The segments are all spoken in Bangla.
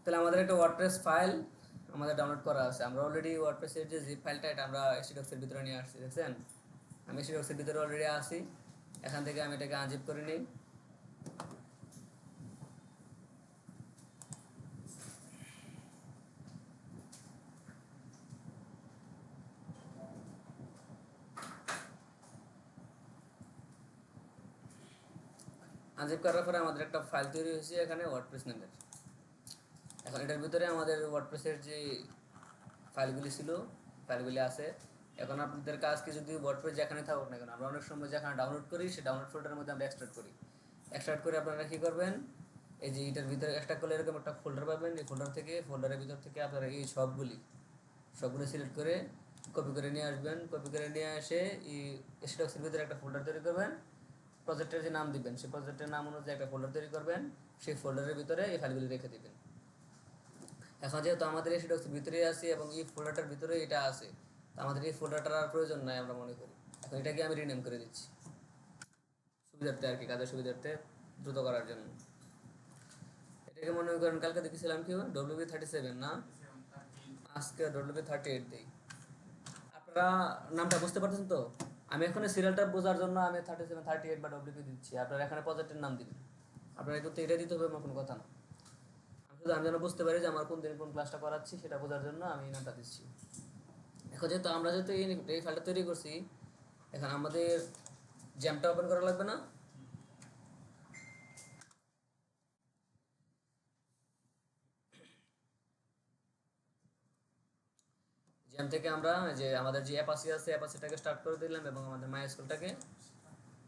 তাহলে আমাদের একটা ওয়ার্ডপ্রেস ফাইল আমাদের ডাউনলোড করা আছে। আমরা অলরেডি ওয়ার্ডপ্রেসের যে জিপ ফাইলটা এটা আমরা এসটিডক্সের ভিতরে নিয়ে আসছি, দেখছেন? আমি এসটিডক্সের ভিতরে অলরেডি আসি। এখান থেকে আমি এটাকে আনজিপ করে নিই। আনজিপ করার পরে আমাদের একটা ফাইল তৈরি হয়েছে এখানে ওয়ার্ডপ্রেস নামের। এখন এটার ভিতরে আমাদের ওয়ার্ডপ্রেসের যে ফাইলগুলি ছিল ফাইলগুলি আছে। এখন আপনাদের কাজ কি, যদি ওয়ার্ডপ্রেস যেখানে থাকুক না কেন, আমরা অনেক সময় যেখানে ডাউনলোড করি সেই ডাউনলোড ফোল্ডারের মধ্যে আমরা এক্সট্রাক্ট করি। এক্সট্রাক্ট করে আপনারা কী করবেন, এই যে এটার ভিতরে এক্সট্রাক্ট করলে এরকম একটা ফোল্ডার পাবেন। এই ফোল্ডারের ভিতর থেকে আপনারা এই সবগুলো সিলেক্ট করে কপি করে নিয়ে আসবেন। কপি করে নিয়ে এসে এই স্টকসের ভিতরে একটা ফোল্ডার তৈরি করবেন। প্রজেক্টের যে নাম দিবেন সেই প্রজেক্টের নাম অনুযায়ী একটা ফোল্ডার তৈরি করবেন। সেই ফোল্ডারের ভিতরে এই ফাইলগুলি রেখে দিবেন। এখন যেহেতু আমাদের এই স্টকসের ভিতরেই আছে এবং এই ফোল্ডারটার ভিতরে এটা আছে, তো আমাদের এই ফোল্ডারটার আর প্রয়োজন নাই আমরা মনে করি। এখন এটাকে আমি রিনেম করে দিচ্ছি সুবিধার্থে আর কি, কাজের সুবিধার্থে দ্রুত করার জন্য। এটাকে মনে করেন কালকে দেখেছিলাম কি WB37 না, আজকে WB38 দিই। আপনারা নামটা বুঝতে পারছেন তো? আমি এখানে সিরিয়ালটা বোঝার জন্য আমি 37 38 বা WB দিচ্ছি। আপনারা এখানে প্রজেক্টের নাম দিবেন। আপনারা কিন্তু এটা দিতে হবে এমন কোনো কথা না। আমি যেন বুঝতে পারি যে আমার কোন দিন কোন ক্লাসটা করাচ্ছি সেটা বোঝার জন্য আমি এই নামটা দিচ্ছি। এখন যেহেতু আমরা এই ফাইলটা তৈরি করছি, এখন আমাদের জ্যামটা ওপেন করা লাগবে না? জ্যাম থেকে আমরা যে আমাদের যে অ্যাপাসি আছে অ্যাপাসিটাকে স্টার্ট করে দিলাম এবং আমাদের মাইস্কুলটাকে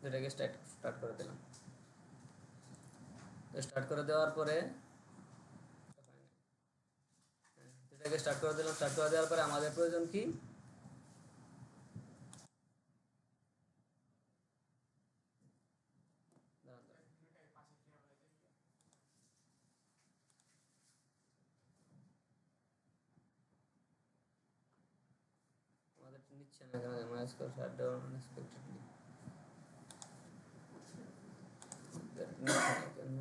দুটাকে স্টার্ট করে দিলাম। তো স্টার্ট করে দেওয়ার পরে দুটাকে স্টার্ট করে দিলাম। স্টার্ট করে দেওয়ার পরে আমাদের প্রয়োজন কি, আমাদের নিচ্ছে না কেন মাইস্কুল শাটডাউন আনএক্সপেক্টেডলি নিচ্ছে না কেন?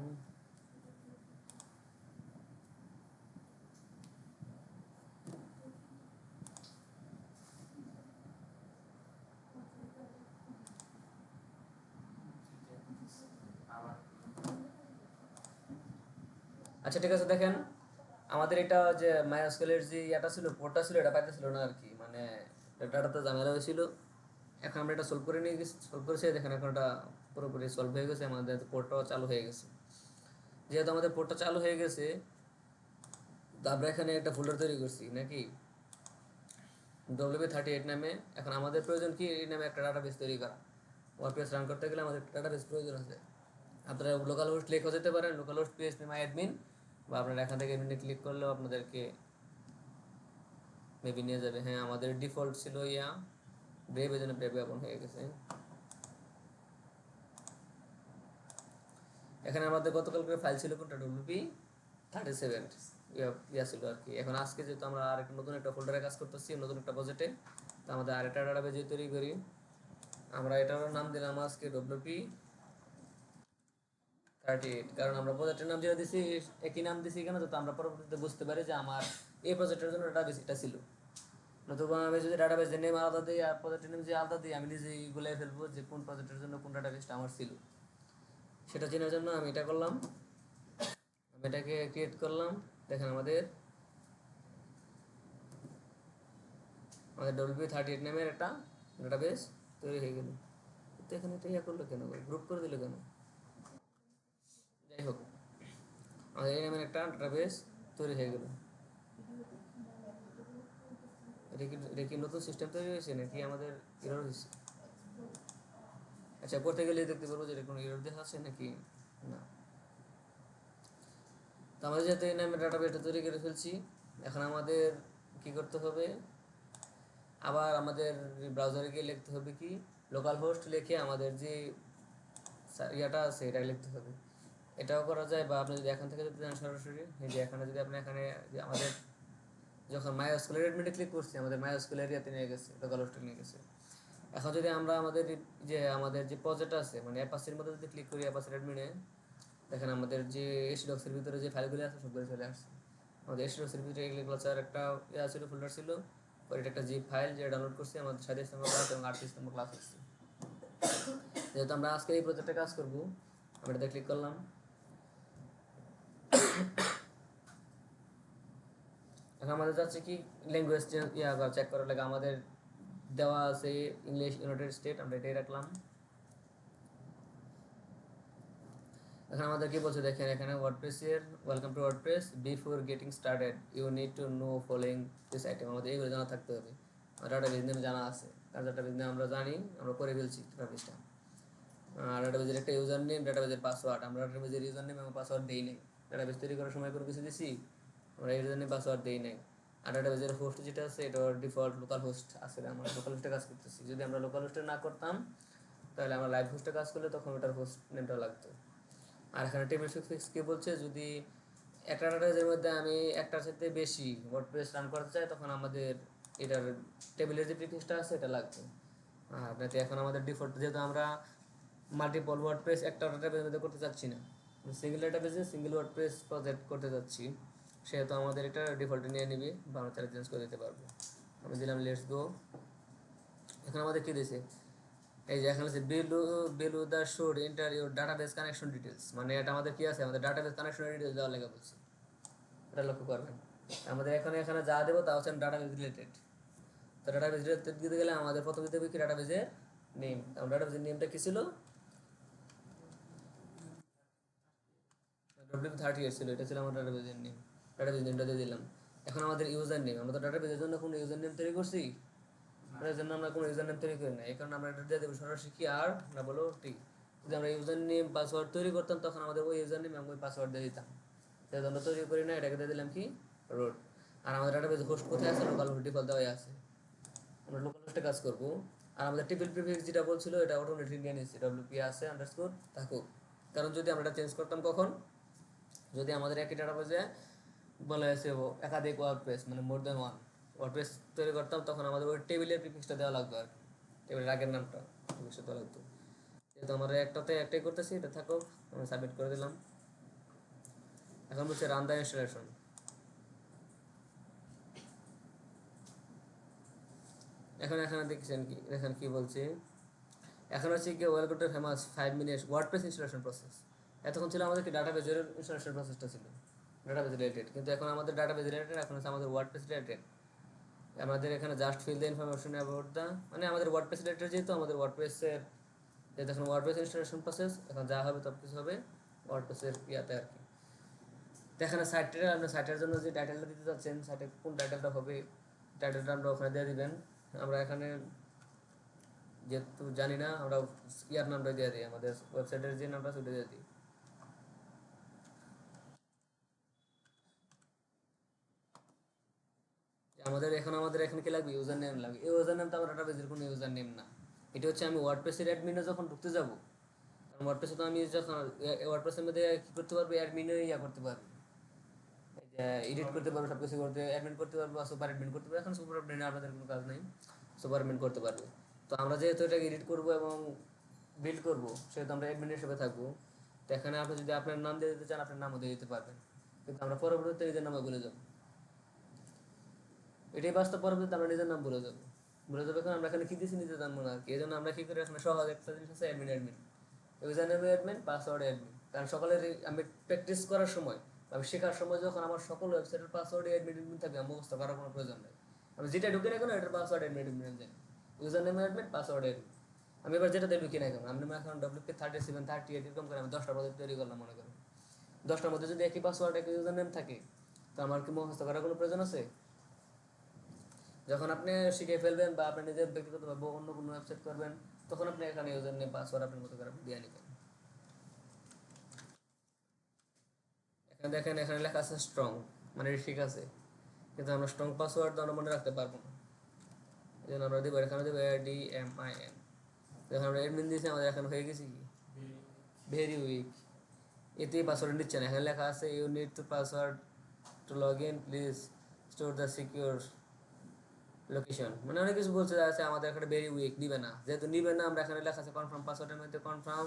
আচ্ছা ঠিক আছে, দেখেন আমাদের এটা যে মাইস্কুলের যে ইয়াটা ছিল, পোর্টটা ছিল, এটা পাইতেছিল না আর কি, মানে ডাটাতে ঝামেলা হয়েছিল। এখন আমরা এটা সলভ করে নিয়ে গেছি, সলভ করেছি। দেখেন এখন এটা পুরোপুরি সলভ হয়ে গেছে, আমাদের পোর্টটাও চালু হয়ে গেছে। যেহেতু আমাদের পোর্টটা চালু হয়ে গেছে, তো আমরা এখানে একটা ফোল্ডার তৈরি করছি নাকি WB38 নামে। এখন আমাদের প্রয়োজন কি, এই নামে একটা ডাটাবেস তৈরি করা। ওয়ার্ডপ্রেস রান করতে গেলে আমাদের ডাটাবেস প্রয়োজন আছে। আপনারা লোকাল হোস্ট লিখে যেতে পারেন, লোকাল হোস্ট PHP মাই অ্যাডমিন, বা আপনারা এখান থেকে এমনি ক্লিক করলেও আপনাদেরকে মেবি নিয়ে যাবে। হ্যাঁ, আমাদের ডিফল্ট ছিল ব্রেভ, এই জন্য ব্রেভ এখন হয়ে গেছে। এখানে আমাদের গতকালকে ফাইল ছিল কোনটা, WB37 ইয়া ছিল আর কি। এখন আজকে যেহেতু আমরা আরেকটা নতুন একটা ফোল্ডারে কাজ করতেছি, নতুন একটা প্রজেক্টে, তো আমাদের আরেকটা ডাটাবেজ তৈরি করি। আমরা এটার নাম দিলাম আজকে WB38, কারণ আমরা প্রজেক্টের নাম যেটা দিছি একই নাম দিছি কেন, তো আমরা পরবর্তীতে বুঝতে পারি যে আমার এই প্রজেক্টের জন্য ডাটাবেস এটা ছিল। নতুবা আমি যদি ডাটাবেসের নেম আলাদা দিই আর প্রজেক্টের নেম যে আলাদা দিই, আমি নিজেই গুলাই ফেলবো যে কোন প্রজেক্টের জন্য কোন ডাটাবেসটা আমার ছিল। সেটা চেনার জন্য আমি এটা করলাম, আমি এটাকে ক্রিয়েট করলাম। দেখেন আমাদের WB38 নামের একটা ডাটাবেস তৈরি হয়ে গেল। তো এখানে এটা ইয়া করলো কেন, গ্রুপ করে দিল কেন? যাই হোক, আমাদের এই নামের একটা ডাটাবেস তৈরি হয়ে গেল। এটা কি নতুন সিস্টেম তৈরি হয়েছে নাকি আমাদের এরর হয়েছে? আচ্ছা, করতে গেলে দেখতে পারবো যে এটা কোনো এরর দেখাচ্ছে নাকি না। তো আমাদের যেহেতু এই নামের ডাটাবেসটা তৈরি করে ফেলছি, এখন আমাদের কি করতে হবে, আবার আমাদের ব্রাউজারে গিয়ে লিখতে হবে কি, লোকাল হোস্ট লিখে আমাদের যে ইয়াটা আছে এটা লিখতে হবে। এটাও করা যায়, বা আপনি যদি এখান থেকে যদি যান সরাসরি, এই যে এখানে যদি আপনি এখানে যে আমাদের যখন মাইস্কুলের অ্যাডমিনে ক্লিক করছি, আমাদের মাইস্কুল এরিয়াতে নিয়ে গেছে, লোকাল হোস্টে নিয়ে গেছে। এখন যদি আমরা আমাদের যে প্রজেক্ট আছে মানে অ্যাপাসির মধ্যে যদি ক্লিক করি, অ্যাপাসির অ্যাডমিনে, দেখেন আমাদের যে এসডক্সের ভিতরে যে ফাইলগুলি আছে সবগুলো চলে আসছে। আমাদের এসটিএস ভিতরে এগ্রিকালচার একটা ইয়া ছিল, ফোল্ডার ছিল, পরে এটা একটা জিপ ফাইল যেটা ডাউনলোড করছি, আমাদের 27 নম্বর ক্লাস এবং 38 নম্বর ক্লাস হচ্ছে। যেহেতু আমরা আজকে এই প্রজেক্টে কাজ করব, আমরা এটাতে ক্লিক করলাম। এখন আমাদের যাচ্ছে কি ল্যাঙ্গুয়েজ ইয়া চেক করার লাগে, আমাদের দেওয়া আছে ইংলিশ ইউনাইটেড স্টেট, আমরা এটাই রাখলাম। এখন আমাদের কি বলছে দেখেন, এখানে ওয়ার্ডপ্রেসের welcome to WordPress, before getting started you need to know following this item. আমাদের এইগুলো জানা থাকতে হবে। আর ডাটাবেজ নেম জানা আছে, কারণ ডাটাবেজ নেম আমরা জানি, আমরা করে ফেলছি ডাটাবেজটা। আর ডাটাবেজের একটা ইউজার নেম, ডাটাবেজের পাসওয়ার্ড, আমরা ডাটাবেজের ইউজার নেম এবং পাসওয়ার্ড দেই নাই। ডাটাবেজ তৈরি করার সময় কোনো কিছু দিছি, আমরা ইউজার নেম পাসওয়ার্ড দেই নাই। আর ডাটাবেজের হোস্ট যেটা আছে এটা ডিফল্ট লোকাল হোস্ট আছে, আমরা লোকাল হোস্টে কাজ করতেছি। যদি আমরা লোকাল হোস্টে না করতাম তাহলে আমরা লাইভ হোস্টে কাজ করলে তখন ওটার হোস্ট নেমটা লাগতো। আর এখানে টেবিল ফিক্স কি বলছে, যদি একটা ডাটাবেজের মধ্যে আমি একটার সাথে বেশি ওয়ার্ডপ্রেস রান করতে চাই তখন আমাদের এটার টেবিলের যে প্রিফিক্সটা আছে এটা লাগবে। আর আপনাতে এখন আমাদের ডিফল্ট, যেহেতু আমরা মাল্টিপল ওয়ার্ডপ্রেস একটা ডাটাবেজের মধ্যে করতে চাচ্ছি না, সিঙ্গেল ডাটাবেজে সিঙ্গেল ওয়ার্ডপ্রেস প্রজেক্ট করতে যাচ্ছি, সেহেতু আমাদের এটা ডিফল্টে নিয়ে নিবে বা আমরা তাহলে চেঞ্জ করে দিতে পারবো। আমি দিলাম লেটস গো। এখন আমাদের কি দিয়েছে, এই যে এখানে আছে below the should enter your database connection details, মানে এটা আমাদের কি আছে, আমাদের ডাটাবেস কানেকশন ডিটেলস দেওয়ার লেগে বলছে, এটা লক্ষ্য করবেন। আমাদের এখানে যা দেবো তা হচ্ছে ডাটাবেস রিলেটেড। তো ডাটাবেস রিলেটেড দিতে গেলে আমাদের প্রথমে দিতে হবে কি ডাটাবেসের নেম। কারণ ডাটাবেসের নেমটা কি ছিল, WP38 ছিল, এটা ছিল আমার ডাটাবেসের নেম। ডাটাবেস নেমটা দিয়ে দিলাম। এখন আমাদের ইউজার নেম, আমরা তো ডাটাবেসের জন্য কোনো ইউজার নেম তৈরি করছি, এটার জন্য আমরা কোনো ইউজার নেম তৈরি করি না, এই কারণে আমরা এটা দিয়ে দেবো সরাসরি কি আর না বলো টি। যদি আমরা ইউজার নেম পাসওয়ার্ড তৈরি করতাম তখন আমাদের ওই ইউজার নেম এবং ওই পাসওয়ার্ড দিয়ে দিতাম। যেহেতু আমরা তৈরি করি না, এটাকে দিয়ে দিলাম কি রোড। আর আমাদের ডাটাবেস হোস্ট কোথায় আছে, লোকাল হোস্ট ডিফল্ট দেওয়াই আছে, আমরা লোকাল হোস্টে কাজ করব। আর আমাদের টেবিল প্রিফিক্স যেটা বলছিল এটা অটোমেটিক নিয়ে নিচ্ছি, WP আছে আন্ডারস্কোর থাকুক। কারণ যদি আমরা এটা চেঞ্জ করতাম কখন, যদি আমাদের একই ডাটাবেসে বলা আছে একাধিক ওয়ার্ডপ্রেস মানে মোর দ্যান ওয়ান ওয়ার্ডপ্রেস তৈরি করতাম, তখন আমাদের ওই টেবিলের প্রিফিক্সটা দেওয়া লাগতো আর কি, টেবিলের আগের নামটা প্রিফিক্সটা দেওয়া লাগতো। যেহেতু আমরা একটাই করতেছি, এটা থাকুক, আমি সাবমিট করে দিলাম। এখন বলছে রান দ্য ইনস্টলেশন। এখন এখানে দেখছেন কি, দেখেন কি বলছে, এখন হচ্ছে কি welcome to famous 5 minute WordPress installation process. এতক্ষণ ছিল আমাদের কি ডাটাবেজের ইনস্টলেশন প্রসেসটা ছিল, ডাটাবেজ রিলেটেড, কিন্তু এখন আমাদের ডাটাবেজ রিলেটেড, এখন হচ্ছে আমাদের ওয়ার্ডপ্রেস রিলেটেড। আমাদের এখানে just fill the information about the, মানে আমাদের ওয়ার্ডপ্রেস রিলেটেড, যেহেতু আমাদের ওয়ার্ডপ্রেসের যেহেতু এখন ওয়ার্ডপ্রেস ইনস্টলেশন প্রসেস, এখন যা হবে সব কিছু হবে ওয়ার্ডপ্রেসের ইয়াতে আর কি। তো এখানে সাইটের, আপনার সাইটের জন্য যে টাইটেলটা দিতে চাচ্ছেন, সাইটে কোন টাইটেলটা হবে, টাইটেলটা আমরা ওখানে দিয়ে দিবেন। আমরা এখানে যেহেতু জানি না, আমরা ইয়ার নামটা দিয়ে দিই, আমাদের ওয়েবসাইটের যে নামটা সেটা দিয়ে দিই। আমাদের এখানে কি লাগবে, ইউজার নেম লাগবে। এই ইউজার নেম তো আমার ডাটাবেজের কোনো ইউজার নেম না, এটা হচ্ছে আমি ওয়ার্ডপ্রেসের অ্যাডমিনে যখন ঢুকতে যাব, কারণ ওয়ার্ডপ্রেসে তো আমি যখন ওয়ার্ডপ্রেসের মধ্যে কি করতে পারবো, অ্যাডমিনে ইয়া করতে পারবো, এডিট করতে পারবো, সব কিছু করতে অ্যাডমিন করতে পারবো, সুপার অ্যাডমিন করতে পারবো। এখন সুপার অ্যাডমিনে আপনাদের কোনো কাজ নেই, সুপার অ্যাডমিন করতে পারবে। তো আমরা যেহেতু এটাকে এডিট করবো এবং বিল্ড করবো, সেহেতু আমরা অ্যাডমিন হিসেবে থাকবো। তো এখানে আপনি যদি আপনার নাম দিয়ে দিতে চান, আপনার নামও দিয়ে দিতে পারবেন, কিন্তু আমরা পরবর্তীতে নিজের নামে ভুলে যাবো। এটাই বাস্তব, পরবর্তীতে আমরা নিজের নাম ভুলে যাবো কারণ আমরা এখানে কি দিচ্ছি নিজে জানবো না আর কি। এই জন্য আমরা কি করি, এখানে সহজ একটা জিনিস আছে, admin user name admin, password admin. কারণ সকলের আমি প্র্যাকটিস করার সময়, আমি শেখার সময় যখন আমার সকল ওয়েবসাইটের পাসওয়ার্ড অ্যাডমিন থাকবে, আমি মুখস্থ করার কোনো প্রয়োজন নেই। আমি যেটা ঢুকি না কেন এটার পাসওয়ার্ড অ্যাডমিন জানি, user name admin, password admin. আমি এবার যেটা ঢুকি না কেন, আমি এখন WP37 38 এরকম করে আমি 10টা প্রজেক্ট তৈরি করলাম মনে করেন, 10টার মধ্যে যদি একই পাসওয়ার্ড একই ইউজার নেম থাকে, তো আমার কি মুখস্থ করার কোনো প্রয়োজন আছে? যখন আপনি শিখে ফেলবেন বা আপনি নিজের ব্যক্তিগতভাবে অন্য কোনো ওয়েবসাইট করবেন, তখন আপনি এখানে ইউজার নেম পাসওয়ার্ড আপনার মতো করে আপনি দিয়ে নেবেন। এখানে দেখেন, এখানে লেখা আছে স্ট্রং, মানে ঠিক আছে, কিন্তু আমরা স্ট্রং পাসওয়ার্ড তো আমরা মনে রাখতে পারবো না। এই জন্য আমরা দেবো, এখানে দেবো ADMIN। যখন আমরা এডমিন দিয়েছি, আমাদের এখানে হয়ে গেছি কি ভেরি উইক, এতেই পাসওয়ার্ড নিচ্ছে না। এখানে লেখা আছে you need to password to log in, please store the secure location, মানে অনেক কিছু বলছে আছে। আমাদের এখানে ভেরি উইক নিবে না, যেহেতু নিবে না, আমরা এখানে লেখা আছে কনফার্ম পাসওয়ার্ডের মধ্যে confirm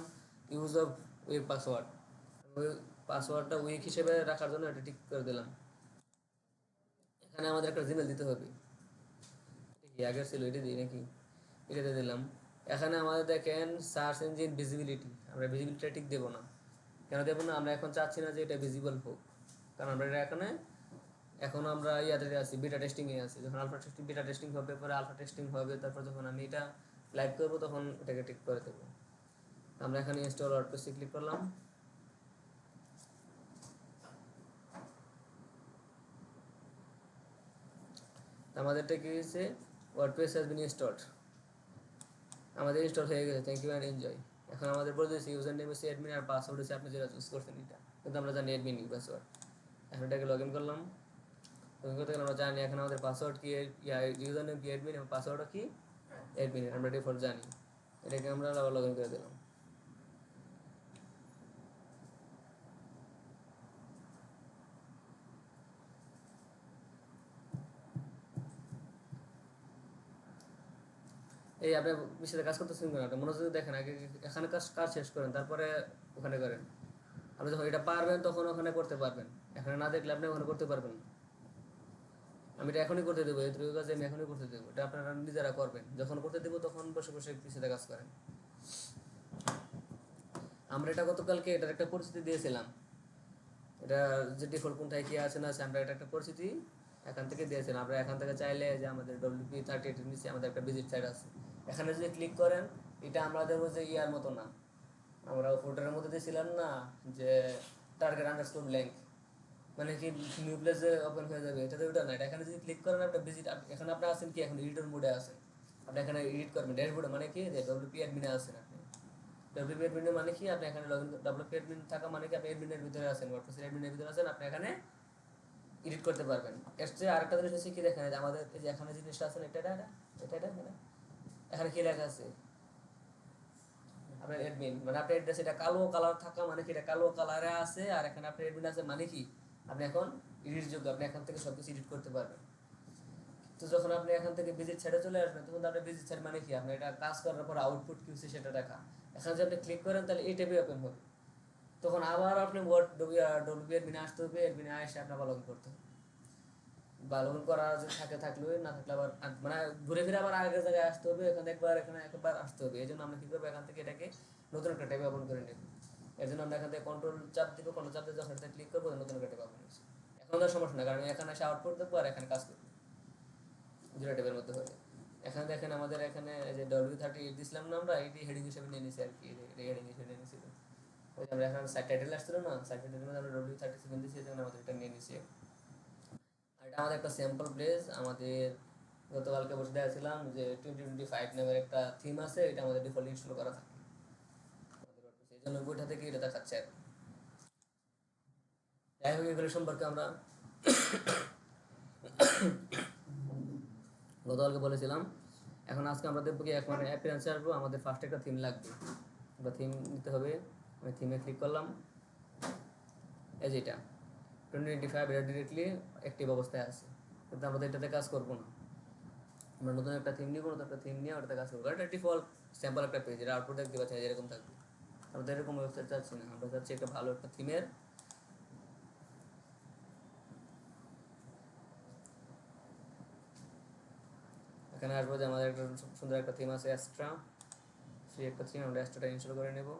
use of week password, ওই পাসওয়ার্ডটা উইক হিসেবে রাখার জন্য এটা ঠিক করে দিলাম। এখানে আমাদের একটা জিমেল দিতে হবে, এটা কি আগের ছিল, এটা দিই নাকি, এটাতে দিলাম। এখানে আমাদের দেখেন সার্চ ইঞ্জিন ভিজিবিলিটি, আমরা ভিজিবিলিটি ঠিক দেবো না। কেন দেবো না, আমরা এখন চাচ্ছি না যে এটা ভিজিবল হোক, কারণ আমরা এটা এখানে এখন আমরা ইয়াতে আছি, বিটা টেস্টিংয়ে আছি। যখন আলফা টেস্টিং বিটা টেস্টিং হবে, পরে আলফা টেস্টিং হবে, তারপর যখন আমি এটা লাইভ করবো তখন এটাকে ঠিক করে দেবো। আমরা এখানে ইনস্টল ওয়ার্ডপ্রেসে ক্লিক করলাম। আমাদেরটা কি হয়েছে, ওয়ার্ডপ্রেস হ্যাজ বিন ইনস্টলড, আমাদের ইনস্টল হয়ে গেছে, থ্যাংক ইউ অ্যান্ড এনজয়। এখন আমাদের বলতেছে ইউজার নেম হচ্ছে অ্যাডমিন আর পাসওয়ার্ড হচ্ছে আপনি যেটা চুজ করছেন এটা, কিন্তু আমরা জানি অ্যাডমিন পাসওয়ার্ড। এখন এটাকে লগ ইন করলাম, লগ ইন করতে গেলে আমরা জানি এখন আমাদের পাসওয়ার্ড কি, ইউজার নেম কি অ্যাডমিন এবং পাসওয়ার্ডও কি অ্যাডমিন, আমরা ডিফল্ট জানি। এটাকে আমরা আবার লগ ইন করে দিলাম। এই আপনি বিষয়ে কাজ করতেছেন কেন, আপনি মনোযোগ দেখেন, আগে এখানে কাজ শেষ করেন, তারপরে ওখানে করেন। আপনি যখন এটা পারবেন তখন ওখানে করতে পারবেন, এখানে না দেখলে আপনি ওখানে করতে পারবেন না। আমি এটা এখনই করতে দেবো, এই কাজ আমি এখনই করতে দেবো, এটা আপনারা নিজেরা করবেন। যখন করতে দেবো তখন বসে বসে পিছিয়ে কাজ করেন। আমরা এটা গতকালকে এটার একটা পরিস্থিতি দিয়েছিলাম, এটা যে ডিফল্ট কোনটায় কি আছে না আছে, আমরা এটা একটা পরিস্থিতি এখান থেকে দিয়েছিলাম। আমরা এখান থেকে চাইলে যে আমাদের WP38 এর নিচে আমাদের একটা ভিজিট সাইট আছে, এখানে যদি ক্লিক করেন, এটা আমরা দেবো যে ইয়ার মতো না, আমরা ফোল্ডারের মধ্যে দিয়েছিলাম না যে টার্গেট আন্ডারস্কোর ব্ল্যাঙ্ক, মানে কি নিউ প্লেসে ওপেন হয়ে যাবে, এটাতে ওটা না। এখানে যদি ক্লিক করেন একটা ভিজিট, এখানে আপনি আছেন কি এখন এডিটর মোডে আছেন, আপনি এখানে এডিট করবেন ড্যাশবোর্ডে, মানে কি যে WP অ্যাডমিনে আছেন আপনি। WP অ্যাডমিনে মানে কি, আপনি এখানে লগইন, WP অ্যাডমিন থাকা মানে কি আপনি অ্যাডমিনের ভিতরে আছেন, ওয়ার্ডপ্রেসের অ্যাডমিনের ভিতরে আছেন, আপনি এখানে এডিট করতে পারবেন। এর চেয়ে আরেকটা জিনিস হচ্ছে কি দেখেন, আমাদের এই যে এখানে জিনিসটা আছে এটা এটা এটা এটা এটা এখানে কি লেখা আছে, আপনার অ্যাডমিন মানে আপনার অ্যাড্রেস, এটা কালো কালার থাকা মানে কি এটা কালো কালারে আছে, আর এখানে আপনার অ্যাডমিন আছে মানে কি আপনি এখন এডিট যোগ্য, আপনি এখান থেকে সবকিছু এডিট করতে পারবেন। তো যখন আপনি এখান থেকে ভিজিট ছেড়ে চলে আসবেন, তখন আপনি ভিজিট ছেড়ে মানে কি আপনি এটা কাজ করার পর আউটপুট কি হচ্ছে সেটা দেখা, এখানে যদি আপনি ক্লিক করেন তাহলে এই ট্যাবে ওপেন হবে। তখন আবার আপনি WP অ্যাডমিনে আসতে হবে, অ্যাডমিনে এসে আপনার লগ ইন করতে হবে, বা লগ ইন করা যদি থাকলে না থাকলে আবার মানে ঘুরে ফিরে আবার আগের জায়গায় আসতে হবে, এখানে একবার আসতে হবে। এই জন্য আমরা কি করবো, এখান থেকে এটাকে নতুন একটা ট্যাবে ওপেন করে নেব। এর জন্য আমরা এখান থেকে কন্ট্রোল চাপ দিব, কন্ট্রোল চাপ দিয়ে যখন এটাতে ক্লিক করবো নতুন একটা ট্যাবে ওপেন হচ্ছে। এখন তো সমস্যা না, কারণ এখানে এসে আউটপুট দেখবো আর এখানে কাজ করবো দুটো ট্যাবের মধ্যে হলে। এখানে দেখেন আমাদের এখানে যে W38 দিছিলাম না, আমরা এটি হেডিং হিসেবে নিয়ে নিয়েছি আর কি, হেডিং হিসেবে নিয়ে নিয়েছি। ওই যে আমরা এখানে সাইড টাইটেল আসছিল না, সাইড টাইটেলের মধ্যে আমরা W37 দিয়েছি, এই জন্য আমাদের এটা নিয়ে নিয়েছি। আর এটা আমাদের একটা স্যাম্পল প্লেস, আমাদের গতকালকে বসে দেখছিলাম যে 2025 নামের একটা থিম আছে, এটা আমাদের ডিফল্ট ইনস্টল করা থাকে এই জন্য বইটা থেকে এটা দেখাচ্ছে আর কি। যাই হোক, এগুলো সম্পর্কে আমরা গতকালকে বলেছিলাম। এখন আজকে আমরা দেখবো কি, এখন অ্যাপিয়ারেন্সে আসবো, আমাদের ফার্স্ট একটা থিম লাগবে, আমরা থিম নিতে হবে। আমি থিমে ক্লিক করলাম, এই যে এটা 2025 এটা ডিরেক্টলি অ্যাক্টিভ অবস্থায় আছে, কিন্তু আমাদের এটাতে কাজ করবো না। আমরা নতুন একটা থিম নিব, নতুন একটা থিম নিয়ে ওটাতে কাজ করবো। এটা ডিফল্ট স্যাম্পল একটা পেজ, এটা আউটপুট দেখতে পাচ্ছি এরকম থাকবে। আমরা তো এরকম ওয়েবসাইট চাচ্ছি না, আমরা চাচ্ছি একটা ভালো একটা থিমের। এখানে আসবো যে আমাদের একটা সুন্দর একটা থিম আছে এক্সট্রা, সেই একটা থিম আমরা এক্সট্রাটা ইনস্টল করে নেব।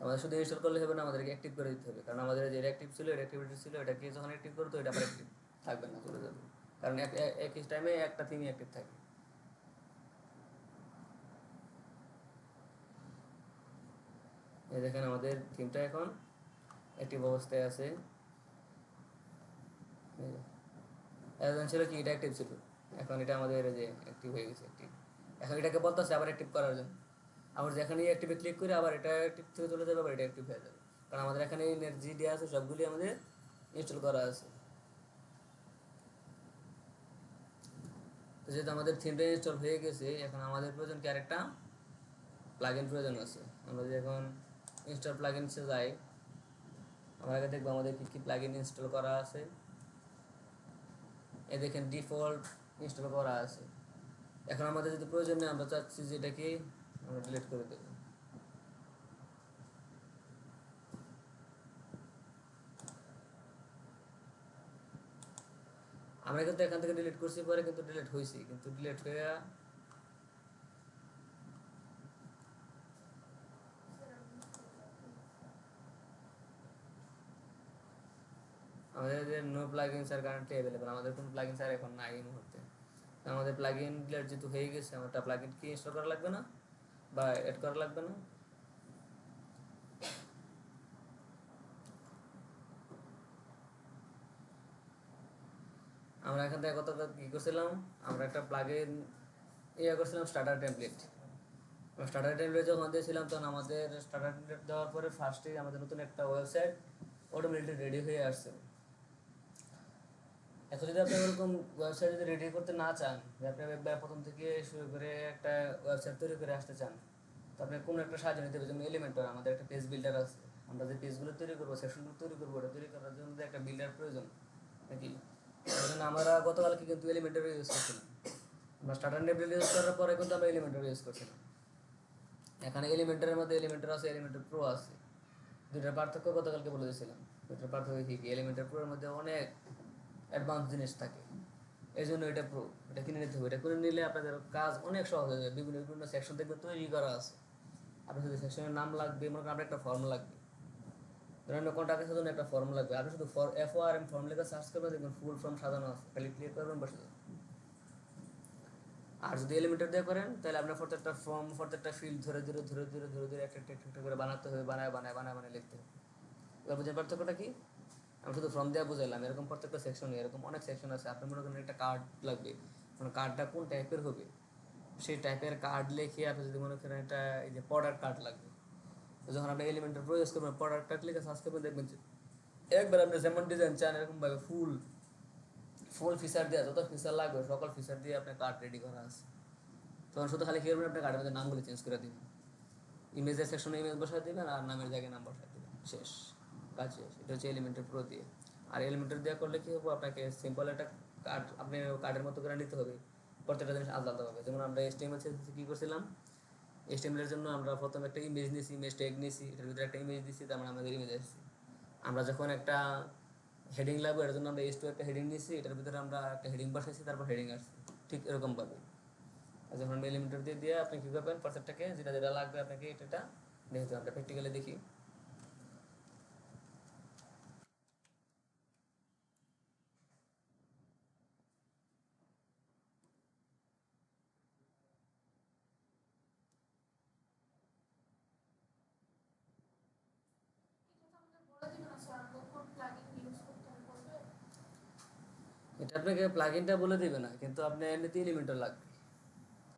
আমাদের শুধু ইনস্টল করলে হবে না, আমাদেরকে অ্যাক্টিভ করে দিতে হবে, কারণ আমাদের যে অ্যাক্টিভ ছিল, এটা অ্যাক্টিভিটি ছিল, এটাকে যখন অ্যাক্টিভ করতো এটা আবার অ্যাক্টিভ থাকবে না, চলে যাবে, কারণ একই টাইমে একটা থিমই অ্যাক্টিভ থাকে। এই দেখেন আমাদের থিমটা এখন অ্যাক্টিভ অবস্থায় আছে। এতদিন ছিল কি এটা অ্যাক্টিভ ছিল, এখন এটা আমাদের যে অ্যাক্টিভ হয়ে গেছে অ্যাক্টিভ। এখন এটাকে বলতেছে আবার অ্যাক্টিভ করার জন্য, আবার যেখানেই অ্যাক্টিভে ক্লিক করে আবার এটা অ্যাক্টিভ থেকে চলে যাবে, আবার এটা অ্যাক্টিভ হয়ে যাবে, কারণ আমাদের এখানে এনার্জি দেওয়া আছে, সবগুলি আমাদের ইনস্টল করা আছে। তো যেহেতু আমাদের থিমটা ইনস্টল হয়ে গেছে, এখন আমাদের প্রয়োজন কি আরেকটা প্লাগইন প্রয়োজন আছে। আমরা যে এখন ইনস্টল প্লাগইনসে যাই, আমরা আগে দেখবো আমাদের কী কী প্লাগইন ইনস্টল করা আছে। এ দেখেন ডিফল্ট ইনস্টল করা আছে। এখন আমাদের যদি প্রয়োজন নেই, আমরা চাচ্ছি যে এটাকে আমরা ডিলিট করে দেবো। আমরা কিন্তু এখান থেকে ডিলিট করছি, পরে কিন্তু ডিলিট হয়েছি, কিন্তু ডিলিট হয়ে আমাদের নো প্লাগইনস আর কারেন্টলি অ্যাভেলেবল, আমাদের কোনো প্লাগইনস আর এখন নাই এই মুহূর্তে। আমাদের প্লাগইন ডিলিট যেহেতু হয়ে গেছে, আমারটা প্লাগইন কি ইনস্টল করা লাগবে না বা অ্যাড করা লাগবে না। আমরা এখান থেকে কত কী করছিলাম, আমরা একটা প্লাগইন করছিলাম স্টার্টার টেমপ্লেট। স্টার্টার টেমপ্লেট যখন দিয়েছিলাম, তখন আমাদের স্টার্টার টেমপ্লেট দেওয়ার পরে ফার্স্টেই আমাদের নতুন একটা ওয়েবসাইট অটোমেটিক রেডি হয়ে আসছে। এখন যদি আপনি ওরকম ওয়েবসাইট যদি রেডি করতে না চান, যে আপনি প্রথম থেকে শুরু করে একটা ওয়েবসাইট তৈরি করে আসতে চান, তো আপনি কোনো একটা সাহায্য নিতে হবে। যেমন এলিমেন্টর, আমাদের একটা পেজ বিল্ডার আছে, আমরা যে পেজগুলো তৈরি করবো, সেকশনগুলো তৈরি করবো, ওটা তৈরি করার জন্য একটা বিল্ডার প্রয়োজন নাকি। এই জন্য আমরা গতকালকে কিন্তু এলিমেন্টর ইউজ করছিলাম। আমরা স্টার্টার টেমপ্লেট ইউজ করার পরে কিন্তু আমরা এলিমেন্টর ইউজ করছিলাম। এখানে এলিমেন্টারের মধ্যে এলিমেন্টর আছে, এলিমেন্টর প্রো আছে। দুইটার পার্থক্য গতকালকে বলে দিয়েছিলাম। দুইটার পার্থক্য কি কি, এলিমেন্টর প্রোর মধ্যে অনেক অ্যাডভান্স জিনিস থাকে, এই জন্য এটা প্রো, এটা কিনে নিতে হবে। এটা কিনে নিলে আপনাদের কাজ অনেক সহজ হয়ে যাবে। বিভিন্ন বিভিন্ন সেকশন দেখবেন তৈরি করা আছে, আপনার শুধু সেকশনের নাম লাগবে, মনে করেন আপনার একটা ফর্ম লাগবে, ধরেন কন্ট্যাক্টের জন্য একটা ফর্ম লাগবে, আপনি শুধু FORM ফর্ম লেখা সার্চ করবেন, দেখবেন ফুল ফর্ম সাজানো আছে, খালি ক্লিক করবেন বসে যাবে। আর যদি এলিমেন্টর দিয়ে করেন, তাহলে আপনার প্রত্যেকটা ফর্ম, প্রত্যেকটা ফিল্ড ধরে ধরে ধরে ধরে ধরে ধরে একটা একটা করে বানাতে হবে, বানায় বানায় বানায় বানায় লিখতে হবে। এবার বুঝতে পার্থক্যটা কি, আমি শুধু ফর্ম দেওয়া বুঝাইলাম, এরকম প্রত্যেকটা সেকশনে এরকম অনেক সেকশন আছে। আপনি মনে করেন একটা কার্ড লাগবে, মানে কার্ডটা কোন টাইপের হবে, সেই টাইপের কার্ড লিখে আপনি যদি মনে করেন এটা এই যে প্রোডাক্ট কার্ড লাগবে, তো যখন আপনি এলিমেন্টর প্রয়োগ করবেন, প্রোডাক্ট কার্ড লিখে সার্চ করবেন, দেখবেন যে একবার আপনি যেমন ডিজাইন চান এরকমভাবে ফুল ফুল ফিচার দেওয়া, যত ফিচার লাগবে সকল ফিচার দিয়ে আপনার কার্ড রেডি করা আছে। তখন শুধু খালি কী করবেন, আপনার কার্ডের মধ্যে নামগুলো চেঞ্জ করে দিবেন, ইমেজের সেকশনে ইমেজ বসায় দিবেন আর নামের জায়গায় নাম বসায় দিবেন, শেষ, কাজ শেষ। এটা হচ্ছে এলিমেন্টর প্রো দিয়ে। আর এলিমেন্টর দেওয়া করলে কী হবে, আপনাকে সিম্পল একটা কার্ড আপনি কার্ডের মতো করে নিতে হবে, প্রত্যেকটা জিনিস আলাদা আলাদা হবে। যেমন আমরা HTML কী করছিলাম, HTML এর জন্য আমরা প্রথমে একটা ইমেজ নিয়েছি, ইমেজ ট্যাগ নিয়েছি, এটার ভিতরে একটা ইমেজ দিয়েছি, তার মানে আমাদের ইমেজ আসছে। আমরা যখন একটা হেডিং লাগবে, এটার জন্য আমরা H2 একটা হেডিং নিয়েছি, এটার ভিতরে আমরা একটা হেডিং বসাইছি, তারপর হেডিং আসছে, ঠিক এরকমভাবে। আর যখন এলিমেন্টর দিয়ে দিয়ে আপনি কী করবেন, প্রত্যেকটাকে যেটা যেটা লাগবে আপনাকে এটা দেখতে, আমরা প্র্যাকটিক্যালি দেখি। এটা আপনাকে প্লাগইনটা বলে দিবে না, কিন্তু আপনি এমনিতে এলিমেন্টর লাগবে,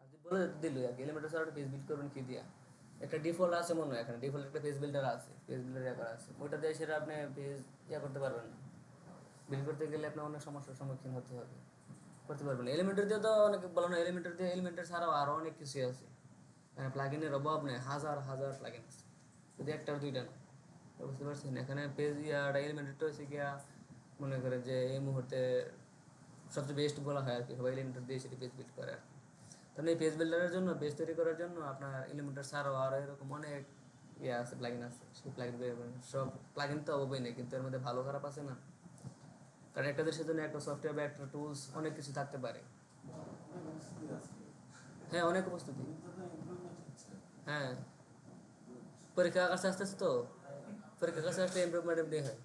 আপনি বলে দিল আর কি। এলিমেন্টর ছাড়া পেজ বিল্ড করবেন কি দিয়া, একটা ডিফল্ট আছে মনে হয়, এখানে ডিফল্ট একটা পেজ বিল্ডার আছে, পেজ বিল্ডার করা আছে, ওইটা দিয়ে সেটা আপনি পেজ করতে পারবেন না। বিল্ড করতে গেলে আপনার অনেক সমস্যার সম্মুখীন হতে হবে, করতে পারবেন। এলিমেন্টর দিয়ে তো অনেক বলো না, এলিমেন্টর দিয়ে, এলিমেন্টর ছাড়াও আরও অনেক কিছু আছে, প্লাগইনের অভাব নেই, হাজার হাজার প্লাগইন আছে, যদি একটা দুইটা না। বুঝতে পারছেন, এখানে পেজ এলিমেন্টরটা হচ্ছে গিয়া মনে করে যে এই মুহূর্তে সবচেয়ে বেস্ট বলা হয় আর কি, সবাই এলিমেন্টর দিয়ে সেটি পেজ বিল্ড করে আর কি। তাহলে এই পেজ বিল্ডারের জন্য, পেজ তৈরি করার জন্য আপনার এলিমেন্টর ছাড়াও আরও এরকম অনেক আছে, প্লাগইন আছে, সেই প্লাগইন সব প্লাগইন তো অভাবই নেই, কিন্তু এর মধ্যে ভালো খারাপ আছে না। কারণ একটা দেশের জন্য একটা সফটওয়্যার বা একটা টুলস অনেক কিছু থাকতে পারে। হ্যাঁ, অনেক উপস্থিতি। হ্যাঁ, পরীক্ষার কাছে আস্তে আস্তে তো, পরীক্ষার কাছে আসলে ইমপ্রুভমেন্ট এমনি হয়।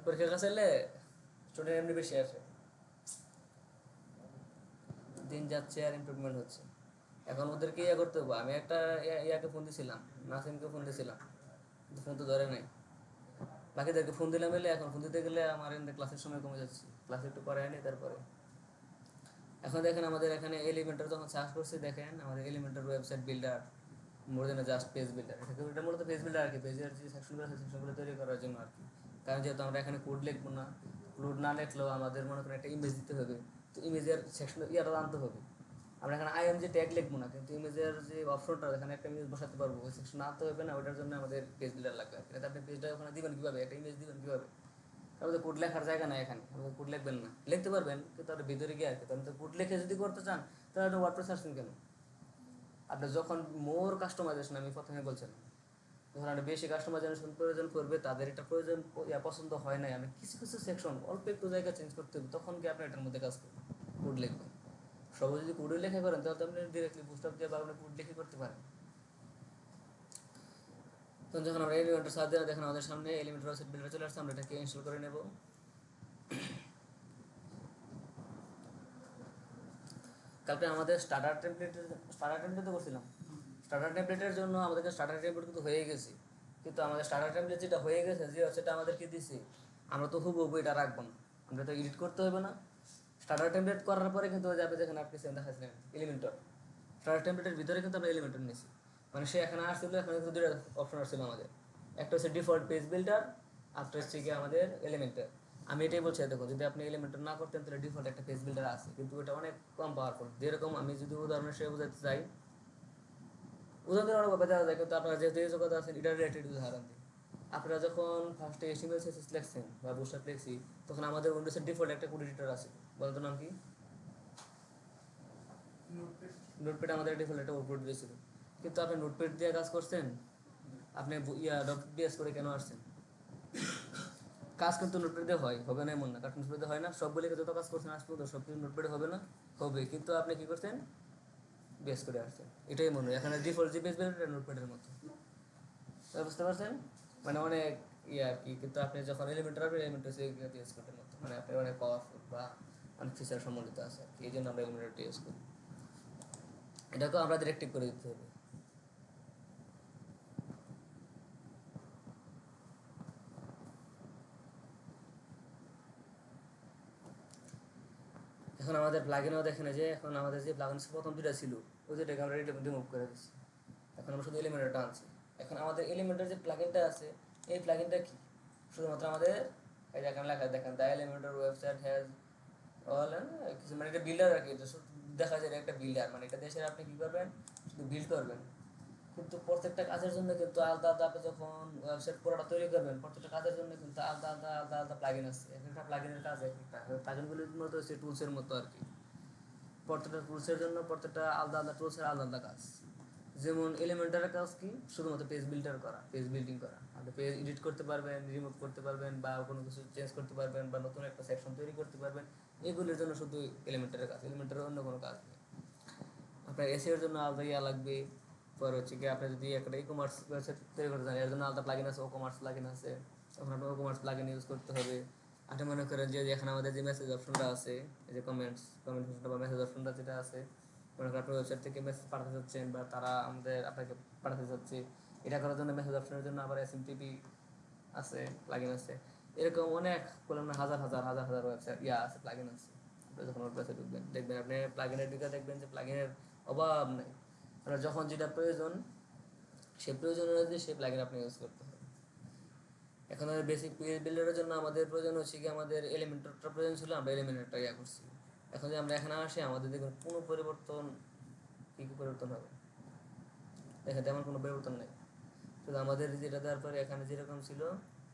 পরীক্ষার কাছে এলে স্টুডেন্ট এমনি বেশি আসে, দিন যাচ্ছে আর ইমপ্রুভমেন্ট হচ্ছে। এখন ওদেরকে করতে হবে। আমি একটা ইয়াকে ফোন দিয়েছিলাম, নাসিমকে ফোন দিয়েছিলাম, কিন্তু ফোন তো ধরে নাই। বাকিদেরকে ফোন দিলাম এলে, এখন ফোন দিতে গেলে আমার ক্লাসের সময় কমে যাচ্ছে, ক্লাস একটু করায় নি তারপরে। এখন দেখেন আমাদের এখানে এলিমেন্টার যখন সার্চ করছি, দেখেন আমাদের এলিমেন্টার ওয়েবসাইট বিল্ডার মোর দেন জাস্ট পেজ বিল্ডার। এটা মূলত পেজ বিল্ডার আর কি, পেজের যে সেকশনগুলো আছে সেকশনগুলো তৈরি করার জন্য আর কি। কারণ যেহেতু আমরা এখানে কোড লিখবো না, কোড না লিখলেও আমাদের মনে করেন একটা ইমেজ দিতে হবে, তো ইমেজের সেকশন ইয়াটা আনতে হবে। আমরা এখানে আইএমজি ট্যাগ লিখবো না, কিন্তু ইমেজের যে অপশনটা এখানে একটা ইমেজ বসাতে পারবো, ওই সেকশন না তো হবে না, ওটার জন্য আমাদের পেজ বিল্ডার লাগবে। কিন্তু আপনি পেজটা ওখানে দিবেন কীভাবে, একটা ইমেজ দিবেন কীভাবে? তারপরে কোড লেখার জায়গা নাই এখানে, আপনি কোড লিখবেন না, লিখতে পারবেন কিন্তু তার ভিতরে গিয়ে আর কি। আপনি তো কোড লিখে যদি করতে চান তাহলে আপনি ওয়ার্ডপ্রেস আসছেন কেন? আপনি যখন মোর কাস্টমাইজেশন, আমি প্রথমে বলছিলাম, যখন আপনি বেশি কাস্টমাইজেশন প্রয়োজন করবে, তাদের এটা প্রয়োজন পছন্দ হয় নাই, আমি কিছু কিছু সেকশন অল্প একটু জায়গা চেঞ্জ করতে হবে, তখন কি আপনি এটার মধ্যে কাজ করবেন, কোড লিখবেন। সবাই যদি কোডে লেখা করেন তাহলে তো আপনি ডিরেক্টলি বুস্টআপ দিয়ে বা আপনি কোড লিখে করতে পারেন। তখন যখন আমরা এলিমেন্টের সাথে দেখেন আমাদের সামনে এলিমেন্টের ওয়েবসাইট বিল্ডার চলে আসছে, আমরা এটাকে ইনস্টল করে নেব। কালকে আমাদের স্টার্টার টেমপ্লেট তো করছিলাম। স্টার্টার টেমপ্লেটের জন্য আমাদেরকে স্টার্টার টেমপ্লেট কিন্তু হয়ে গেছে, কিন্তু আমাদের স্টার্টার টেমপ্লেট যেটা হয়ে গেছে যে সেটা আমাদেরকে দিছে, আমরা তো হুবহু এটা রাখবো না, আমরা তো এডিট করতে হবে না। স্টার্টার টেমপ্লেট করার পরে কিন্তু যাবে যেখানে আপনি দেখাচ্ছিলেন এলিমেন্টর, স্টার্টার টেমপ্লেটের ভিতরে কিন্তু আমরা এলিমেন্টর নিয়েছি। মানে সে এখানে আসছিল, এখানে কিন্তু দুটো অপশন আসছিল আমাদের, একটা হচ্ছে ডিফল্ট পেজ বিল্ডার, আর হচ্ছে কি আমাদের এলিমেন্টর। আমি এটাই বলছি, দেখো যদি আপনি এলিমেন্টর না করতেন তাহলে ডিফল্ট একটা পেজ বিল্ডার আছে, কিন্তু ওটা অনেক কম পাওয়ারফুল। যেরকম আমি যদি উদাহরণের সে বোঝাতে চাই, উদাহরণ অনেক বোঝা যায়, কিন্তু আপনারা যেহেতু এই জগতে আছেন এটা রিলেটেড উদাহরণ দিই। আপনারা যখন ফার্স্টে HTML CSS লিখছেন বা বুটস্ট্র্যাপ লিখছি, তখন আমাদের উইন্ডোজের ডিফল্ট একটা কোড এডিটর আছে, বলতো নাম কি? নোটপ্যাড আমাদের ডিফল্ট একটা কোড দিয়েছিল, কিন্তু আপনি নোটপ্যাড দিয়ে কাজ করছেন, আপনি ডব্লিউপিএস করে কেন আসছেন? কাজ কিন্তু নোটপ্যাড দিয়ে হয়, হবে না এমন না, কারণ নোটপ্যাড হয় না সবগুলি যত কাজ করছেন আজ পর্যন্ত সব কিছু নোটপ্যাডে হবে না, হবে, কিন্তু আপনি কি করছেন? বেস করে আসছেন। এটাই মনে হয় এখানে ডিফল্ট যে বেস বের নোটপ্যাডের মতো, বুঝতে পারছেন? মানে অনেক আর কি, কিন্তু আপনি যখন এলিমেন্টার আপনি এলিমেন্টার ইউজ করতে মতো, মানে আপনি অনেক পাওয়ারফুল বা অনেক ফিচার সম্বন্ধিত আছে আর কি, এই জন্য আমরা এলিমেন্টারটা ইউজ করি। এটাকেও আমরা ডিরেক্টিভ করে দিতে হবে। এখন আমাদের প্লাগিনও দেখেন যে, এখন আমাদের যে প্লাগিন প্রথম দুটা ছিল ওই দুটাকে আমরা রিমুভ করে দিচ্ছি, এখন আমরা শুধু এলিমেন্টারটা আনছি। এখন আমাদের এলিমেন্টার যে প্লাগিনটা আছে, এই প্লাগিনটা কি? শুধুমাত্র আমাদের এই যে এখানে লেখা দেখেন, the Elementor website has all কিছু, মানে এটা বিল্ডার আর কি, দেখা যায় একটা বিল্ডার, মানে এটা দেশের আপনি কি করবেন, শুধু বিল্ড করবেন। কিন্তু প্রত্যেকটা কাজের জন্য কিন্তু আলাদা আলাদা, আপনি যখন ওয়েবসাইট পুরোটা তৈরি করবেন প্রত্যেকটা কাজের জন্য কিন্তু আলাদা আলাদা আলাদা আলাদা প্লাগিন আছে, একটা প্লাগিনের কাজ একটা, প্লাগিনগুলির মতো হচ্ছে টুলসের মতো আর কি, প্রত্যেকটা টুলসের জন্য প্রত্যেকটা আলাদা আলাদা টুলসের আলাদা আলাদা কাজ। যেমন এলিমেন্টারের কাজ কি, শুধুমাত্র পেজ বিল্ডার করা, পেজ বিল্ডিং করা, আপনি পেজ এডিট করতে পারবেন, রিমুভ করতে পারবেন, বা কোনো কিছু চেঞ্জ করতে পারবেন, বা নতুন একটা সেকশন তৈরি করতে পারবেন, এগুলির জন্য শুধু এলিমেন্টারের কাজ, এলিমেন্টারের অন্য কোনো কাজ নেই। আপনার এসিওর জন্য আলাদা ইয়া লাগবে, পরে হচ্ছে কি আপনি যদি একটা ই কমার্স ওয়েবসাইট তৈরি করতে চান এর জন্য আলাদা প্লাগিন আছে, ও কমার্স প্লাগিন আছে, তখন আপনার ও কমার্স প্লাগিন ইউজ করতে হবে। আপনি মনে করেন যে এখানে আমাদের যে মেসেজ অপশনটা আছে, এই যে কমেন্ট অপশনটা বা মেসেজ অপশনটা যেটা আছে, মনে করেন আপনার ওয়েবসাইট থেকে মেসেজ পাঠাতে চাচ্ছেন বা তারা আপনাকে পাঠাতে চাচ্ছে, এটা করার জন্য মেসেজ অপশনের জন্য আবার SMTP আছে, প্লাগিন আছে। এরকম অনেক বললাম না, হাজার হাজার হাজার হাজার ওয়েবসাইট আছে, প্লাগিন আছে। আপনি যখন ওয়েবসাইটে ঢুকবেন দেখবেন, আপনি প্লাগিনের দিকে দেখবেন যে প্লাগিনের অভাব নেই, আপনার যখন যেটা প্রয়োজন সেই প্রয়োজন অনুযায়ী সেই প্লাগিন আপনি ইউজ করতে হবে। এখন আমাদের বেসিক পেজ বিল্ডারের জন্য আমাদের প্রয়োজন হচ্ছে কি, আমাদের এলিমেন্টরটা প্রয়োজন ছিল, আমরা এলিমেন্টরটা ইয়া করছি। এখন যদি আমরা এখানে আসি, আমাদের দেখুন কোনো পরিবর্তন, কী কী পরিবর্তন হবে দেখেন, তেমন কোনো পরিবর্তন নেই, শুধু আমাদের যেটা দেওয়ার পরে এখানে যেরকম ছিল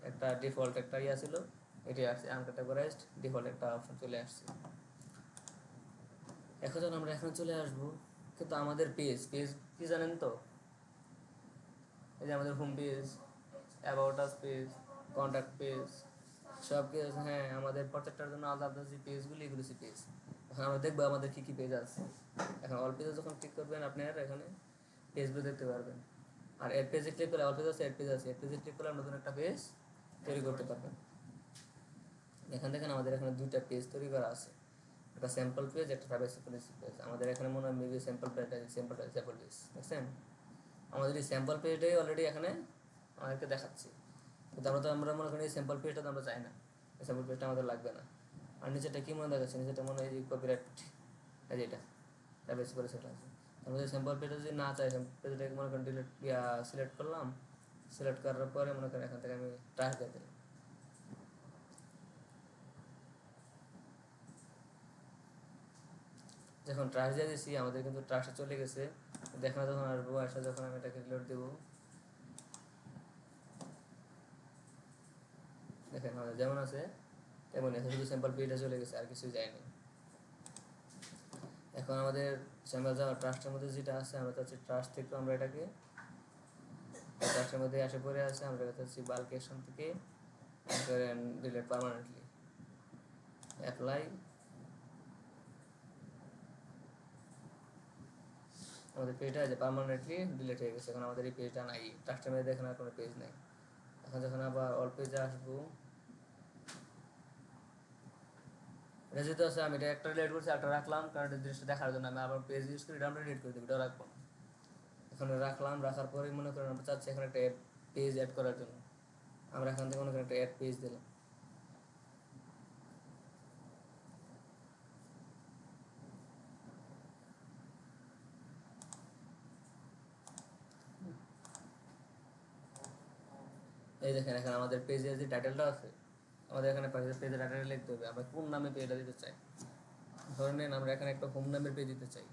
একটা ডিফল্ট একটা ইয়া ছিল, এটি আসছে আনক্যাটাগরাইজড ডিফল্ট একটা অপশন চলে আসছে। এখন যখন আমরা এখানে চলে আসবো, কিন্তু আমাদের পেজ পেজ কি জানেন তো, এই যে আমাদের home page, about us page, contact page, সব কিছু, হ্যাঁ আমাদের প্রত্যেকটার জন্য আলাদা আলাদা যে পেজগুলি, এগুলো হচ্ছে পেজ। এখন আমরা দেখবো আমাদের কী কী পেজ আছে। এখন অল পেজে যখন ক্লিক করবেন আপনার এখানে পেজগুলো দেখতে পারবেন, আর এড পেজে ক্লিক করলে অল পেজ আছে, এড পেজ আছে, এড পেজে ক্লিক করলে নতুন একটা পেজ তৈরি করতে পারবেন। এখান দেখেন আমাদের এখানে দুইটা পেজ তৈরি করা আছে, একটা স্যাম্পল পেজ, একটা প্রাইভেসি পলিসি পেজ। আমাদের এখানে মনে হয় maybe sample page, sample page দেখছেন, আমাদের এই স্যাম্পল পেজটাই অলরেডি এখানে আমাদেরকে দেখাচ্ছে, কিন্তু আমরা মনে করি এই স্যাম্পল পেজটা তো আমরা চাই না, এই স্যাম্পল পেজটা আমাদের লাগবে না। আর নিচেটা কী মনে দেখাচ্ছে, নিচেটা মনে হয় এই কপিরাইট, এই যে এটা প্রাইভেসি পলিসি সেটা আছে। আমাদের স্যাম্পল পেজটা যদি না চাই, স্যাম্পল পেজটাকে মনে করেন ডিলিট সিলেক্ট করলাম, সিলেক্ট করার পরে মনে করেন এখান থেকে আমি ট্রাশ দিয়ে দিলাম। যখন ট্রাস্ট দিয়ে দিয়েছি আমাদের কিন্তু ট্রাস্টে চলে গেছে। দেখেন যখন আসবো আসা যখন আমি এটাকে রিলোড দেবো, দেখেন আমাদের যেমন আছে তেমনই আছে, শুধু স্যাম্পল পেজটা চলে গেছে আর কিছুই যায়নি। এখন আমাদের স্যাম্পল যাওয়া ট্রাস্টের মধ্যে যেটা আছে আমরা চাচ্ছি ট্রাস্ট থেকে আমরা এটাকে ট্রাস্টের মধ্যে আসে পড়ে আছে, আমরা চাচ্ছি বাল্ক অ্যাকশন থেকে ডিলিট পার্মানেন্টলি অ্যাপ্লাই। আমাদের পেজটা যে পার্মানেন্টলি ডিলিট হয়ে গেছে, এখন আমাদের এই পেজটা নাই, ট্রাস্টের মধ্যে দেখেন আর কোনো পেজ নাই। এখন যখন আবার অল পেজে আসবো, এটা যেহেতু আছে আমি এটা একটা ডিলিট করছি একটা রাখলাম, কারণ এটা জিনিসটা দেখার জন্য আমি আবার পেজ ইউজ করি, এটা আমরা ডিলিট করে দেবো, এটা রাখবো না। এখন রাখলাম, রাখার পরে মনে করেন আমরা চাচ্ছি এখানে একটা পেজ অ্যাড করার জন্য, আমরা এখান থেকে মনে করেন একটা অ্যাড পেজ দিলাম। এই দেখেন এখানে আমাদের পেজের যে টাইটেলটা আছে, আমাদের এখানে পেজের টাইটেল লিখতে হবে আমরা কোন নামে পেজটা দিতে চাই। ধরে নেন আমরা এখানে একটা হোম নামের পেজ দিতে চাই,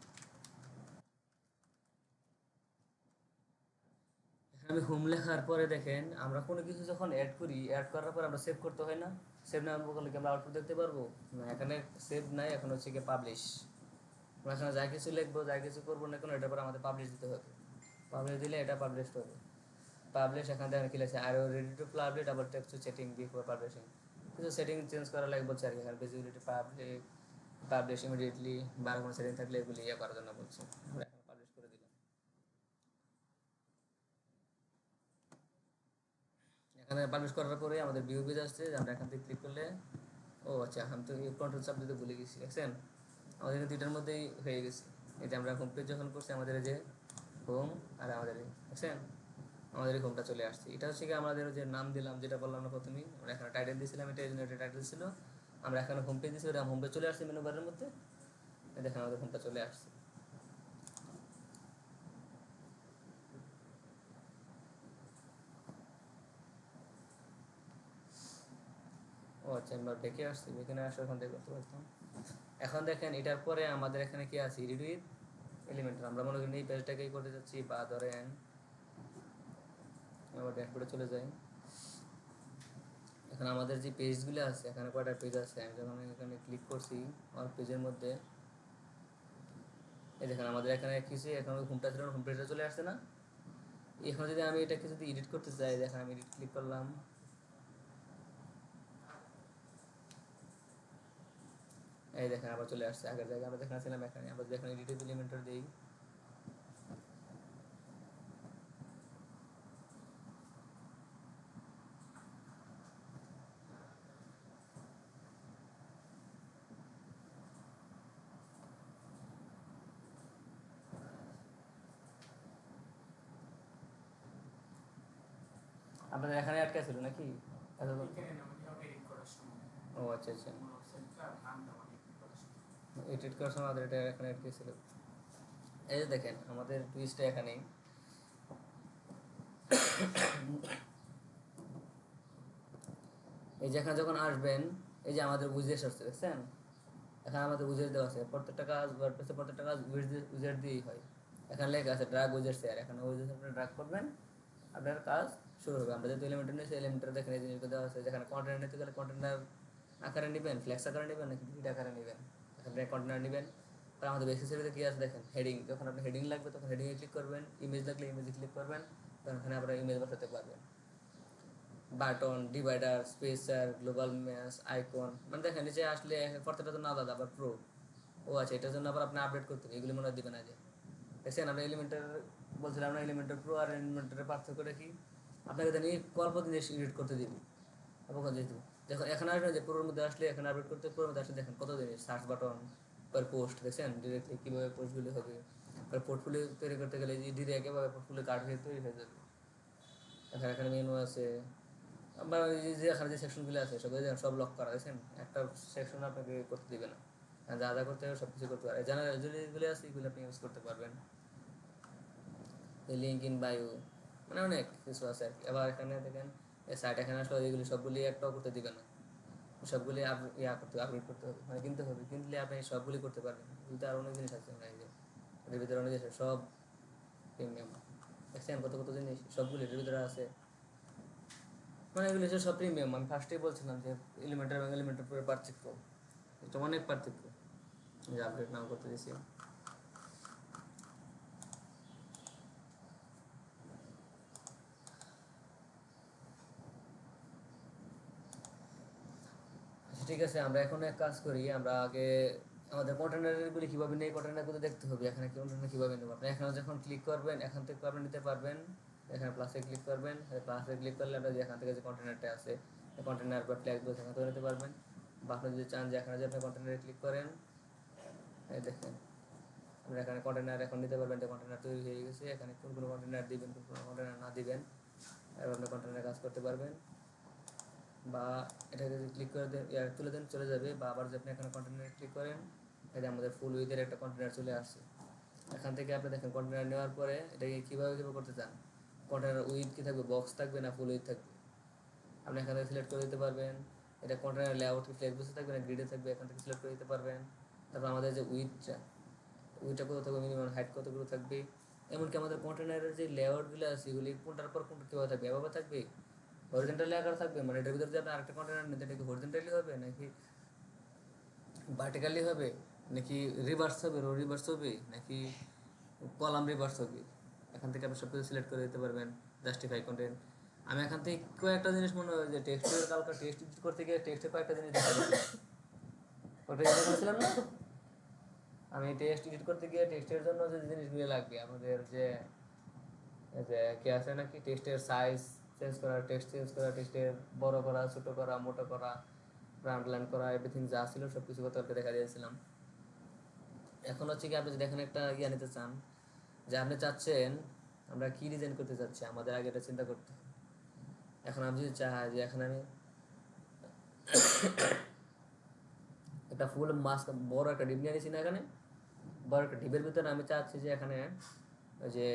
আমি হোম লেখার পরে দেখেন আমরা কোনো কিছু যখন অ্যাড করি, অ্যাড করার পর আমরা সেভ করতে হয় না, সেভ না করলে কি আমরা আউটপুট দেখতে পারবো না? এখানে সেভ নাই, এখন হচ্ছে কি পাবলিশ। আমরা এখানে যা কিছু লিখবো যা কিছু করবো না কেন এটার পর আমাদের পাবলিশ দিতে হবে, পাবলিশ দিলে এটা পাবলিশ হবে। পাবলিশ এখান থেকে কি লাগছে আর ready to publish double text to setting before publishing, কিছু সেটিং চেঞ্জ করা লাগবে বলছে আর কি, এখানে ভিজিবিলিটি পাবলিক পাবলিশ ইমিডিয়েটলি বা কোনো সেটিং থাকলে এগুলি ইয়ে করার জন্য বলছে, আমরা এখানে পাবলিশ করে দিলাম। এখানে পাবলিশ করার পরে আমাদের ভিউ পেজ আসছে, আমরা এখান থেকে ক্লিক করলে, ও আচ্ছা আমি তো কন্ট্রোল চাপ দিতে ভুলে গেছি, দেখছেন আমাদের দুইটার মধ্যেই হয়ে গেছে। এই যে আমরা হোম পেজ যখন করছি আমাদের এই যে হোম আর আমাদের দেখছেন আমাদের এই হোমটা চলে আসছে। এটা হচ্ছে কি আমাদের যে নাম দিলাম যেটা বললাম না প্রথমেই, আমরা এখানে টাইটেল দিয়েছিলাম, এটা জেনারেটেড টাইটেল ছিল, আমরা এখানে হোম পেজ দিয়েছি, ওটা হোম পেজ চলে আসছে মেনু বারের মধ্যে, দেখেন আমাদের হোমটা চলে আসছে। ও আচ্ছা আমরা দেখে আসছি, এখানে আসলে ওখান থেকে করতে পারতাম। এখন দেখেন এটার পরে আমাদের এখানে কি আছে, এডিট উইথ এলিমেন্ট, আমরা মনে করি এই পেজটাকেই করতে যাচ্ছি, বা ধরেন আবার ড্যাশবোর্ডে চলে যাই। এখন আমাদের যে পেজগুলো আছে এখানে কয়টা পেজ আছে, আমি যখন এখানে ক্লিক করছি আমার পেজের মধ্যে, এই দেখেন আমাদের এখানে কিছু এখন হোমটা ছিল, হোম পেজটা চলে আসছে না। এখন যদি আমি এটাকে যদি এডিট করতে চাই, দেখেন আমি এডিট ক্লিক করলাম, এই দেখেন আবার চলে আসছে আগের জায়গায়, আমরা যেখানে ছিলাম এখানে আবার যেখানে এডিট এলিমেন্টর দিই, আপনাদের এখানে আটকে ছিল নাকি এতক্ষণ? ও আচ্ছা আচ্ছা, এডিট করার সময় আমাদের এটা এখানে আটকে ছিল। এই যে দেখেন আমাদের টুইস্টটা এখানেই, এই যে এখানে যখন আসবেন এই যে আমাদের উইজেট আসছে দেখছেন, এখানে আমাদের উইজেট দেওয়া আছে, প্রত্যেকটা কাজ ওয়ার্ডপ্রেসে প্রত্যেকটা কাজ উইজেট দিয়েই হয়। এখানে লেখা আছে ড্রাগ উইজেট শেয়ার, এখানে উইজেট আপনি ড্রাগ করবেন আপনার কাজ শুরু হবে। আমরা যেহেতু এলিমেন্টার নিয়েছি এলিমেন্টার দেখেন এই জিনিসগুলো দেওয়া আছে, যেখানে কন্টেনার নিতে গেলে কন্টেনার আকারে নেবেন, ফ্লেক্স আকারে নেবেন নাকি গ্রিড আকারে নেবেন, এখানে কন্টেনার নেবেন। আর আমাদের বেসিসের কী আছে দেখেন হেডিং, যখন আপনি হেডিং লাগবে তখন হেডিংয়ে ক্লিক করবেন, ইমেজ লাগলে ইমেজে ক্লিক করবেন, তখন এখানে আপনারা ইমেজ বসাতে পারবেন। Button divider spacer global match icon, মানে দেখেন নিচে আসলে প্রত্যেকটার জন্য আলাদা, আবার প্রো, ও আচ্ছা এটার জন্য আবার আপনি আপডেট করতে হবে, এগুলি মনে হয় দেবেন আগে। দেখছেন আমরা এলিমেন্টার বলছিলাম না, এলিমেন্টার প্রো আর এলিমেন্টারের পার্থক্যটা কি, আপনাকে জানি অল্প জিনিস এডিট করতে দিবি এবং যেহেতু দেখুন এখানে আসলে যে প্রোর মধ্যে আসলে এখানে আপডেট করতে, প্রোর মধ্যে আসলে দেখেন কত জিনিস, সার্চ বাটন পর পোস্ট দেখছেন ডিরেক্টলি কীভাবে পোস্টগুলি হবে, পর পোর্টফোলিও তৈরি করতে গেলে যে ডিরে একেবারে পোর্টফোলিও কার্ড হয়ে তৈরি হয়ে যাবে। এখানে এখানে মেনু আছে, আবার এই যে এখানে যে সেকশনগুলো আছে সব সব লক করা দেখছেন, একটা সেকশন আপনাকে করতে দিবে না, যা যা করতে হবে সব কিছু করতে পারে। জেনারেল যেগুলো আছে এগুলো আপনি ইউজ করতে পারবেন, লিঙ্ক ইন বায়ো, অনেক কিছু আছে আর কি। আবার এখানে দেখেন এই সাইট এখানে আসলে এগুলি সবগুলি একটাও করতে দিবে না, সবগুলি আপগ্রেড করতে হবে, মানে কিনতে হবে, কিনলে আপনি সবগুলি করতে পারবেন। কিন্তু আর অনেক জিনিস আছে, মানে এই যে এর ভিতরে অনেক জিনিস আছে, সব প্রিমিয়াম। দেখছেন কত কত জিনিস সবগুলি এর ভিতরে আছে, মানে এগুলো হচ্ছে সব প্রিমিয়াম। আমি ফার্স্টেই বলছিলাম যে এলিমেন্টার এবং এলিমেন্টার পুরো পার্থক্য, এটা অনেক পার্থক্য, যে আপডেট নাও করতে দিয়েছি। ঠিক আছে, আমরা এখন এক কাজ করি, আমরা আগে আমাদের কন্টেনারগুলি কীভাবে নেই, কন্টেনারগুলো দেখতে হবে। এখানে কন্টেনার কীভাবে নেব, আপনি এখানে যখন ক্লিক করবেন এখান থেকে আপনি নিতে পারবেন। এখানে প্লাসে ক্লিক করবেন, প্লাসে ক্লিক করলে আপনার যে এখান থেকে যে কন্টেনারটা আছে, কন্টেনার বা ফ্ল্যাগগুলো সেখান থেকে নিতে পারবেন। বা আপনি যদি চান যে এখানে যে আপনি কন্টেনারে ক্লিক করেন, এই দেখেন আপনি এখানে কন্টেনার এখন নিতে পারবেন, যে কন্টেনার তৈরি হয়ে গেছে। এখানে কোন কোনো কন্টেনার দিবেন, কোন কোনো কন্টেনার না দিবেন, এবার আপনি কন্টেনারে কাজ করতে পারবেন। বা এটাকে যদি ক্লিক করে দেন, তুলে দেন, চলে যাবে। বা আবার যদি আপনি এখানে কন্টেনারে ক্লিক করেন, এই যে আমাদের ফুল উইথের একটা কন্টেনার চলে আসছে। এখান থেকে আপনি দেখেন কন্টেনার নেওয়ার পরে এটাকে কীভাবে করতে চান, কন্টেনার উইথ কী থাকবে, বক্স থাকবে না ফুল উইথ থাকবে, আপনি এখান থেকে সিলেক্ট করে দিতে পারবেন। এটা কন্টেনার লেআউট কি ফ্লেক্স বেসে থাকবে না গ্রিডে থাকবে, এখান থেকে সিলেক্ট করে দিতে পারবেন। তারপর আমাদের যে উইথটা কত থাকবে, মিনিমাম হাইট কতগুলো থাকবে, এমনকি আমাদের কন্টেনারের যে লেআউটগুলো আছে এগুলি কোনটার পর কোনটা কীভাবে থাকবে, এভাবে থাকবে, হরিজেন্টালি আকার থাকবে। মানে এটার ভিতরে যদি আপনি আরেকটা কন্টেনার নিতে, এটা কি হরিজেন্টালি হবে নাকি ভার্টিক্যালি হবে, নাকি রিভার্স হবে, রো রিভার্স হবে, নাকি কলাম রিভার্স হবে, এখান থেকে আপনি সব কিছু সিলেক্ট করে দিতে পারবেন। জাস্টিফাই কন্টেন্ট, আমি এখান থেকে কয়েকটা জিনিস মনে হয় যে টেক্সটের কালকে টেক্সট এডিট করতে গিয়ে টেক্সটে কয়েকটা জিনিস দেখা যাচ্ছে, ওটা এডিট করেছিলাম না আমি। টেক্সট এডিট করতে গিয়ে টেক্সটের জন্য যে জিনিসগুলো লাগবে আমাদের, যে কি আছে নাকি টেক্সটের সাইজ চেঞ্জ করা, টেক্সট চেঞ্জ করা, টেক্সটের বড় করা, ছোট করা, মোটো করা, আন্ডারলাইন করা, এভরিথিং যা ছিল সব কিছু গতকালকে দেখা দিয়েছিলাম। এখন হচ্ছে কি, আপনি যদি এখানে একটা ইয়ে নিতে চান, যে আপনি চাচ্ছেন আমরা কি ডিজাইন করতে চাচ্ছি, আমাদের আগে এটা চিন্তা করতে হবে। এখন আমি যদি চাই যে এখানে আমি একটা ফুল মাস্ক বড় একটা ডিপ নিয়ে নিয়েছি না, এখানে বড় একটা ডিপের ভিতরে আমি চাচ্ছি যে এখানে ওই যে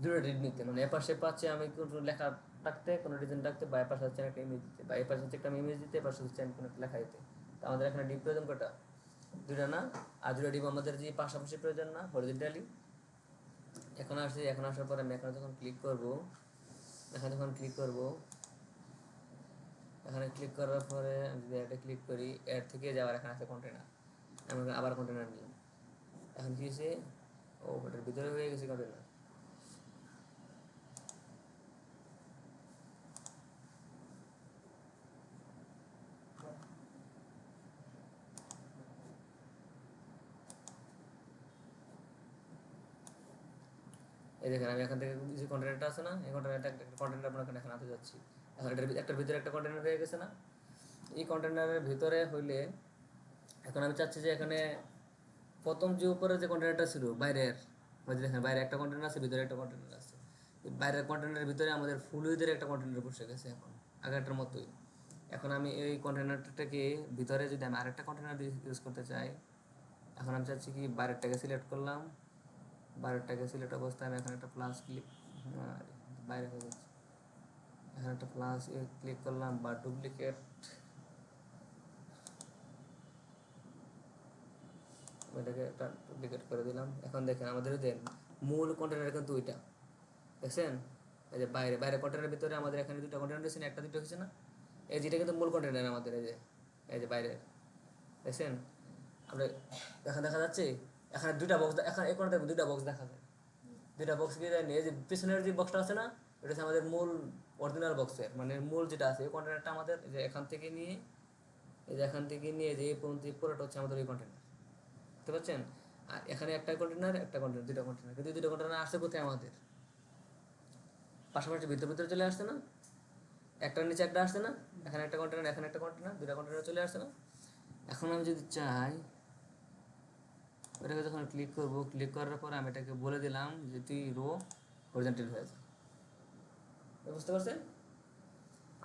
দুটো ডিপ নিতে, মানে এপাশে পাচ্ছে আমি কোনো লেখা রাখতে, কোনো ডিজাইন রাখতে, বা এপাশে হচ্ছে একটা ইমেজ দিতে, বা এপাশে হচ্ছে একটা ইমেজ দিতে, এপাশে হচ্ছে কোনো একটা লেখা দিতে। তো আমাদের এখানে ডিপ প্রয়োজন কটা, দুটা না, আর দুটো ডিপ আমাদের যে পাশাপাশি প্রয়োজন না, হরিজেন্টালি। এখন আসছি, এখন আসার পরে আমি এখানে যখন ক্লিক করবো, এখানে ক্লিক করার পরে আমি যদি এটা ক্লিক করি, এর থেকে যাওয়ার এখানে আছে কন্টেনার, আমি আবার কন্টেনার নিলাম। এখন কি হয়েছে, ও ওটার ভিতরে হয়ে গেছে কন্টেনার। এই দেখেন আমি এখান থেকে যে কন্টেনারটা আছে না, এই কন্টেনারটা একটা কন্টেনার আপনার এখানে আনতে যাচ্ছি। এখন এটার একটার ভিতরে একটা কন্টেনার হয়ে গেছে না, এই কন্টেনারের ভিতরে হইলে এখন আমি চাচ্ছি যে এখানে প্রথম যে উপরে যে কন্টেনারটা ছিল বাইরের, ওই যে দেখেন বাইরে একটা কন্টেনার আছে, ভিতরে একটা কন্টেনার আছে। বাইরের কন্টেনারের ভিতরে আমাদের ফুল উইথের একটা কন্টেনার বসে গেছে এখন আগেরটার মতোই। এখন আমি এই কন্টেনারটাকে ভিতরে যদি আমি আরেকটা কন্টেনার ইউজ করতে চাই, এখন আমি চাচ্ছি কি বাইরেরটাকে সিলেক্ট করলাম, বাইরেরটাকে সিলেক্ট অবস্থায় আমি এখানে একটা প্লাস ক্লিক, বাইরে হয়ে যাচ্ছে, এখানে একটা প্লাস ক্লিক করলাম, বা ডুপ্লিকেট, এটাকে একটা ডুপ্লিকেট করে দিলাম। এখন দেখেন আমাদের যে মূল কন্টেনার কিন্তু ওইটা দেখছেন, এই যে বাইরে বাইরে কন্টেনারের ভিতরে আমাদের এখানে দুটো কন্টেনার রয়েছে না, একটা দুটো হয়েছে না, এই যেটা কিন্তু মূল কন্টেনার আমাদের, এই যে বাইরে দেখছেন আমরা, দেখা যাচ্ছে এখানে দুইটা বক্স, এখানে এই কোণে দুইটা বক্স দেখা যায়, দুইটা বক্স কি জানি, এই যে পিছনের যে বক্সটা আছে না, এটা হচ্ছে আমাদের মূল অরিজিনাল বক্সের, মানে মূল যেটা আছে এই কন্টেনারটা আমাদের, এই যে এখান থেকে নিয়ে, এই যে এখান থেকে নিয়ে যে এই পর্যন্ত পুরোটা হচ্ছে আমাদের ওই কন্টেনার, বুঝতে পারছেন। আর এখানে একটা কন্টেনার, দুইটা কন্টেনার, কিন্তু দুইটা কন্টেনার আসছে কোথায় আমাদের, পাশাপাশি ভিতর ভিতরে চলে আসছে না, একটার নিচে একটা আসছে না, এখানে একটা কন্টেনার, এখানে একটা কন্টেনার, দুইটা কন্টেনার চলে আসছে না। এখন আমি যদি চাই ওটাকে যখন ক্লিক করবো, ক্লিক করার পর আমি এটাকে বলে দিলাম যে তুই রো হরিজন্টাল হয়ে যায়, বুঝতে পারছেন।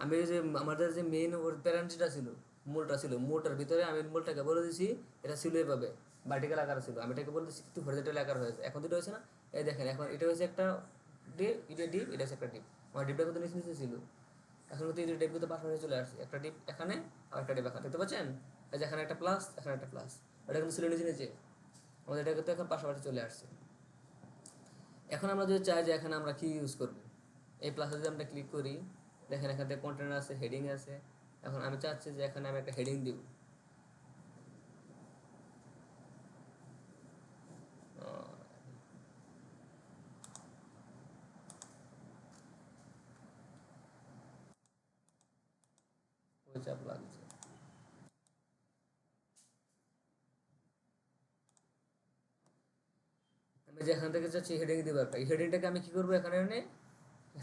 আমি যে আমাদের যে মেইন ওর প্যারেন্ট যেটা ছিল, মূলটা ছিল, মূলটার ভিতরে আমি মূলটাকে বলে দিছি এটা ছিল এভাবে ভার্টিক্যাল আকার ছিল, আমি এটাকে বলে দিচ্ছি কিন্তু হরিজন্টাল আকার হয়েছে। এখন দুটো হয়েছে না, এই দেখেন এখন এটা হচ্ছে একটা ডিপ, এটা ডিপ, এটা হচ্ছে একটা ডিপ, আমার ডিপটা কিন্তু নিচে নিচে ছিল, এখন কিন্তু এই যে ডিপগুলো পাশাপাশি চলে আসছে, একটা ডিপ এখানে আর একটা ডিপ এখানে, দেখতে পাচ্ছেন? এই যে এখানে একটা প্লাস, এখানে একটা প্লাস, এটা কিন্তু ছিল নিচে নিচে, আমাদের এটা কিন্তু এখন পাশাপাশি চলে আসছে। এখন আমরা যদি চাই যে এখানে আমরা কি ইউজ করব, এই প্লাসে যদি আমরা ক্লিক করি, দেখেন এখানে কন্টেন্ট আছে, হেডিং আছে। এখন আমি চাচ্ছি যে এখানে আমি একটা হেডিং দিব। ওই চাপ লাগছে। আমি যে এখান থেকে চাচ্ছি হেডিং দিব একটা, এই হেডিংটাকে আমি কি করবো এখানে এনে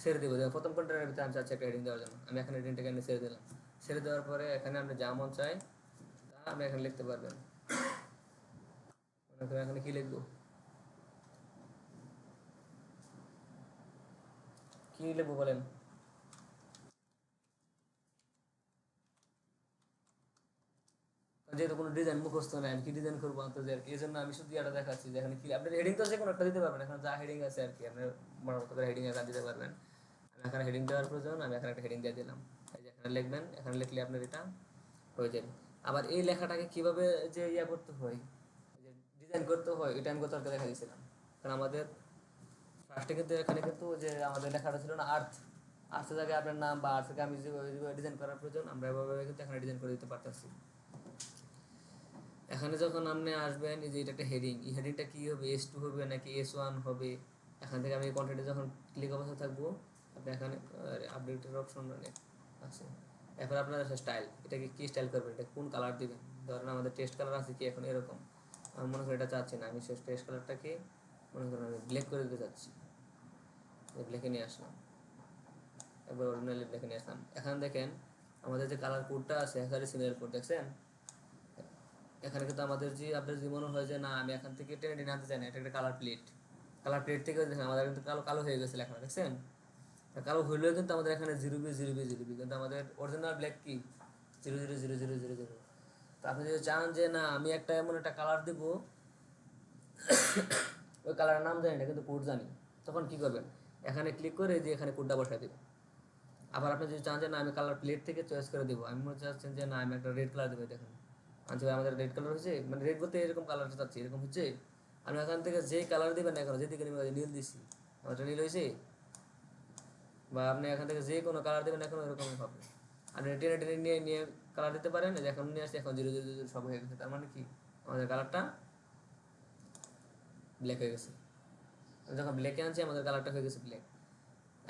ছেড়ে দেবো। যেমন প্রথম কন্টেন্টের ভিতরে আমি চাচ্ছি একটা হেডিং দেওয়ার জন্য, আমি এখানে হেডিংটাকে এনে ছেড়ে দিলাম। ছেড়ে দেওয়ার পরে এখানে আপনি যা মন চাই তা আপনি এখানে লিখতে পারবেন। মনে করেন এখানে কি লিখবো, কি লিখবো বলেন? যেহেতু কোনো ডিজাইন মুখস্থ নাই, আমি কি ডিজাইন করবো আন্তর্জাতিক আর কি, এই জন্য আমি শুধু এটা দেখাচ্ছি যে এখানে কি আপনি হেডিং তো যে কোনো একটা দিতে পারবেন, এখানে যা হেডিং আছে আর কি আপনি মনের মতো করে হেডিং এখানে দিতে পারবেন। আমি এখানে হেডিং দেওয়ার প্রয়োজন, আমি এখানে একটা হেডিং দিয়ে দিলাম। এই যে এখানে লিখবেন, এখানে লিখলে আপনার এটা হয়ে যাবে। আবার এই লেখাটাকে কিভাবে যে করতে হয়, যে ডিজাইন করতে হয়, এটা আমি গতকালকে দেখা দিয়েছিলাম। কারণ আমাদের ফার্স্টে কিন্তু এখানে কিন্তু যে আমাদের লেখাটা ছিল না আর্থ, আর্থের জায়গায় আপনার নাম বা আর্থকে আমি যে ডিজাইন করার প্রয়োজন আমরা এভাবে কিন্তু এখানে ডিজাইন করে দিতে পারতেছি। এখানে যখন আপনি আসবেন, এই যে এটা একটা হেডিং, এই হেডিংটা কী হবে, S2 হবে নাকি S1 হবে, এখান থেকে আমি কন্টেন্টে যখন ক্লিক অবস্থা থাকবো, আপনি এখানে আপডেটের অপশন আছে। এরপর আপনার স্টাইল, এটাকে কী স্টাইল করবেন, এটা কোন কালার দিবেন। ধরেন আমাদের টেস্ট কালার আছে কি এখন এরকম, আমি মনে করি এটা চাচ্ছি না, আমি শেষ টেস্ট কালারটাকে মনে করেন আমি ব্ল্যাক করে দিতে চাচ্ছি, ব্ল্যাকে নিয়ে আসলাম, একবার অরিজিনালি ব্ল্যাকে নিয়ে আসলাম। এখানে দেখেন আমাদের যে কালার কোডটা আছে এখানে সিমিলার কোড দেখছেন। এখানে কিন্তু আমাদের যে আপনার যে মনে হয় যে না আমি এখান থেকে টেনে টেনে আনতে চাই না, এটা একটা কালার প্লেট, কালার প্লেট থেকে দেখেন আমাদের কিন্তু কালো কালো হয়ে গেছে লেখাটা, দেখছেন? কালো হইলেও কিন্তু আমাদের এখানে 0B 0B 0B, কিন্তু আমাদের অরিজিনাল ব্ল্যাক কি 0 0 0 0 0 0। তো আপনি যদি চান যে না আমি একটা এমন একটা কালার দেবো, ওই কালারের নাম জানি না কিন্তু কোড জানি, তখন কি করবেন, এখানে ক্লিক করে যে এখানে কোডটা বসাই দেবেন। আবার আপনি যদি চান যে না আমি কালার প্লেট থেকে চয়েস করে দেবো, আমি মনে চাচ্ছেন যে না আমি একটা রেড কালার দেবো, দেখেন আচ্ছা আমাদের রেড কালার হয়েছে, মানে রেড বলতে এরকম কালারটা চাচ্ছি এরকম হচ্ছে। আমি এখান থেকে যেই কালার দেবেন না, এখন যেদিকে নীল দিচ্ছি আমারটা নীল হয়েছে, বা আপনি এখান থেকে যে কোনো কালার দেবেন এখন এরকমই হবে। আপনি টেনে টেনে নিয়ে নিয়ে কালার দিতে পারেন, যে এখন নিয়ে আসছে এখন 0 0 0 সব হয়ে গেছে, তার মানে কি আমাদের কালারটা ব্ল্যাক হয়ে গেছে। যখন ব্ল্যাকে আনছি আমাদের কালারটা হয়ে গেছে ব্ল্যাক।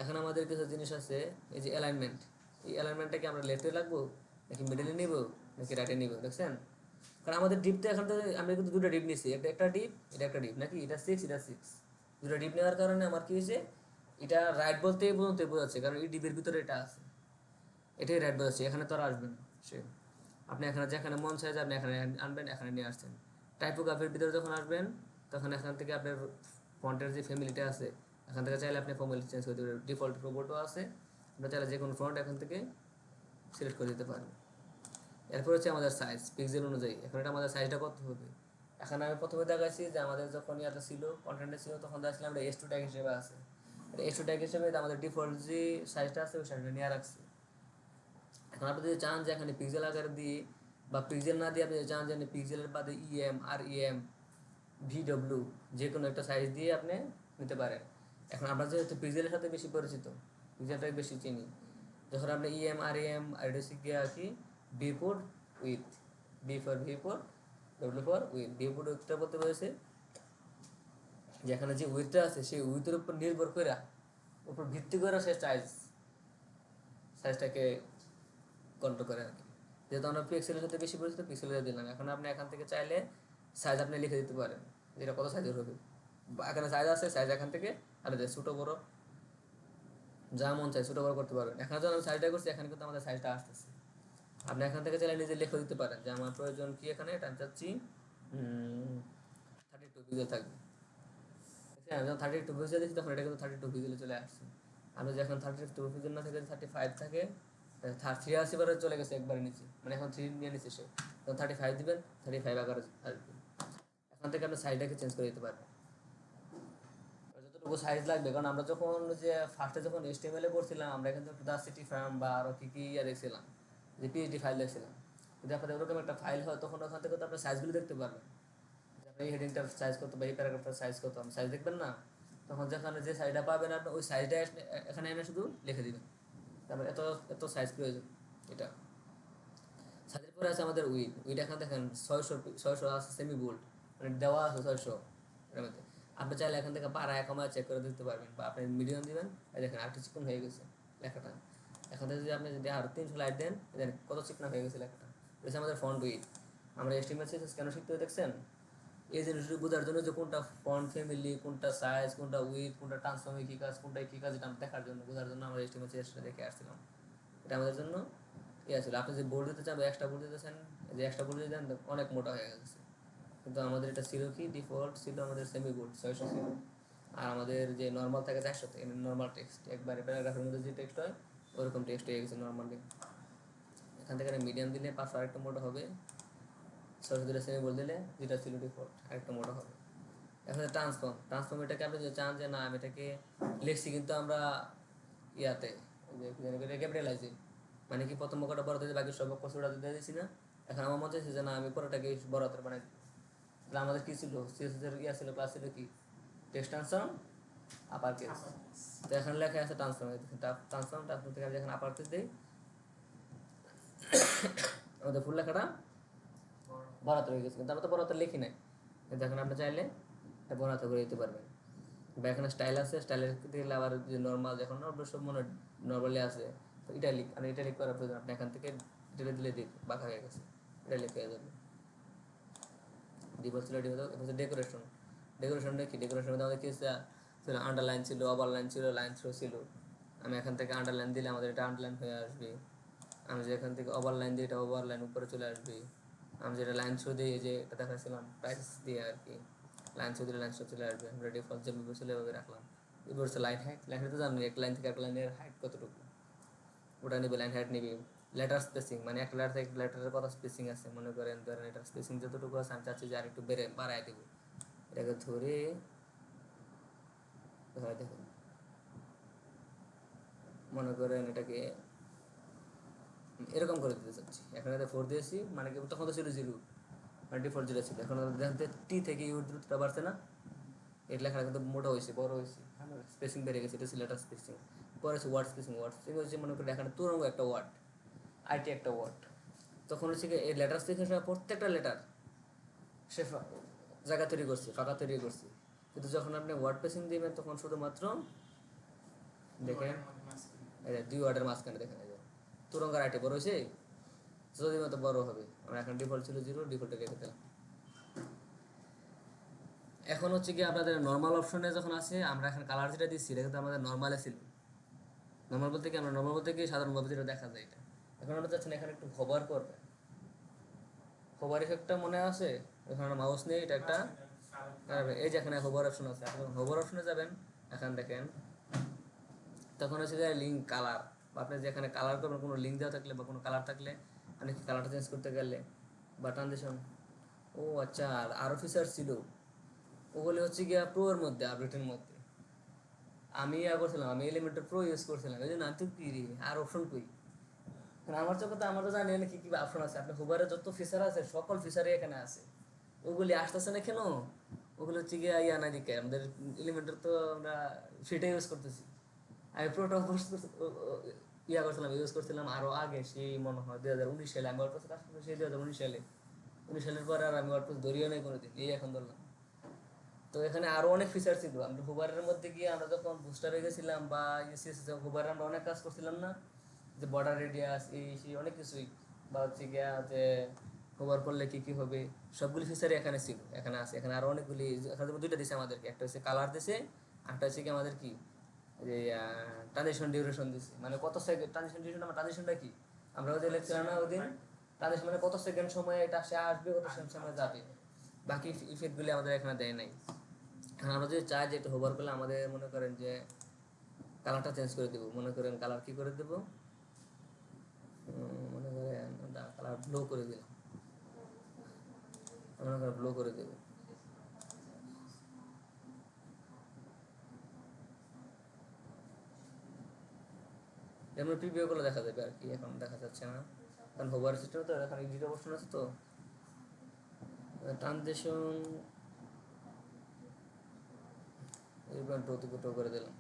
এখন আমাদের কিছু জিনিস আছে, এই যে অ্যালাইনমেন্ট, এই অ্যালাইনমেন্টটাকে আমরা লেফটে রাখবো নাকি মিডলে নিব নাকি রাইটে নিব, দেখছেন? কারণ আমাদের ডিপটা এখন তো আমি কিন্তু দুটো ডিপ নিয়েছি, একটা একটা ডিপ, এটা একটা ডিপ নাকি, এটা 6 এটা 6, দুটো ডিপ নেওয়ার কারণে আমার কি হয়েছে, এটা রাইট বলতে এই পর্যন্ত বোঝাচ্ছে, কারণ এই ডিপের ভিতরে এটা আছে, এটাই রাইট বোঝাচ্ছে, এখানে তো আর আসবে না সে। আপনি এখানে যেখানে মন চাইছে আপনি এখানে আনবেন, এখানে নিয়ে আসছেন। টাইপোগ্রাফির ভিতরে যখন আসবেন তখন এখান থেকে আপনার ফন্টের যে ফ্যামিলিটা আছে এখান থেকে চাইলে আপনি ফর্মালি চেঞ্জ করে দেবেন, ডিফল্ট রোবটও আছে, আপনি চাইলে যে কোনো ফন্ট এখান থেকে সিলেক্ট করে দিতে পারেন। এরপর হচ্ছে আমাদের সাইজ পিক্সেল অনুযায়ী, এখন এটা আমাদের সাইজটা কত হবে। এখানে আমি প্রথমে দেখাচ্ছি যে আমাদের যখন ইয়াটা ছিল কন্টেন্টে ছিল তখন দেখছিলাম এটা S2 ট্যাগ হিসেবে আছে, এটা S2 ট্যাগ হিসেবে আমাদের ডিফল্ট যে সাইজটা আছে ওই সাইজটা নিয়ে রাখছি। এখন আপনি যদি চান যে এখানে পিক্সেল আকারে দিয়ে বা পিক্সেল না দিয়ে আপনি যদি চান যে পিক্সেলের বাদে REM VW যে কোনো একটা সাইজ দিয়ে আপনি নিতে পারেন। এখন আমরা যেহেতু পিক্সেলের সাথে বেশি পরিচিত, পিক্সেলটাকে বেশি চিনি, যখন আপনি REM আর এটা শিখে কি বিপুট উইথ, বিপুট W বিপুট উইথটা বলতে বলেছে যেখানে যে উইথটা আছে সেই উইথের উপর নির্ভর করে উপর ভিত্তি করে সে সাইজটাকে কন্ট্রোল করে আর কি। যেহেতু আমরা পিক্সেলের সাথে বেশি পরিচিত পিক্সেলে দিলাম, এখন আপনি এখান থেকে চাইলে সাইজ আপনি লিখে দিতে পারেন যেটা কত সাইজের হবে, এখানে সাইজ আছে সাইজ এখান থেকে আর ছোটো বড়ো যা মন চাই ছোটো বড়ো করতে পারবেন। এখানে যখন আমি সাইজটা করছি এখানে কিন্তু আমাদের সাইজটা আসতেছে, আপনি এখান থেকে চাইলে নিজে লিখে দিতে পারেন যে আমার প্রয়োজন কি, এখানে এটা আমি চাচ্ছি 32 পিক্সেল থাকবে। আমি যখন 32 পিক্সেল দিচ্ছি তখন এটা কিন্তু 32 পিক্সেলে চলে আসছে। আমি যখন 32 পিক্সেল না থেকে 35 থাকে, 380 বারে চলে গেছে একবারে নিচে, মানে এখন 3 নিয়ে নিচ্ছে সে, তখন 35 দিবেন, 35 আকারে আসবে। এখান থেকে আপনি সাইজটাকে চেঞ্জ করে দিতে পারবেন, যতটুকু সাইজ লাগবে, কারণ আমরা যখন যে ফার্স্টে যখন HTML এ করছিলাম আমরা এখান থেকে দা সিটি ফার্ম বা আরও কী কী ইয়ে দেখছিলাম, যে পিএইচডি ফাইল দেখছিলাম। যদি আপনাদের ওরকম একটা ফাইল হয় তখন ওখান থেকে তো আপনার সাইজগুলো দেখতে পারবেন, যে আপনার এই হেডিংটার সাইজ কত বা এই প্যারাগ্রাফটার সাইজ কত, আপনি সাইজ দেখবেন না। তখন যেখানে যে সাইজটা পাবেন আপনি ওই সাইজটা এখানে এনে শুধু লিখে দিবেন, তারপর এত এত সাইজ প্রয়োজন এটা। সাইজের পরে আছে আমাদের উইড এখানে দেখেন 600 আছে সেমি বোল্ড, মানে দেওয়া আছে 600 এর মধ্যে। আপনি চাইলে এখান থেকে পাড়ায় কমায় চেক করে দিতে পারবেন, বা আপনি মিডিয়াম দিবেন, এই দেখেন আরেকটু চিকন হয়ে গেছে লেখাটা। এখান থেকে যদি আপনি যদি আরও 300 লাইট দেন, দেন কত চিকনা হয়ে গেছে লেখাটা। এটা আমাদের ফন্ট উইড। আমরা HTML CSS কেন শিখতে হয় দেখছেন? এই জিনিসটা বোঝার জন্য, যে কোনটা ফন্ট ফ্যামিলি, কোনটা সাইজ, কোনটা উইড, কোনটা ট্রান্সফর্মে কী কাজ, কোনটা কী কাজ, এটা দেখার জন্য, বোঝার জন্য আমরা HTML CSS দেখে আসছিলাম। এটা আমাদের জন্য ইয়ে ছিল। আপনি যে বোর্ড দিতে চান, এক্সট্রা বোর্ড দিতে চান, যে এক্সট্রা বোর্ড দিয়ে দেন অনেক মোটা হয়ে গেছে। কিন্তু আমাদের এটা ছিল কি, ডিফল্ট ছিল আমাদের সেমি বোর্ড 600 ছিল। আর আমাদের যে নর্মাল থাকে 400, নর্মাল টেক্সট একবারে প্যারাগ্রাফের মধ্যে যে টেক্সট হয় ওরকম টেক্সট হয়ে গেছে নর্মালি। এখান থেকে মিডিয়াম দিলে 500 আরেকটা মোটা হবে, 600 দিলে সেমি বোর্ড দিলে যেটা ছিল ডিফল্ট আরেকটা মোটা হবে। এখন ট্রান্সফর্ম এটাকে আপনি যদি চান যে না আমি এটাকে লিখছি কিন্তু আমরা ইয়াতে ক্যাপিটালাইজে, মানে কি প্রথম অক্ষরটা বড় দিয়েছি বাকি সব অক্ষর ছোটা দিয়ে দিয়েছি না। এখন আমার মনে হচ্ছে যে না আমি পরেটাকে বড় হাতের বানাই দিই। তাহলে আমাদের কী ছিল, সিএসএসের ইয়া ছিল, ক্লাস ছিল কি টেক্সট ট্রান্সফর্ম আপার কেস। তো এখানে লেখা আছে ট্রান্সফর্ম থেকে আমি যখন আপার কেস দিই আমাদের ফুল লেখাটা বড় হাতে হয়ে গেছে, কিন্তু আমরা তো বড় হাতে লিখি নাই। কিন্তু এখন আপনি চাইলে এটা বড় হাতে করে দিতে পারবেন। বা এখানে স্টাইল আছে, স্টাইলের দিলে আবার যে নর্মাল যখন সব মনে নর্মালি আছে, তো ইটালিক, আর ইটালিক করার প্রয়োজন আপনি এখান থেকে ইটালি দিলে দিক বাঁকা হয়ে গেছে, ইটালিক হয়ে যাবে। ডিফল্ট ছিল ডেকোরেশনটা কি, ডেকোরেশনের মধ্যে আমাদের কি ছিল, আন্ডারলাইন ছিল, ওভারলাইন ছিল, লাইন থ্রো ছিল। আমি এখান থেকে আন্ডারলাইন দিলে আমাদের এটা আন্ডারলাইন হয়ে আসবে। আমি যে এখান থেকে ওভারলাইন দিই এটা ওভারলাইন উপরে চলে আসবে। আমি যেটা লাইন থ্রো দিই, যে এটা দেখাচ্ছিলাম প্রাইস দিয়ে আর কি, লাইন থ্রো দিলে লাইন থ্রো চলে আসবে। আমরা ডিফল্ট যেভাবে ছিল এভাবে রাখলাম। এবার হচ্ছে লাইন হাইট, লাইন হাইট তো জানি এক লাইন থেকে এক লাইনের হাইট কতটুকু, ওটা নিবে, লাইন হাইট নিবি। লেটার স্পেসিং, মানে একটা লেটার থেকে লেটারের কত স্পেসিং আছে, মনে করেন ধরেন এটার স্পেসিং যতটুকু আছে আমি চাচ্ছি যে আর একটু বাড়ায় দেবো, এটাকে ধরে দেখুন, মনে করেন এটাকে এরকম করে দিতে চাচ্ছি। এখন এটা 4 দিয়েছি, মানে কি তখন তো ছিল 0, মানে ডিফল্ট 0 ছিল। এখন দেখেন টি থেকে ইউর দ্রুতটা বাড়ছে না, এর লেখাটা কিন্তু মোটা হয়েছে, বড় হয়েছে, স্পেসিং বেড়ে গেছে, এটা ছিল লেটার স্পেসিং। পরে হচ্ছে ওয়ার্ড স্পেসিং হচ্ছে মনে করেন এখানে তুরঙ্গ একটা ওয়ার্ড, আইটি একটা ওয়ার্ড, তখন হচ্ছে কি এই লেটার স্পেসিং প্রত্যেকটা লেটার সে জায়গা তৈরি করছে, ফাঁকা তৈরি করছে। কিন্তু যখন আপনি ওয়ার্ড পেসিং দিবেন তখন শুধুমাত্র দেখেন এই যে 2 ওয়ার্ডের মাঝখানে দেখেন এই যে তুরঙ্গার আইটি বড় হয়েছে, যদি মতো বড় হবে। আমরা এখন ডিফল্ট ছিল 0, ডিফল্টে রেখে দিলাম। এখন হচ্ছে কি আপনাদের নর্মাল অপশনে যখন আছে, আমরা এখন কালার যেটা দিচ্ছি এটা কিন্তু আমাদের নর্মালে ছিল। নর্মাল বলতে কি, আমরা নর্মাল বলতে কি সাধারণভাবে যেটা দেখা যায় এটা। এখন আমরা চাচ্ছেন এখানে একটু হোভার করবে, হোভার ইফেক্টটা মনে আছে, এখানে মাউস নেই, এটা একটা এই যে এখানে হোভার অপশন আছে, আপনি হোভার অপশনে যাবেন, এখানে দেখেন তখন হচ্ছে যে লিঙ্ক কালার, বা আপনি যেখানে কালার করবেন কোনো লিঙ্ক দেওয়া থাকলে বা কোনো কালার থাকলে আপনি কালারটা চেঞ্জ করতে গেলে, বা ট্রানজিশন। ও আচ্ছা, আর আরও ফিচার ছিল, ওগুলি হচ্ছে গিয়া প্রো এর মধ্যে, আপডেটের মধ্যে। আমি করছিলাম, আমি এলিমেন্টার প্রো ইউজ করছিলাম, এই জন্য আমি তো কি রে আর অপশন কই। আমার চোখে তো আমরা তো জানি না কি কি অপশন আছে, আপনি হুবারে যত ফিচার আছে সকল ফিচারই এখানে আছে। ওগুলি আসতেছে না কেন, ওগুলো হচ্ছে গিয়ে ইয়া না দিকে, আমাদের এলিমেন্টার তো আমরা সেটাই ইউজ করতেছি। আমি প্রোটা ইয়া করছিলাম, ইউজ করছিলাম আরও আগে, সেই মনে হয় 2019 সালে আমি ওয়ার্ডপ্রেসে কাজ করছি, সেই 2019 সালে। 19 সালের পরে আর আমি ওয়ার্ডপ্রেস ধরিও নাই কোনোদিন, এই এখন ধরলাম। তো এখানে আরো অনেক ফিচার ছিল, আমরা হুবারের মধ্যে গিয়ে আমরা যখন বুস্টারে গেছিলাম বা হুবারে আমরা অনেক কাজ করছিলাম না, যে বর্ডার রেডিয়াস এই সেই অনেক কিছুই, বা হচ্ছে গিয়া যে হুবার করলে কি কি হবে, সবগুলি ফিচারই এখানে ছিল, এখানে আছে। এখানে আরো অনেকগুলি, এখানে দুইটা দিছে আমাদেরকে, একটা হচ্ছে কালার দিছে, একটা হচ্ছে কি আমাদের কি যে ট্রানজিশন ডিউরেশন দিছে, মানে কত সেকেন্ড ট্রানজিশন ডিউরেশন, আমার ট্রানজিশনটা কি আমরা ওদের লেকচার না ওদিন, ট্রানজিশন মানে কত সেকেন্ড সময় এটা সে আসবে, কত সেকেন্ড সময় যাবে, বাকি ইফেক্টগুলি আমাদের এখানে দেয় নাই। আমরা যদি চাই যে একটু হোভার করলে আমাদের মনে করেন যে কালারটা চেঞ্জ করে দেবো, মনে করেন কালার কি করে দেবো, মনে করেন কালার ব্লু করে দিলাম, মনে করেন ব্লু করে দেবো, যেমন প্রিভিউ গুলো দেখা যাবে আর কি, এখন দেখা যাচ্ছে না কারণ হোভার সিস্টেম তো, এখন এডিট অপশন আছে তো। ট্রানজিশন এবার টো করে দিলাম।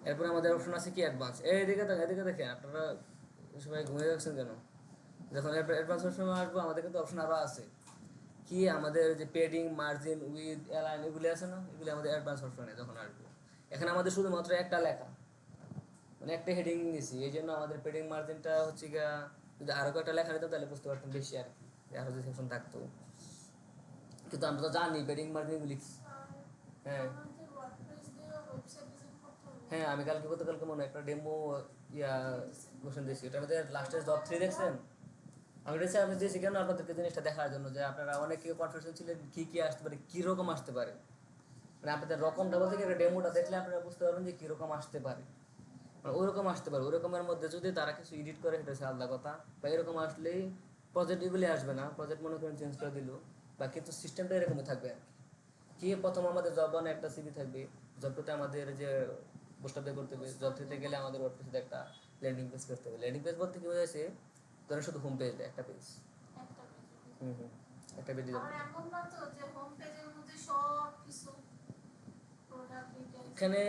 এরপর আমাদের অপশন আছে কি অ্যাডভান্স, এদিকে দেখেন, এদিকে দেখেন আপনারা সবাই ঘুমিয়ে যাচ্ছেন কেন? যখন অ্যাডভান্স অপশন আসবো আমাদের কিন্তু অপশন আরও আছে কি, আমাদের যে পেডিং, মার্জিন, উইথ, অ্যালাইন এগুলি আছে না, এগুলি আমাদের অ্যাডভান্স অপশনে যখন আসবো। এখানে আমাদের শুধুমাত্র একটা লেখা, মানে একটা হেডিং নিয়েছি, এই জন্য আমাদের পেডিং মার্জিনটা হচ্ছে গিয়া, যদি আরও কয়েকটা লেখা নিতাম তাহলে বুঝতে পারতাম বেশি আর কি, আরও যে সেকশন থাকতো। কিন্তু আমরা তো জানি পেডিং মার্জিনগুলি। হ্যাঁ হ্যাঁ, আমি গতকালকে মনে হয় একটা ডেমো ইয়া কোশ্চেন দিয়েছি, ওটার মধ্যে লাস্টের জব 3 দেখছেন? আমি দিয়েছি কেন, আপনাদেরকে জিনিসটা দেখার জন্য যে আপনারা অনেকে কনফিউশন ছিলেন কি কি আসতে পারে, কীরকম আসতে পারে। মানে আপনাদের রকমটা বলতে কি, ডেমোটা দেখলে আপনারা বুঝতে পারবেন যে কীরকম আসতে পারে। মানে ওইরকম আসতে পারে, ওইরকমের মধ্যে যদি তারা কিছু এডিট করে সেটা হচ্ছে আলাদা কথা, বা এরকম আসলেই প্রজেক্ট এগুলি আসবে না, প্রজেক্ট মনে করেন চেঞ্জ করে দিল, বা কিন্তু সিস্টেমটা এরকমই থাকবে আর কি। প্রথম আমাদের জব 1 একটা সিভি থাকবে, জব 2 তে আমাদের যে পোস্টার করতে হবে, জব 3 তে গেলে আমাদের ওয়ার্ডপ্রেসে একটা ল্যান্ডিং পেজ করতে হবে। ল্যান্ডিং পেজ বলতে কি বোঝাচ্ছে, ধরেন শুধু হোম পেজ, একটা পেজ, একটা পেজ ডিজাইন। এমন না তো যে হোম পেজের মধ্যে সব কিছু প্রোডাক্ট ডিটেইলস, এখানে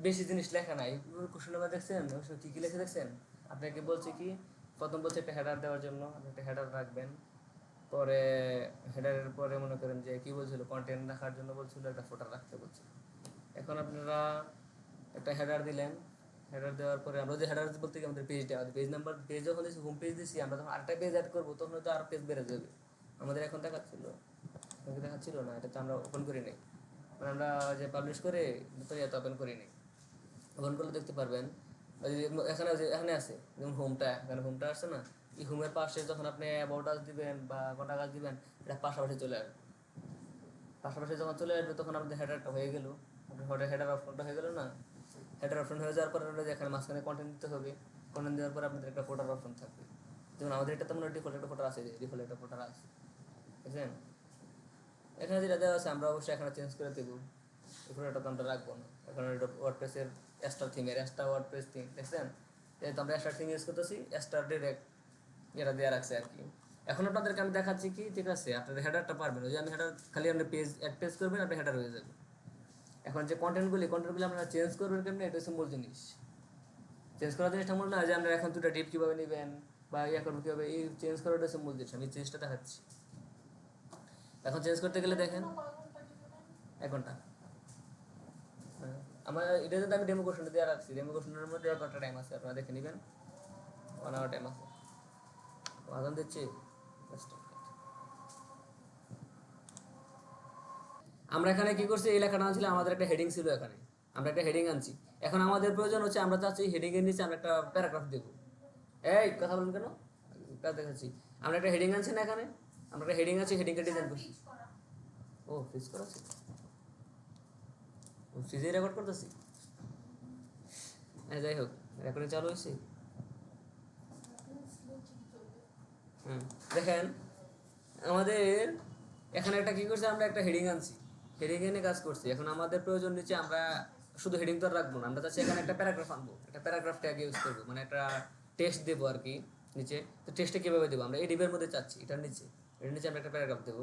বেশি জিনিস লেখা নাই। কোশ্চেন নাম্বার দেখছেন, কি কি লিখে দেখছেন? আপনাকে বলছে কি, প্রথম বলছে একটা হেডার দেওয়ার জন্য, আপনি একটা হেডার রাখবেন। পরে হেডারের পরে মনে করেন যে কি বলছিল, কন্টেন্ট রাখার জন্য বলছিল, একটা ফটো রাখতে বলছিল। এখন আপনারা একটা হেডার দিলেন, হেডার দেওয়ার পরে আমরা যে হেডার বলতে কি আমাদের পেজ দেওয়া, পেজ নাম্বার, পেজ যখন দিয়েছি হোম পেজ দিয়েছি, আমরা যখন আরেকটা পেজ অ্যাড করবো তখন হয়তো আর পেজ বেড়ে যাবে। আমাদের এখন দেখাচ্ছিল না, এটা তো আমরা ওপেন করি নাই, মানে আমরা যে পাবলিশ করে তো এটা ওপেন করি নাই। ওপেন করলে দেখতে পারবেন এখানে আছে যেমন হোমটা, এখানে হোমটা আসছে না, এই হোমের পাশে যখন আপনি অ্যাবাউট আস দিবেন বা কন্টাক্ট আস দিবেন, এটা পাশাপাশি চলে আসবে। পাশাপাশি যখন চলে আসবে তখন আমাদের হেডারটা হয়ে গেল, হেডার অপশনটা হয়ে গেল না। হেডার অপশন হয়ে যাওয়ার পরে এখানে মাঝখানে কন্টেন্ট দিতে হবে, কন্টেন্ট দেওয়ার পর আপনাদের একটা ফোটার অপশন থাকবে। যেমন আমাদের এটা তেমন ডিফল্ট একটা ফোটার আছে, ডিফল্ট একটা ফোটার আছে, বুঝলেন? এখানে যেটা দেওয়া আছে আমরা অবশ্যই এখানে চেঞ্জ করে দেবো, এই ফোটারটা তো আমরা রাখবো না। এখন এটা ওয়ার্ডপ্রেসের এক্সট্রা থিমের এক্সট্রা ওয়ার্ডপ্রেস থিম, দেখছেন? যেহেতু আমরা এক্সট্রা থিম ইউজ করতেছি, এক্সট্রা ডিরেক্ট এটা দেওয়া রাখছে আর কি। এখন আপনাদেরকে আমি দেখাচ্ছি কি, ঠিক আছে, আপনার হেডারটা পারবেন, ওই যে আমি হেডার খালি আপনি পেজ অ্যাড পেজ করবেন, আপনি হেডার হয়ে যাবে। এখন যে কন্টেন্টগুলি আপনারা চেঞ্জ করবেন কেমনি, এটা হচ্ছে মূল জিনিস। চেঞ্জ করার জিনিসটা মূল না যে আমরা এখন দুটো ডিপ কীভাবে নেবেন বা করবো কীভাবে, এই চেঞ্জ করাটা হচ্ছে মূল জিনিস। আমি চেঞ্জটা দেখাচ্ছি। এখন চেঞ্জ করতে গেলে দেখেন 1 ঘন্টা। আমার এটা যদি আমি ডেমো কোশ্চেনটা দেওয়া রাখছি, ডেমো কোশ্চেনের মধ্যে 1 ঘন্টা টাইম আছে, আপনারা দেখে নেবেন, 1 আওয়ার টাইম আছে। আদান দিচ্ছি, আমরা এখানে কি করছি, এই লেখাটা আনছিলাম, আমাদের একটা হেডিং ছিল, এখানে আমরা একটা হেডিং আনছি। এখন আমাদের প্রয়োজন হচ্ছে, আমরা চাচ্ছি হেডিং এর নিচে আমরা একটা প্যারাগ্রাফ দেবো। এই কথা বলুন কেন, কাজ দেখাচ্ছি। আমরা একটা হেডিং আনছি না, এখানে আমরা একটা হেডিং আছে, হেডিংটা ডিজাইন করছি। ও ফিক্স করা আছে, ও ফ্রিজে রেকর্ড করতেছি। হ্যাঁ যাই হোক, রেকর্ডিং চালু হয়েছে। দেখেন আমাদের এখানে একটা কি করছে, আমরা একটা হেডিং আনছি, হেডিং এনে কাজ করছি। এখন আমাদের প্রয়োজন নিচে আমরা শুধু হেডিং তো রাখবো না, আমরা চাচ্ছি এখানে একটা প্যারাগ্রাফ আনবো, একটা প্যারাগ্রাফ ট্যাগ ইউজ করবো, মানে একটা টেক্সট দেবো আর কি নিচে। তো টেক্সটটা কীভাবে দেবো, আমরা এই ডিবের মধ্যে চাচ্ছি, এটার নিচে আমরা একটা প্যারাগ্রাফ দেবো।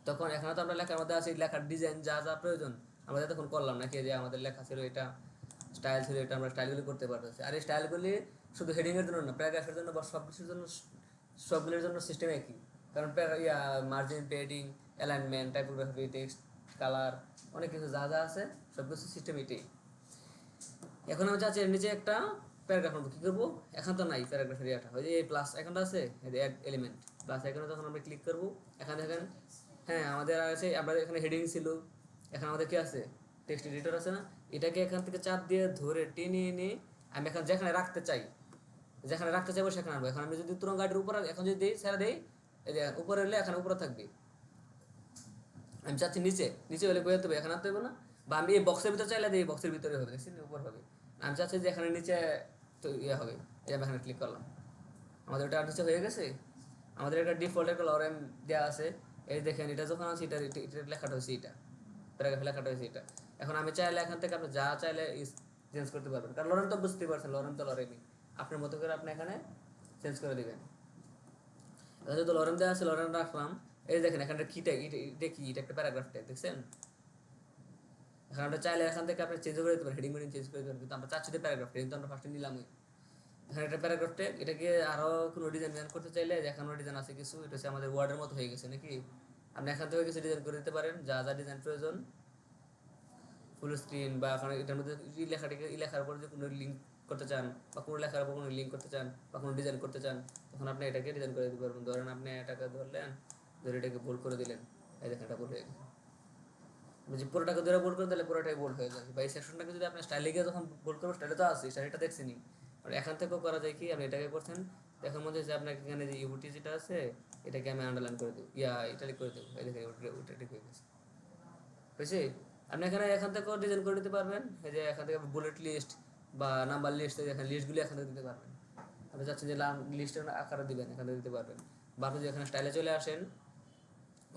তখন এখানে তো আমরা লেখার মধ্যে আছে, লেখার ডিজাইন যা যা প্রয়োজন আমরা তখন করলাম নাকি, যে আমাদের লেখা ছিল এটা, স্টাইল ছিল এটা, আমরা স্টাইলগুলি করতে পারতেছি। আর এই স্টাইলগুলি শুধু হেডিংয়ের জন্য না, প্যারাগ্রাফের জন্য বা সব কিছুর জন্য, সবগুলোর জন্য সিস্টেম একই। কারণ margin, padding, alignment, typography, text, colour, অনেক কিছু যা যা আছে সব কিছু সিস্টেম এটাই। এখন আমি চাচ্ছি এর নিচে একটা প্যারাগ্রাফ আনবো, কী করবো, এখন তো নাই প্যারাগ্রাফের ইয়েটা, ওই যে এই প্লাস আইকনটা আছে, অ্যাড এলিমেন্ট প্লাস আইকনে যখন আমরা ক্লিক করবো, এখানে দেখেন, হ্যাঁ আমাদের আছে, আমরা এখানে হেডিং ছিল, এখন আমাদের কি আছে, টেক্সট এডিটর আছে না, এটাকে এখান থেকে চাপ দিয়ে ধরে টেনে এনে আমি এখন যেখানে রাখতে চাইবো সেখানে আনবো। এখন আমি যদি তুরঙ্গ গাড়ির উপরে এখন যদি দিই, ছেড়ে দিই, এই যে উপরে হলে এখানে উপরে থাকবে। আমি চাচ্ছি নিচে হলে বইতে হবে, এখানে আনতে হবে না, বা আমি এই বক্সের ভিতরে চাইলে এই বক্সের ভিতরে হবে, দেখছি উপর হবে। আমি চাচ্ছি যে এখানে নিচে তো ইয়ে হবে, এই আমি এখানে ক্লিক করলাম, আমাদের ওটা নিচে হয়ে গেছে। আমাদের একটা ডিফল্ট একটা লরেম দেওয়া আছে, এই দেখেন এটা যখন আছে, এটা লেখাটা হয়েছে, এটা প্যারাগ্রাফে লেখাটা হয়েছে এটা। এখন আমি চাইলে এখান থেকে আপনি যা চাইলে চেঞ্জ করতে পারবেন, কারণ লরেন তো বুঝতে পারছেন, লরেন তো লরেনি, আপনার মতো করে আপনি এখানে চেঞ্জ করে দিবেন। যেহেতু লরেন দেওয়া আছে, লরেন রাখলাম। এই দেখেন এখানে কি ট্যাগ, এটা কি, এটা একটা প্যারাগ্রাফ ট্যাগ, দেখছেন? এখন আমরা চাইলে এখান থেকে আপনি চেঞ্জ করে দিতে পারেন, হেডিং মেডিং চেঞ্জ করে দিতে পারেন, কিন্তু আমরা চাচ্ছি যে প্যারাগ্রাফ ট্যাগ, কিন্তু আমরা ফার্স্টে নিলামই। এখানে একটা প্যারাগ্রাফ ট্যাগ, এটাকে আরও কোনো ডিজাইন করতে চাইলে, এখানে ডিজাইন আছে কিছু, এটা হচ্ছে আমাদের ওয়ার্ডের মতো হয়ে গেছে নাকি, আপনি এখান থেকে কিছু ডিজাইন করে দিতে পারেন, যা যা ডিজাইন প্রয়োজন, ফুল স্ক্রিন বা এখানে এটার মধ্যে লেখাটিকে লেখার উপর যে কোনো লিঙ্ক করতে চান, বা কোনো লেখার উপর কোনো লিঙ্ক করতে চান, বা কোনো ডিজাইন করতে চান, তখন আপনি এটাকে ডিজাইন করে দিতে পারবেন। ধরেন আপনি এটাকে ধরলেন, ধরে এটাকে বোল্ড করে দিলেন, এই দেখেন এটা বোল্ড হয়ে গেছে। যে পুরোটাকে ধরে বোল্ড করে দিলে পুরোটাই বোল্ড হয়ে যাবে। বা এই সেকশনটাকে যদি আপনি স্টাইলে গিয়ে তখন বোল্ড করবেন, স্টাইলে তো আছে, স্টাইলটা দেখছেনি, আর এখান থেকেও করা যায় কি, আপনি এটাকে করছেন, এখন মধ্যে যে আপনাকে এখানে যে ইউটি যেটা আছে, এটাকে আমি আন্ডারলাইন করে দেবো, ইটালিক করে দেবো, এই দেখেন ওটা ঠিক হয়ে গেছে, বুঝছি? আপনি এখানে এখান থেকেও ডিজাইন করে দিতে পারবেন, এই যে এখান থেকে বুলেট লিস্ট বা নাম্বার লিস্ট, এখানে লিস্টগুলি এখান থেকে দিতে পারবেন। আপনি চাচ্ছেন যে লিস্টের আকারে দিবেন, এখান থেকে দিতে পারবেন। বা আপনি যদি এখানে স্টাইলে চলে আসেন,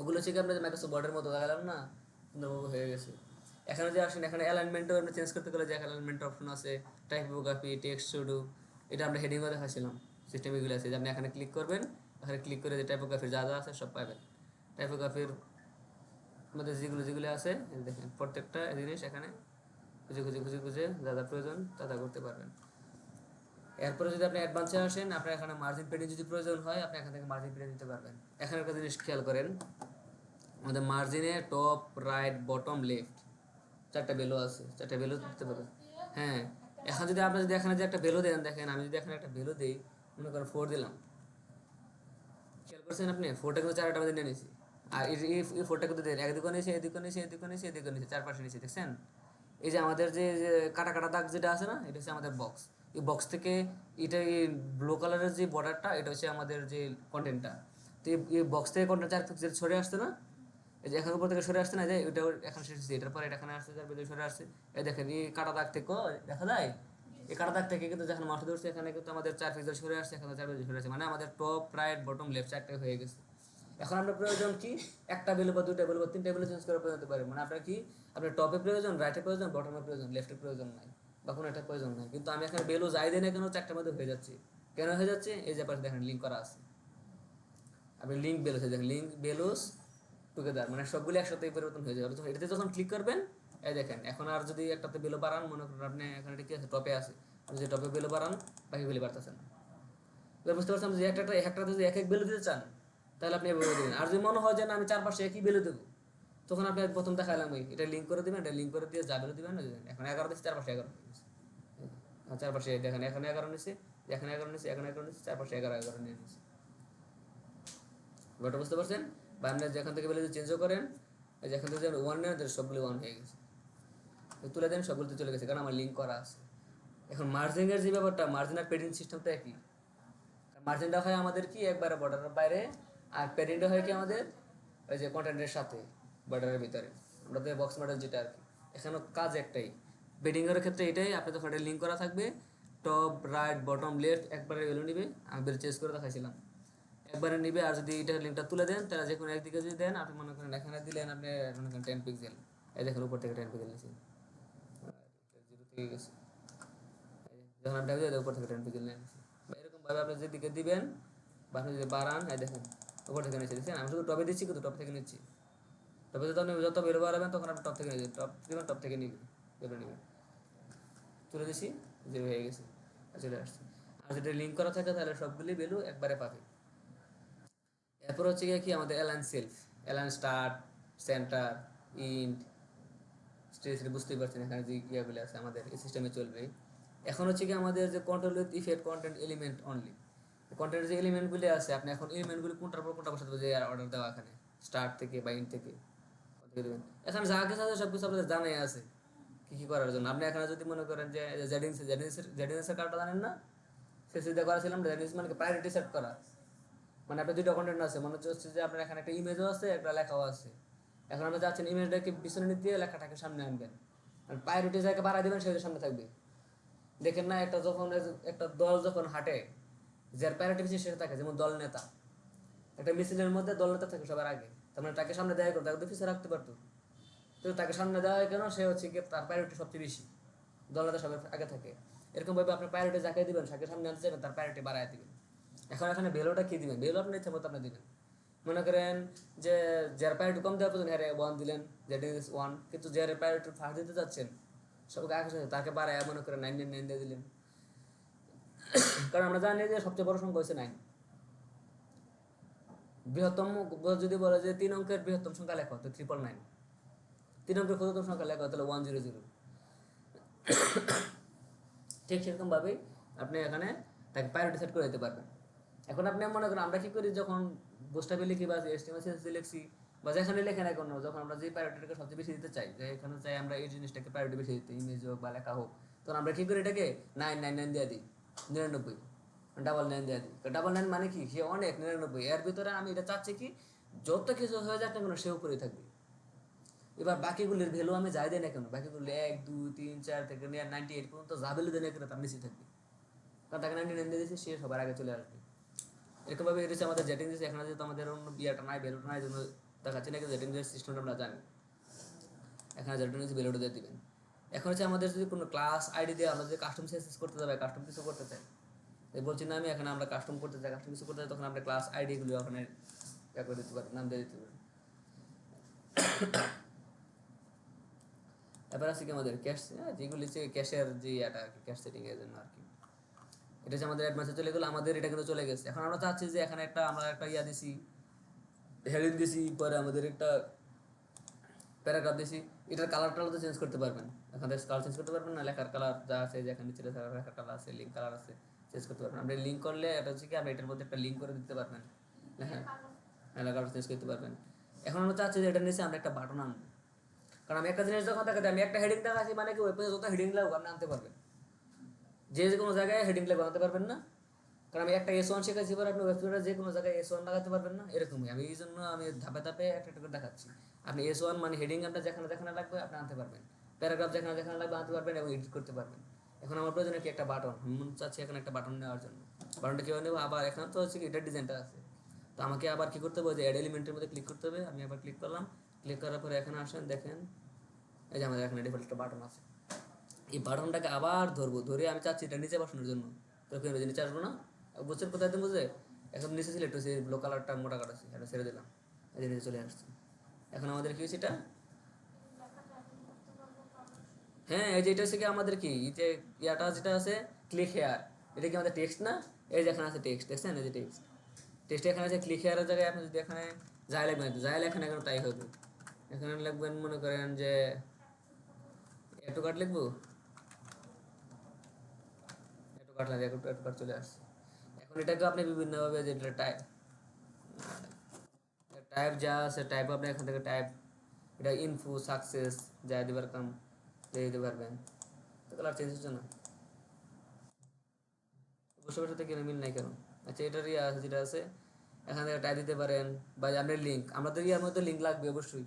ওগুলো হচ্ছে কি আপনার মাইক্রোসফট বোর্ডের মতো দেখালাম না, সুন্দরভাবে হয়ে গেছে। এখানে যে আসেন, এখানে অ্যালাইনমেন্টও আপনি চেঞ্জ করতে গেলে যে অ্যালাইনমেন্ট অপশন আছে, টাইপোগ্রাফি, টেক্সট শুডু, এটা আমরা হেডিংও দেখাছিলাম, সিস্টেম এগুলো আছে, যে আপনি এখানে ক্লিক করবেন, এখানে ক্লিক করে যে টাইপোগ্রাফির যা যা আছে সব পাবেন। টাইপোগ্রাফির মধ্যে যেগুলো যেগুলো আছে, এই দেখেন প্রত্যেকটা জিনিস এখানে খুঁজে খুঁজে খুঁজে খুঁজে যা যা প্রয়োজন তা তা করতে পারবেন। এরপরে যদি আপনি অ্যাডভান্সে আসেন, আপনার এখানে মার্জিন পেডিং যদি প্রয়োজন হয়, আপনি এখান থেকে মার্জিন পেডিং দিতে পারবেন। এখানে একটা জিনিস খেয়াল করেন, আমাদের মার্জিনে টপ, রাইট, বটম, লেফট চারটা ভ্যালু আছে, চারটা ভ্যালু দিতে পারবেন। হ্যাঁ, এখন যদি আপনি যদি এখানে যে একটা ভ্যালু দেন, দেখেন আমি যদি এখানে একটা ভ্যালু দিই, মনে করেন 4 দিলাম, খেয়াল করছেন আপনি 4টা কিন্তু চারটা মধ্যে নিয়ে নিয়েছি। আর এই 4টা কিন্তু দেন একদিকে নিয়েছি, এদিকে নিয়েছি, এদিকে নিয়েছি, এদিকে নিয়েছি, চারপাশে নিয়েছি, দেখছেন? এই যে আমাদের যে যে কাটা কাটা দাগ যেটা আছে না, এটা হচ্ছে আমাদের বক্স। এই বক্স থেকে এটা এই ব্লু কালারের যে বর্ডারটা, এটা হচ্ছে আমাদের যে কন্টেন্টটা। তো এই বক্স থেকে কন্টেন্ট 4 পিক্সেল সরে আসছে না, এই যে এখন উপর থেকে সরে আসছে না, যে এটা এখন শেষ হচ্ছে, এটার পরে এটা এখানে আসছে, তারপরে সরে আসছে। এই দেখেন এই কাটা দাগ থেকে দেখা যায়, এই কাটা দাগ থেকে কিন্তু যখন মাথা ধরছে, এখানে কিন্তু আমাদের 4 পিক্সেল সরে আসছে, এখানে 4 পিক্সেল সরে আসছে, মানে আমাদের টপ, রাইট, বটম, লেফট চারটাই হয়ে গেছে। এখন আমরা প্রয়োজন কি, একটা ভ্যালু বা দুইটা ভ্যালু বা তিনটা ভ্যালু চেঞ্জ করার প্রয়োজন হতে পারে, মানে আপনার কি, আপনার টপে প্রয়োজন, রাইটে প্রয়োজন, বটমে প্রয়োজন, লেফটে প্রয়োজন নাই, বা কোনো একটা প্রয়োজন নাই, কিন্তু আমি এখানে ভ্যালু যাই দিই না কেন, চারটার মধ্যে হয়ে যাচ্ছে। কেন হয়ে যাচ্ছে? এই যে পাশে দেখেন লিঙ্ক করা আছে, আপনি লিঙ্ক ভ্যালুস দেখেন, লিঙ্ক ভ্যালুস টুগেদার, মানে সবগুলো একসাথে পরিবর্তন হয়ে যাবে। যখন এটাতে যখন ক্লিক করবেন, এই দেখেন এখন আর যদি একটাতে ভ্যালু বাড়ান, মনে করেন আপনি এখানে এটা কি আছে, টপে আছে, আপনি যদি টপে ভ্যালু বাড়ান, বাকি ভ্যালু বাড়তেছেন না। এবার বুঝতে পারছেন যে একটা যদি এক এক ভ্যালু দিতে চান, তাহলে আপনি এভাবে দেবেন। আর যদি মনে হয় যে না আমি চারপাশে একই ভ্যালু দেবো, তখন আপনি প্রথম দেখালাম এটা লিঙ্ক করে দেবেন, এটা লিঙ্ক করে দিয়ে যা ভ্যালু দেবেন, এখন 11 দিচ্ছে, চারপাশে 11 চারপাশে দেখেন এখানে 11 নিচ্ছে, এখানে 11 নিচ্ছে, এখানে 11 নিচ্ছে, চারপাশে 11 11 নিয়ে নিচ্ছে। ব্যাপারটা বুঝতে পারছেন? বা আপনি যেখান থেকে ভ্যালু চেঞ্জও করেন, যেখান থেকে ওয়ান নেন, সবগুলো ওয়ান হয়ে গেছে, তুলে দেন, সবগুলোতে চলে গেছে, কারণ আমার লিঙ্ক করা আছে। এখন মার্জিনের যে ব্যাপারটা, মার্জিন আর পেডিং সিস্টেমটা একই। মার্জিনটা হয় আমাদের কি একবারে বর্ডারের বাইরে, আর পেডিংটা হয় কি আমাদের ওই যে কন্টেন্টের সাথে, বর্ডারের ভিতরে, আমরা তো বক্স মডেল যেটা আর কি। এখানে কাজ একটাই, পেডিংয়ের ক্ষেত্রে এটাই, আপনি যখন এটা লিঙ্ক করা থাকবে, টপ, রাইট, বটম, লেফট একবারে ভ্যালু নিবে, আমি বের চেঞ্জ করে দেখাইছিলাম, একবারে নিবে। আর যদি এটা লিঙ্কটা তুলে দেন, তাহলে যে কোনো একদিকে যদি দেন, আপনি মনে করেন এখানে দিলেন আপনি মনে করেন 10 পিক্সেল, এই দেখেন উপর থেকে 10 পিক্সেল নিয়েছি, জিরো থেকে গেছে, যখন আপনি উপর থেকে 10 পিক্সেল নিয়ে নিয়েছি। বা এরকমভাবে আপনি যেদিকে দিবেন, বা আপনি যদি বাড়ান, এই দেখেন উপর থেকে নিচ্ছি, দেখছেন? আমি শুধু টপে দিচ্ছি, কিন্তু টপ থেকে নিচ্ছি। টপে যদি আপনি যত বেরো বাড়াবেন, তখন আপনি টপ থেকে নিয়ে টপ দেবেন, টপ থেকে নিবেন, বেরো নেবেন, তুলে দিচ্ছি, জিরো হয়ে গেছে, আর চলে আসছে। আর যদি লিঙ্ক করা থাকে, তাহলে সবগুলি ভ্যালু একবারে পাবে। এরপর হচ্ছে গিয়ে কি আমাদের align self, align start, centre, ইন্ড, stage, বুঝতেই পারছেন এখানে যে ইয়াগুলো আছে আমাদের এই সিস্টেমে চলবে। এখন হচ্ছে কি আমাদের যে control with effect content element only, কন্টেন্টের যে এলিমেন্টগুলি আছে, আপনি এখন এলিমেন্টগুলি কোনটার পর কোনটা বসাতে যে অর্ডার দেওয়া, এখানে স্টার্ট থেকে বা ইন্ড থেকে দেবেন। এখানে যা কিছু আছে সব কিছু আপনাদের জানাই আছে কী কী করার জন্য। আপনি এখানে যদি মনে করেন যে জেডিএনসের কার্ডটা জানেন না, সে সুবিধা করেছিলাম, জেডিএনএস মানে প্রায়োরিটি সেট করা, মানে আপনার দুইটা কন্টেন্ট আছে, মনে হচ্ছে যে আপনার এখানে একটা ইমেজও আছে, একটা লেখাও আছে। এখন আপনি চাচ্ছেন ইমেজটাকে পিছনে নিতে দিয়ে লেখাটাকে সামনে আনবেন, আর প্রায়োরিটি যাকে বাড়াই দেবেন সেটা সামনে থাকবে। দেখেন না, একটা যখন একটা দল যখন হাঁটে, যার প্রায়োরিটি বেশি সেটা থাকে, যেমন দল নেতা, একটা মিছিলের মধ্যে দল নেতা থাকে সবার আগে, তার মানে তাকে সামনে দেওয়া করতো, তাকে তো পিছিয়ে রাখতে পারতো, কিন্তু তাকে সামনে দেওয়া হয় কেন, সে হচ্ছে কি তার প্রায়োরিটি সবচেয়ে বেশি। দলনেতা সবার আগে থাকে। এরকমভাবে আপনার প্রায়োরিটি যাকে দিবেন যাকে সামনে আনতে চাইবেন তার প্রায়োরিটি বাড়ায় দিবেন। এখন এখানে ভ্যালুটা কী দিবেন, ভ্যালু আপনার ইচ্ছা মতো আপনি দিবেন। মনে করেন যে যার প্রায়োরিটি কম দেওয়ার প্রয়োজন হ্যাঁ 1 দিলেন, দ্যাট ইজ 1, কিন্তু যার প্রায়োরিটি ফার্স্ট দিতে চাচ্ছেন সবকে আগে তাকে বাড়ায় মনে করেন 9 দিয়ে দিলেন। কারণ আমরা জানি যে সবচেয়ে বড় সংখ্যা হচ্ছে 9। বৃহত্তম যদি বলে যে 3 অঙ্কের বৃহত্তম সংখ্যা লেখো তো 999, 3 অঙ্কের ক্ষুদ্রতম সংখ্যা লেখো তাহলে 100। ঠিক সেরকমভাবেই আপনি এখানে তাকে প্রায়োরিটি সেট করে দিতে পারবেন। এখন আপনি মনে করেন আমরা কী করি যখন বুস্টাপে লিখি বা এসটিএমএল লিখছি বা যেখানে লেখে না কোনো, যখন আমরা যে প্রায়োরিটিটাকে সবচেয়ে বেশি দিতে চাই, যে এখানে চাই আমরা এই জিনিসটাকে প্রায়োরিটি বেশি দিতে, ইমেজ হোক বা লেখা হোক, তখন আমরা কী করি এটাকে 999 দিয়ে দিই, 99, 99 দিয়ে দিই। 99 মানে কি সে অনেক 99, এর ভিতরে আমি এটা চাচ্ছি কি যত কিছু হয়ে যাক না কেন সে উপরে থাকবে। এবার বাকিগুলির ভ্যালু আমি যাই দিই না কেন, বাকিগুলি 1 2 3 4 থেকে নিয়ে 98 পর্যন্ত যা ভ্যালু দেয় না কেন তার নিচে থাকবে, কারণ তাকে 99 দিয়ে দিয়েছে সে সবার আগে চলে আসবে। এরকমভাবে এটা হচ্ছে আমাদের জেটিং দিয়েছে। এখানে যেহেতু আমাদের অন্য বিয়াটা নাই, ভ্যালুটা নাই, জন্য দেখাচ্ছে না জেটিং এর সিস্টেমটা আমরা জানি। এখানে জেটিং দিয়েছে ভ্যালুটা দিয়ে দিবেন। এখন হচ্ছে আমাদের যদি কোনো ক্লাস আইডি দিয়ে আমরা যদি কাস্টম সেন্সেস করতে যাবে, কাস্টম কিছু করতে চাই, বলছি না আমি এখানে আমরা কাস্টম করতে চাই, কাস্টম কিছু করতে চাই, তখন আমরা ক্লাস আইডিগুলো ওখানে করে দিতে পারি, নাম দিয়ে দিতে পারি। এবার আছে কি আমাদের ক্যাশ, যেগুলি হচ্ছে ক্যাশের যে এটা আর কি, ক্যাশ সেটিং এর জন্য আর কি। এটা হচ্ছে আমাদের অ্যাডভান্সে চলে গেলো, আমাদের এটা কিন্তু চলে গেছে। এখন আমরা চাচ্ছি যে এখানে আমরা একটা দিছি, হেডিং দিছি, পরে আমাদের একটা প্যারাগ্রাফ দিছি, এটার কালারটা তো চেঞ্জ করতে পারবেন। এখান থেকে কালার চেঞ্জ করতে পারবেন না, লেখার কালার যা আছে, যেখানে নিচে লেখার কালার আছে, লিঙ্ক কালার আছে, চেঞ্জ করতে পারবেন। আপনি লিঙ্ক করলে এটা হচ্ছে কি আপনি এটার মধ্যে একটা লিঙ্ক করে দিতে পারবেন, হ্যাঁ কালার চেঞ্জ করতে পারবেন। এখন আমরা চাচ্ছি যে এটার নিচে আমরা একটা বাটন আনবো, কারণ আমি একটা জিনিস যখন দেখাতে আমি একটা হেডিং দেখাচ্ছি মানে কি ওই পেজে যত হেডিং লাগবে আপনি আনতে পারবেন, যে কোনো জায়গায় হেডিং লাগবে আনতে পারবেন না। কারণ আমি একটা S1 শেখাচ্ছি, এবার আপনি ওয়েবসাইটে যে কোনো জায়গায় S1 লাগাতে পারবেন না, এরকমই আমি এই জন্য আমি ধাপে ধাপে একটা একটা করে দেখাচ্ছি। আপনি S1 মানে হেডিং আপনার যেখানে যেখানে লাগবে আপনি আনতে পারবেন, প্যারাগ্রাফ যেখানে যেখানে লাগবে আনতে পারবেন এবং এডিট করতে পারবেন। এখন আমার প্রয়োজন কি একটা বাটন, আমি মনে চাচ্ছি এখানে একটা বাটন নেওয়ার জন্য। বাটনটা কীভাবে নেবো, আবার এখানে তো হচ্ছে কি এটার ডিজাইনটা আছে, তো আমাকে আবার কী করতে হবে, যে অ্যাড এলিমেন্টের মধ্যে ক্লিক করতে হবে। আমি আবার ক্লিক করলাম, ক্লিক করার পরে এখানে আসেন, দেখেন এই যে আমাদের এখানে ডিফল্ট একটা বাটন আছে। এই বাটনটাকে আবার ধরবো, ধরে আমি চাচ্ছি এটা নিচে বসানোর জন্য, তখন নিচে আসবো না, বুঝছেন কোথায় তুমি বুঝে, এখন নিচে সিলেক্ট হয়েছে, ব্লু কালারটা মোটা কাটা আছে, এটা ছেড়ে দিলাম, এই যে নিচে চলে আসছে। এখন আমাদের কি হয়েছে এটা, হ্যাঁ এই যে এটা হচ্ছে কি আমাদের কি এই যে ইয়াটা যেটা আছে ক্লিক হেয়ার, এটা কি আমাদের টেক্সট না, এই যে এখানে আছে টেক্সট, দেখছেন এই যে টেক্সট, টেক্সট এখানে আছে ক্লিক হেয়ারের জায়গায় আপনি যদি এখানে যাই লিখবেন, যাই লেখেন এখানে তাই হবে। এখানে লিখবেন মনে করেন যে একটু কাট লিখবো, একটু কাট লাগে, একটু কাট চলে আসছে। এখন এটাকে আপনি বিভিন্নভাবে যেটা টাইপ টাইপ যা আছে টাইপ আপনি এখান থেকে টাইপ, এটা ইনফো সাকসেস যা দিবার কাম দিয়ে দিতে পারবেন। তো কালার চেঞ্জ হচ্ছে না, বসে বসে থেকে মিল নাই কেন। আচ্ছা এটার ইয়ে আছে যেটা আছে এখান থেকে টাইপ দিতে পারেন, বা আপনার লিঙ্ক, আমাদের ইয়ার মধ্যে লিঙ্ক লাগবে অবশ্যই।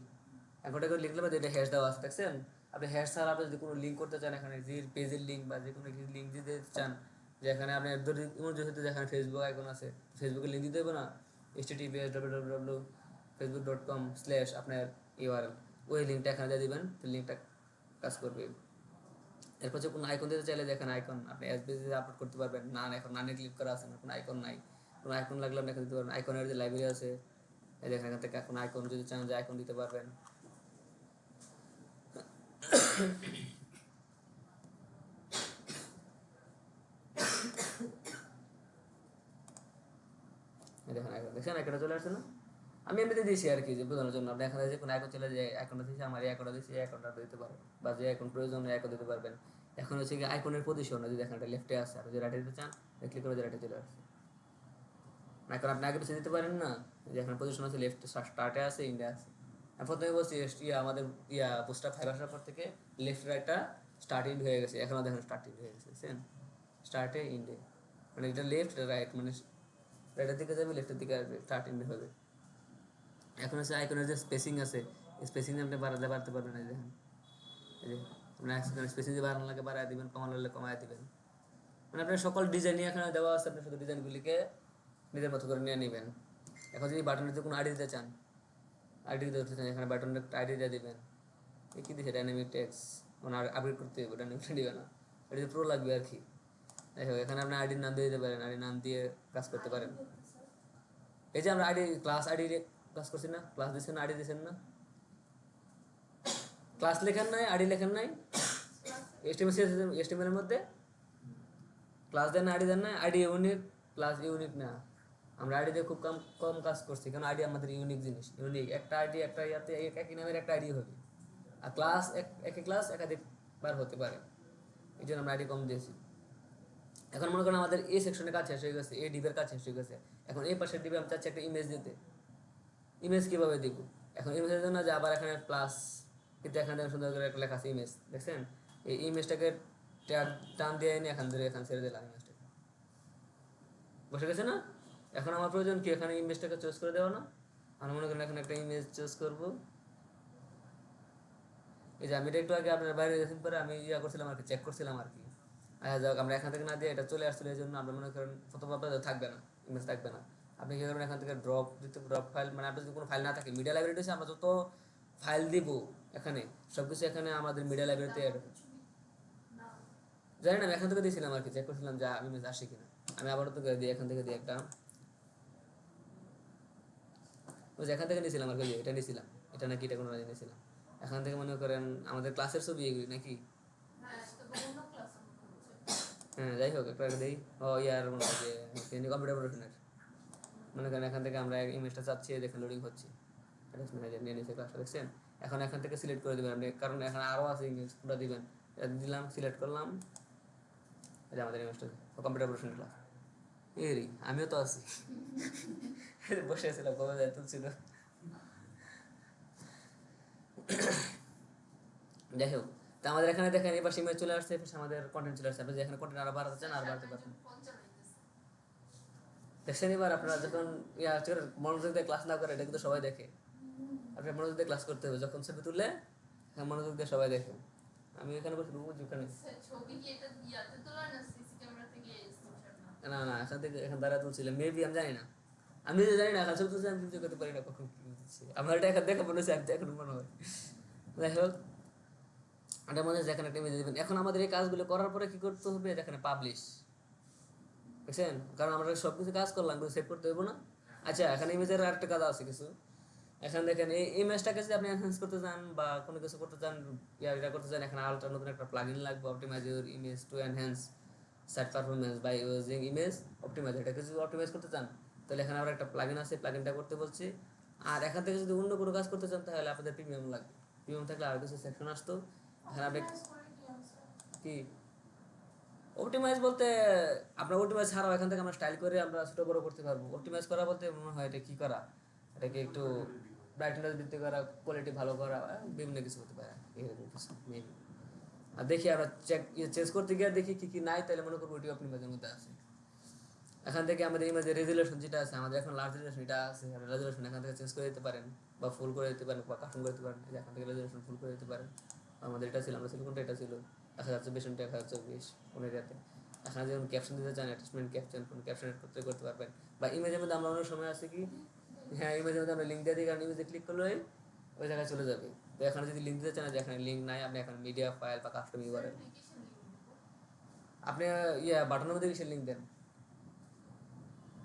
এখন এটা লিঙ্ক লাগবে, যেটা হ্যাশ দেওয়া আছে দেখছেন, আপনি হ্যাশ ছাড়া আপনি যদি কোনো লিঙ্ক করতে চান, এখানে যে পেজের লিঙ্ক বা যে কোনো লিঙ্ক দিতে চান, যেখানে আপনি যেহেতু যেখানে ফেসবুক আইকন আছে, ফেসবুকের লিঙ্ক দিতে হবে না, https://facebook.com/ আপনার ইউআরএল, ওই লিঙ্কটা এখানে দিয়ে দিবেন, তো লিঙ্কটা কাজ করবে। এরপর হচ্ছে কোনো আইকন দিতে চাইলে দেখেন আইকন আপনি এসবিসি আপলোড করতে পারবেন, না এখন নানে ক্লিক করা আছে না, কোনো আইকন নাই, কোনো আইকন লাগলে আপনি এখানে দিতে পারবেন। আইকনের যে লাইব্রেরি আছে এই দেখেন, এখান থেকে এখন আইকন যদি চান যে আইকন দিতে পারবেন। দেখেন আইকন, দেখছেন আইকনটা চলে আসছে না, আমি এমনিতে দিয়েছি আর কি যে বোঝানোর জন্য। আপনি এখানে যে কোনো আইকন চলে যে আইকনটা দিয়েছি, আমার এই আইকনটা দিয়েছি, এই আইকনটা দিতে পারবেন, বা যে আইকন প্রয়োজন এই আইকন দিতে পারবেন। এখন হচ্ছে কি আইকনের পজিশন, যদি দেখেন এটা লেফটে আছে আর যদি রাইটে দিতে চান ক্লিক করে রাইটে চলে আসছে। এখন আপনি আগে পিছিয়ে দিতে পারেন না, যে এখন পজিশন আছে লেফট স্টার্টে আছে, ইন্ডে আছে। আমি প্রথমে বলছি আমাদের পোস্টার 5 আসার পর থেকে লেফট রাইটটা স্টার্ট ইন্ড হয়ে গেছে, এখনও দেখেন স্টার্ট ইন্ড হয়ে গেছে, বুঝছেন, স্টার্টে ইন্ডে, মানে এটা লেফট রাইট, মানে রাইটের দিকে যাবে লেফটের দিকে আসবে, স্টার্ট ইন্ডে হবে। এখন হচ্ছে আইকনের যে স্পেসিং আছে, স্পেসিং আপনি বাড়াতে পারবেন, এই দেখেন এই যে আপনার স্পেসিং যে বাড়ানো লাগে বাড়ায় দিবেন, কমানো লাগলে কমায় দিবেন। মানে আপনার সকল ডিজাইনই এখানে দেওয়া আছে, আপনি শুধু ডিজাইনগুলিকে নিজের মতো করে নিয়ে নেবেন। এখন যদি বাটনের যে কোনো আইডি দিতে চান, আইডি দিতে চান, এখানে বাটনের আইডি দিয়ে দিবেন। এই কী দিচ্ছে ডাইনামিক টেক্সট, মানে আপগ্রেড করতে হবে, ওটা নিউট্রাল দিবে না, এটা প্রো লাগবে আর কি। যাই হোক, এখানে আপনি আইডির নাম দিয়ে দিতে পারেন, আইডির নাম দিয়ে কাজ করতে পারেন। এই যে আমরা আইডি ক্লাস আইডি ক্লাস করছি না, ক্লাস দিচ্ছেন না, আইডি দিচ্ছেন না, ক্লাস লেখেন নাই, আইডি লেখেন নাই, এস্টিমেলের মধ্যে ক্লাস দেন না, আইডি দেন না, আইডি ইউনিক, ক্লাস ইউনিক না। আমরা আইডি দিয়ে খুব কম কম কাজ করছি, কারণ আইডি আমাদের ইউনিক জিনিস, ইউনিক একটা আইডি একটা ইয়াতে একই নামের একটা আইডি হবে, আর ক্লাস একই ক্লাস একাধিকবার হতে পারে, এই জন্য আমরা আইডি কম দিয়েছি। এখন মনে করেন আমাদের এ সেকশনের কাজ শেষ হয়ে গেছে, এ ডিবের কাজ শেষ হয়ে গেছে, এখন এই পাশের ডিবে আমি চাচ্ছি একটা ইমেজ দিতে। ইমেজ কীভাবে দিব? এখন ইমেজের জন্য যে আবার এখানে প্লাস, কিন্তু এখানে সুন্দর করে একটা লেখা আছে ইমেজ, দেখছেন? এই ইমেজটাকে টান দিয়ে এনে এখান ধরে এখানে ছেড়ে দিলাম, ইমেজটাকে বসে গেছে না? এখন আমার প্রয়োজন কি এখানে ইমেজটাকে চুজ করে দেওয়া না? আমি মনে করেন এখানে একটা ইমেজ চুজ করবো। এই যে আমি এটা একটু আগে আপনার বাইরে গেছেন পরে আমি ইয়া করছিলাম আর কি, চেক করছিলাম আর কি। যাক, আমরা এখান থেকে না দিয়ে এটা চলে আসছিল, এই জন্য আমরা মনে করেন প্রথম আপনার থাকবে না, ইমেজ থাকবে না। আপনি কী করবেন, এখান থেকে ড্রপ দিতে, ড্রপ ফাইল, মানে আপনার যদি কোনো ফাইল না থাকে, মিডিয়া লাইব্রেরিতে এসে আমরা যত ফাইল দিব এখানে সব কিছু এখানে আমাদের মিডিয়া লাইব্রেরিতে অ্যাড হবে। জানি না, আমি এখান থেকে দিয়েছিলাম আর কি, চেক করছিলাম যে ইমেজ আসে কিনা। আমি আবারও তো দিই, এখান থেকে দিই একটা, ওই যে এখান থেকে নিয়েছিলাম আর কি, এটা নিয়েছিলাম, এটা নাকি এটা কোনো নিয়েছিলাম। এখান থেকে মনে করেন আমাদের ক্লাসের ছবি এগুলি নাকি, হ্যাঁ যাই হোক একটা দিই। ও ইয়ার মনে হয় যে কম্পিউটার প্রফেশনের, মনে করেন এখান থেকে আমরা ইমেজটা চাচ্ছি, দেখেন লোডিং হচ্ছে, নিয়ে নিচ্ছে ক্লাসটা, দেখছেন? এখন এখান থেকে সিলেক্ট করে দেবেন আপনি, কারণ এখানে আরও আছে ইমেজ, পুরো দিবেন, দিলাম, সিলেক্ট করলাম, এই যে আমাদের ইমেজটা কম্পিউটার প্রফেশনের ক্লাস। এরই আমিও তো আছি, বসে আছিলাম, কবে যায় তুলছিল। যাই হোক, তো আমাদের এখানে দেখেন এবার ইমেজ চলে আসছে, এবার আমাদের কন্টেন্ট চলে আসছে। আপনি যে এখানে কন্টেন্ট আরো বাড়াতে চান আর বাড়াতে পারবেন, দেখছেন? এবার আপনারা যখন মনোযোগ দিয়ে ক্লাস না করে, এটা কিন্তু সবাই দেখে, আপনার মনোযোগ দিয়ে ক্লাস করতে হবে, যখন ছবি তুললে মনোযোগ দিয়ে সবাই দেখে। আমি এখানে বসে ওখানে না না, এখান থেকে এখান দ্বারা তুলছিলাম, মেবি আমি জানি না, আমি যে জানি না এখন ছবি তুলছি, আমি বুঝতে করতে পারি না কখন কি বুঝছি, আমার এটা এখন দেখা বলেছে, আমি তো এখন মনে হয়। যাই হোক, এটার মধ্যে যেখানে একটা ইমেজ দেবেন। এখন আমাদের এই কাজগুলো করার পরে কি করতে হবে, যেখানে পাবলিশ, বুঝছেন? কারণ আমরা সব কিছু কাজ করলাম, কিন্তু সেভ করতে হবে না। আচ্ছা, এখানে ইমেজের আরেকটা কাজ আছে কিছু। এখন দেখেন এই ইমেজটাকে যদি আপনি এনহ্যান্স করতে চান বা কোনো কিছু করতে চান, এটা করতে চান, এখানে আলট্রা নতুন একটা প্লাগইন লাগবে, optimize your image to enhance set performance by using image optimize. এটাকে যদি অপটিমাইজ করতে চান, তাহলে এখানে আবার একটা প্লাগইন আছে, প্লাগইনটা করতে বলছি। আর এখান থেকে যদি অন্য কোনো কাজ করতে চান, তাহলে আপনাদের প্রিমিয়াম লাগবে। প্রিমিয়াম থাকলে আর কিছু সেকশন আসতো। এখানে আপনি কি অপটিমাইজ বলতে, আপনার অপটিমাইজ ছাড়াও এখান থেকে আমরা স্টাইল করে আমরা ছোটো বড়ো করতে পারবো। অপটিমাইজ করা বলতে মনে হয় এটা কী করা, এটাকে একটু ব্রাইটনেস বৃদ্ধি করা, কোয়ালিটি ভালো করা, বিভিন্ন কিছু হতে পারে এরকম কিছু মেবি। আর দেখি আমরা চেঞ্জ করতে গিয়ে দেখি কী কী নাই, তাহলে মনে করবো ওইটি অপটিমাইজের মধ্যে আছে। এখান থেকে আমাদের ইমেজের রেজুলেশন যেটা আছে, আমাদের এখন লার্জ রেজুলেশন এটা আছে, রেজুলেশন এখান থেকে চেঞ্জ করে দিতে পারেন বা ফুল করে দিতে পারেন বা কার্টুন করে দিতে পারেন। এখান থেকে রেজুলেশন ফুল করে দিতে পারেন। আমাদের এটা ছিল, আমরা ছিল কোনটা, এটা ছিল 1024 × 1024 কোন এরিয়াতে। এখানে যেমন ক্যাপশন দিতে চান, অ্যাটাচমেন্ট ক্যাপশন, কোন ক্যাপশন করতে পারবেন। বা ইমেজের মধ্যে আমরা অনেক সময় আছে কি, হ্যাঁ ইমেজের মধ্যে আমরা লিঙ্ক দিয়ে দিই, কারণ ইমেজে ক্লিক করলে ওই জায়গায় চলে যাবে। তো এখানে যদি লিঙ্ক দিতে চান, যে এখানে লিঙ্ক নাই, আপনি এখন মিডিয়া ফাইল বা কাস্টম ইউআরএল, আপনি বাটনের মধ্যে কিসের লিঙ্ক দেন?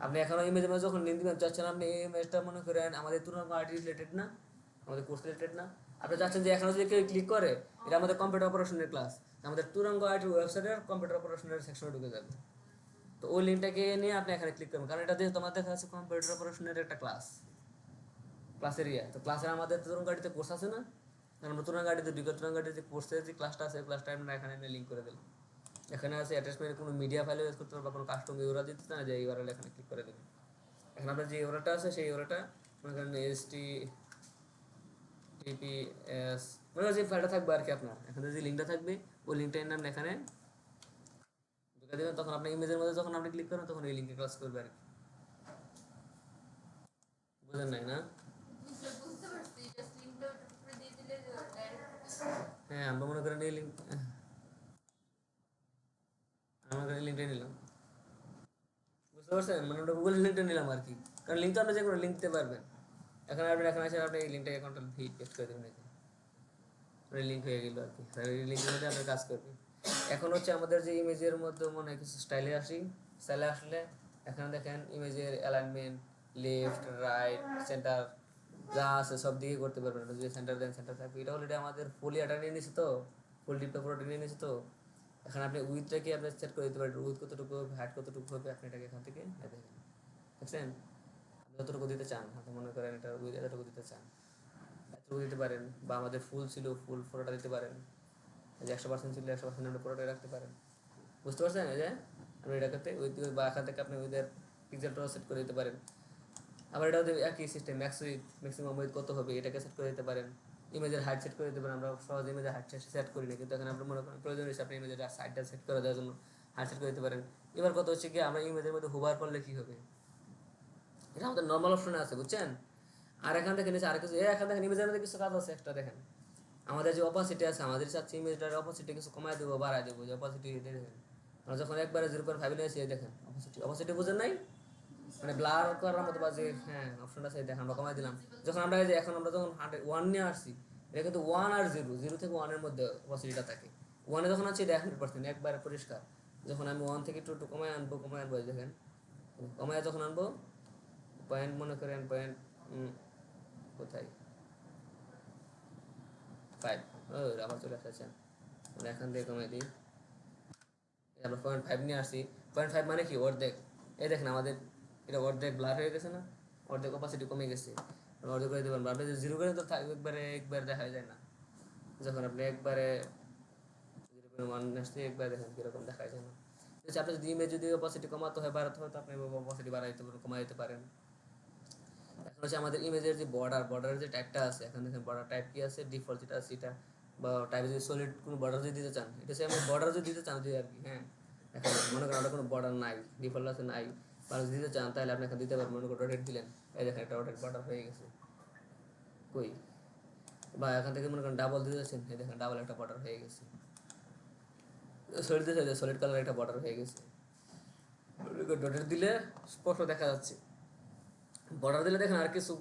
আপনি এখন ইমেজের মধ্যে যখন লিঙ্ক দিবেন চাচ্ছেন, আপনি এই ইমেজটা মনে করেন আমাদের তুরন্ত আর্ট রিলেটেড না, আমাদের কোর্স রিলেটেড না, আপনি চাচ্ছেন যে এখানে যদি কেউ ক্লিক করে, এটা আমাদের কম্পিউটার অপারেশনের ক্লাস, আমাদের তুরঙ্গ আইটি ওয়েবসাইটের কম্পিউটার অপারেশনের সেকশনে ঢুকে যাবে। তো ওই লিঙ্কটাকে নিয়ে আপনি এখানে ক্লিক করবেন, কারণ এটা যেহেতু আমাদের দেখা যাচ্ছে কম্পিউটার অপারেশনের একটা ক্লাসের তো ক্লাসের আমাদের তুরঙ্গ আইটিতে কোর্স আছে না, আমরা তুরঙ্গ আইটিতে ঢুকে তুরঙ্গ আইটিতে যে কোর্সের যে ক্লাসটা আছে, ক্লাসটা আমরা এখানে লিঙ্ক করে দিলাম। এখানে আছে অ্যাটাচমেন্ট, কোনো মিডিয়া ফাইল ইউজ করতে পারবে, কোনো কাস্টম ইউআরএল দিতে চান, যে ইউআরএল এখানে ক্লিক করে দেবেন। এখন আপনার যে ইউআরএলটা আছে, সেই ইউআরএলটা মনে করেন HTTPS, মানে যে ফাইলটা থাকবে আর কি, আপনার এখানে যে লিঙ্কটা থাকবে, ওই লিঙ্কটার নাম এখানে ঢুকে দেবেন। তখন আপনার ইমেজের মধ্যে যখন আপনি ক্লিক করেন, তখন এই লিঙ্কে ক্লাস করবে আর কি। বুঝেন নাই না? হ্যাঁ, আমরা মনে করেন এই লিঙ্ক, আমরা এই লিঙ্কটা নিলাম, বুঝতে পারছেন? মানে ওটা গুগল লিঙ্কটা নিলাম আর কি, কারণ লিঙ্ক তো আপনি যে কোনো লিঙ্ক দিতে পারবেন। এখানে আপনি এখানে আসে আপনি এই লিঙ্কটা অ্যাকাউন্টে পেস্ট করে দেবেন, লিঙ্ক হয়ে গেল আর কি, লিঙ্কের মধ্যে আপনার কাজ করবে। এখন হচ্ছে আমাদের যে ইমেজের মধ্যে মনে হয় কিছু স্টাইলে আসি, স্টাইলে আসলে এখানে দেখেন ইমেজের অ্যালাইনমেন্ট, লেফট রাইট সেন্টার যা আছে সব দিকে করতে পারবেন। যদি সেন্টার দেন সেন্টার থাকবে। এটা অলরেডি আমাদের ফুলি এটা নিয়ে নিয়েছে, তো ফুল ডিপটা পুরোটা নিয়ে নিয়েছে। তো এখানে আপনি উইথটাকে আপনি সেট করে দিতে পারেন, উইথ কতটুকু হবে, হাইট কতটুকু হবে, আপনি এটাকে এখান থেকে দেখেন, দেখছেন আপনি যতটুকু দিতে চান, আপনি মনে করেন এটা উইথ এতটুকু দিতে চান, এতটুকু দিতে পারেন। বা আমাদের ফুল ছিল, ফুল পুরোটা দিতে পারেন। এই যে 100% ছিল 100% আপনি পুরোটাই রাখতে পারেন। বুঝতে পারছেন? এই যে আপনি এটা করতে উইথ বা এখান থেকে আপনি উইথের পিক্সেলটাও সেট করে দিতে পারেন। আবার এটাও একই system, max with maximum with কত হবে এটাকে সেট করে দিতে পারেন। ইমেজের হাইট সেট করে দিতে পারেন। আমরা সহজে ইমেজের হাইট সেট করি না, কিন্তু এখানে আপনি মনে করেন প্রয়োজন হচ্ছে আপনি ইমেজের সাইডটা সেট করে দেওয়ার জন্য হাইট সেট করে দিতে পারেন। এবার কত হচ্ছে কি, আমরা ইমেজের মধ্যে হুবার করলে কী হবে, এটা আমাদের নর্মাল অপশনে আছে, বুঝছেন? আর এখান থেকে নিচে আর কিছু এখান থেকে ইমেজের মধ্যে কিছু কাজ আছে এক্সট্রা। দেখেন আমাদের যে অপাসিটি আছে, আমাদের চাচ্ছি ইমেজটার অপাসিটি কিছু কমায় দেবো, বাড়ায় দেবো। যে অপাসিটি দেখেন আমরা যখন একবারে 0.5 নিয়েছি, দেখেন অপাসিটি অপাসিটি বুঝেন নাই, মানে ব্লার করার মতো বা যে হ্যাঁ অপশনটা আছে দেখেন আমরা কমাই দিলাম। যখন আমরা এই যে এখন আমরা যখন 100 নিয়ে আসছি, এটা কিন্তু 1 আর 0, 0 থেকে 1 এর মধ্যে অপাসিটিটা থাকে। 1 যখন আছে এটা 100% একবারে পরিষ্কার। যখন আমি 1 থেকে 2 একটু কমায় আনবো দেখেন, কমায় যখন আনবো পয়েন্ট মনে করেন পয়েন্ট কোথায় 5, ও আবার চলে আসছে, মানে এখান থেকে কমাই দিই। আমরা 0.5 নিয়ে আসছি। 0.5 মানে কি অর্ধেক। এই দেখেন আমাদের এটা অর্ধেক ব্লার হয়ে গেছে না, অর্ধেক অপাসিটি কমে গেছে। অর্ধেক করে দেবেন, আপনি যে 0 করে তো একবারে দেখা যায় না। যখন আপনি একবারে 0.1 আসছে একবারে দেখেন কিরকম দেখা যায় না। আপনি যদি ইমেজ যদি অপাসিটি কমাতে হয় বাড়াতে হয়, তো আপনি অপাসিটি বাড়াইতে পারেন, কমাই দিতে পারেন। এখন হচ্ছে আমাদের ইমেজের যে বর্ডারের যে টাইপটা আছে, এখন দেখেন বর্ডার টাইপ কি আছে, ডিফল্ট যেটা আছে সেটা, বা টাইপে যদি সলিড কোনো বর্ডার যদি দিতে চান, এটা হচ্ছে আমি বর্ডার যদি দিতে চান যদি আর কি, হ্যাঁ এখন মনে করেন ওটা কোনো বর্ডার নাই, ডিফল্ট আছে নাই, বা যদি দিতে চান তাহলে আপনি এখানে দিতে পারবেন। মনে করেন রোটেট দিলেন, এই দেখেন একটা রোটেট বর্ডার হয়ে গেছে কই। বা এখান থেকে মনে করেন ডাবল দিতে চাচ্ছেন, এই দেখেন ডাবল একটা বর্ডার হয়ে গেছে। সলিড দিতে চাইলে সলিড কালার একটা বর্ডার হয়ে গেছে। রোটেট দিলে স্পষ্ট দেখা যাচ্ছে। বর্ডার দিলে দেখেন আর কিছু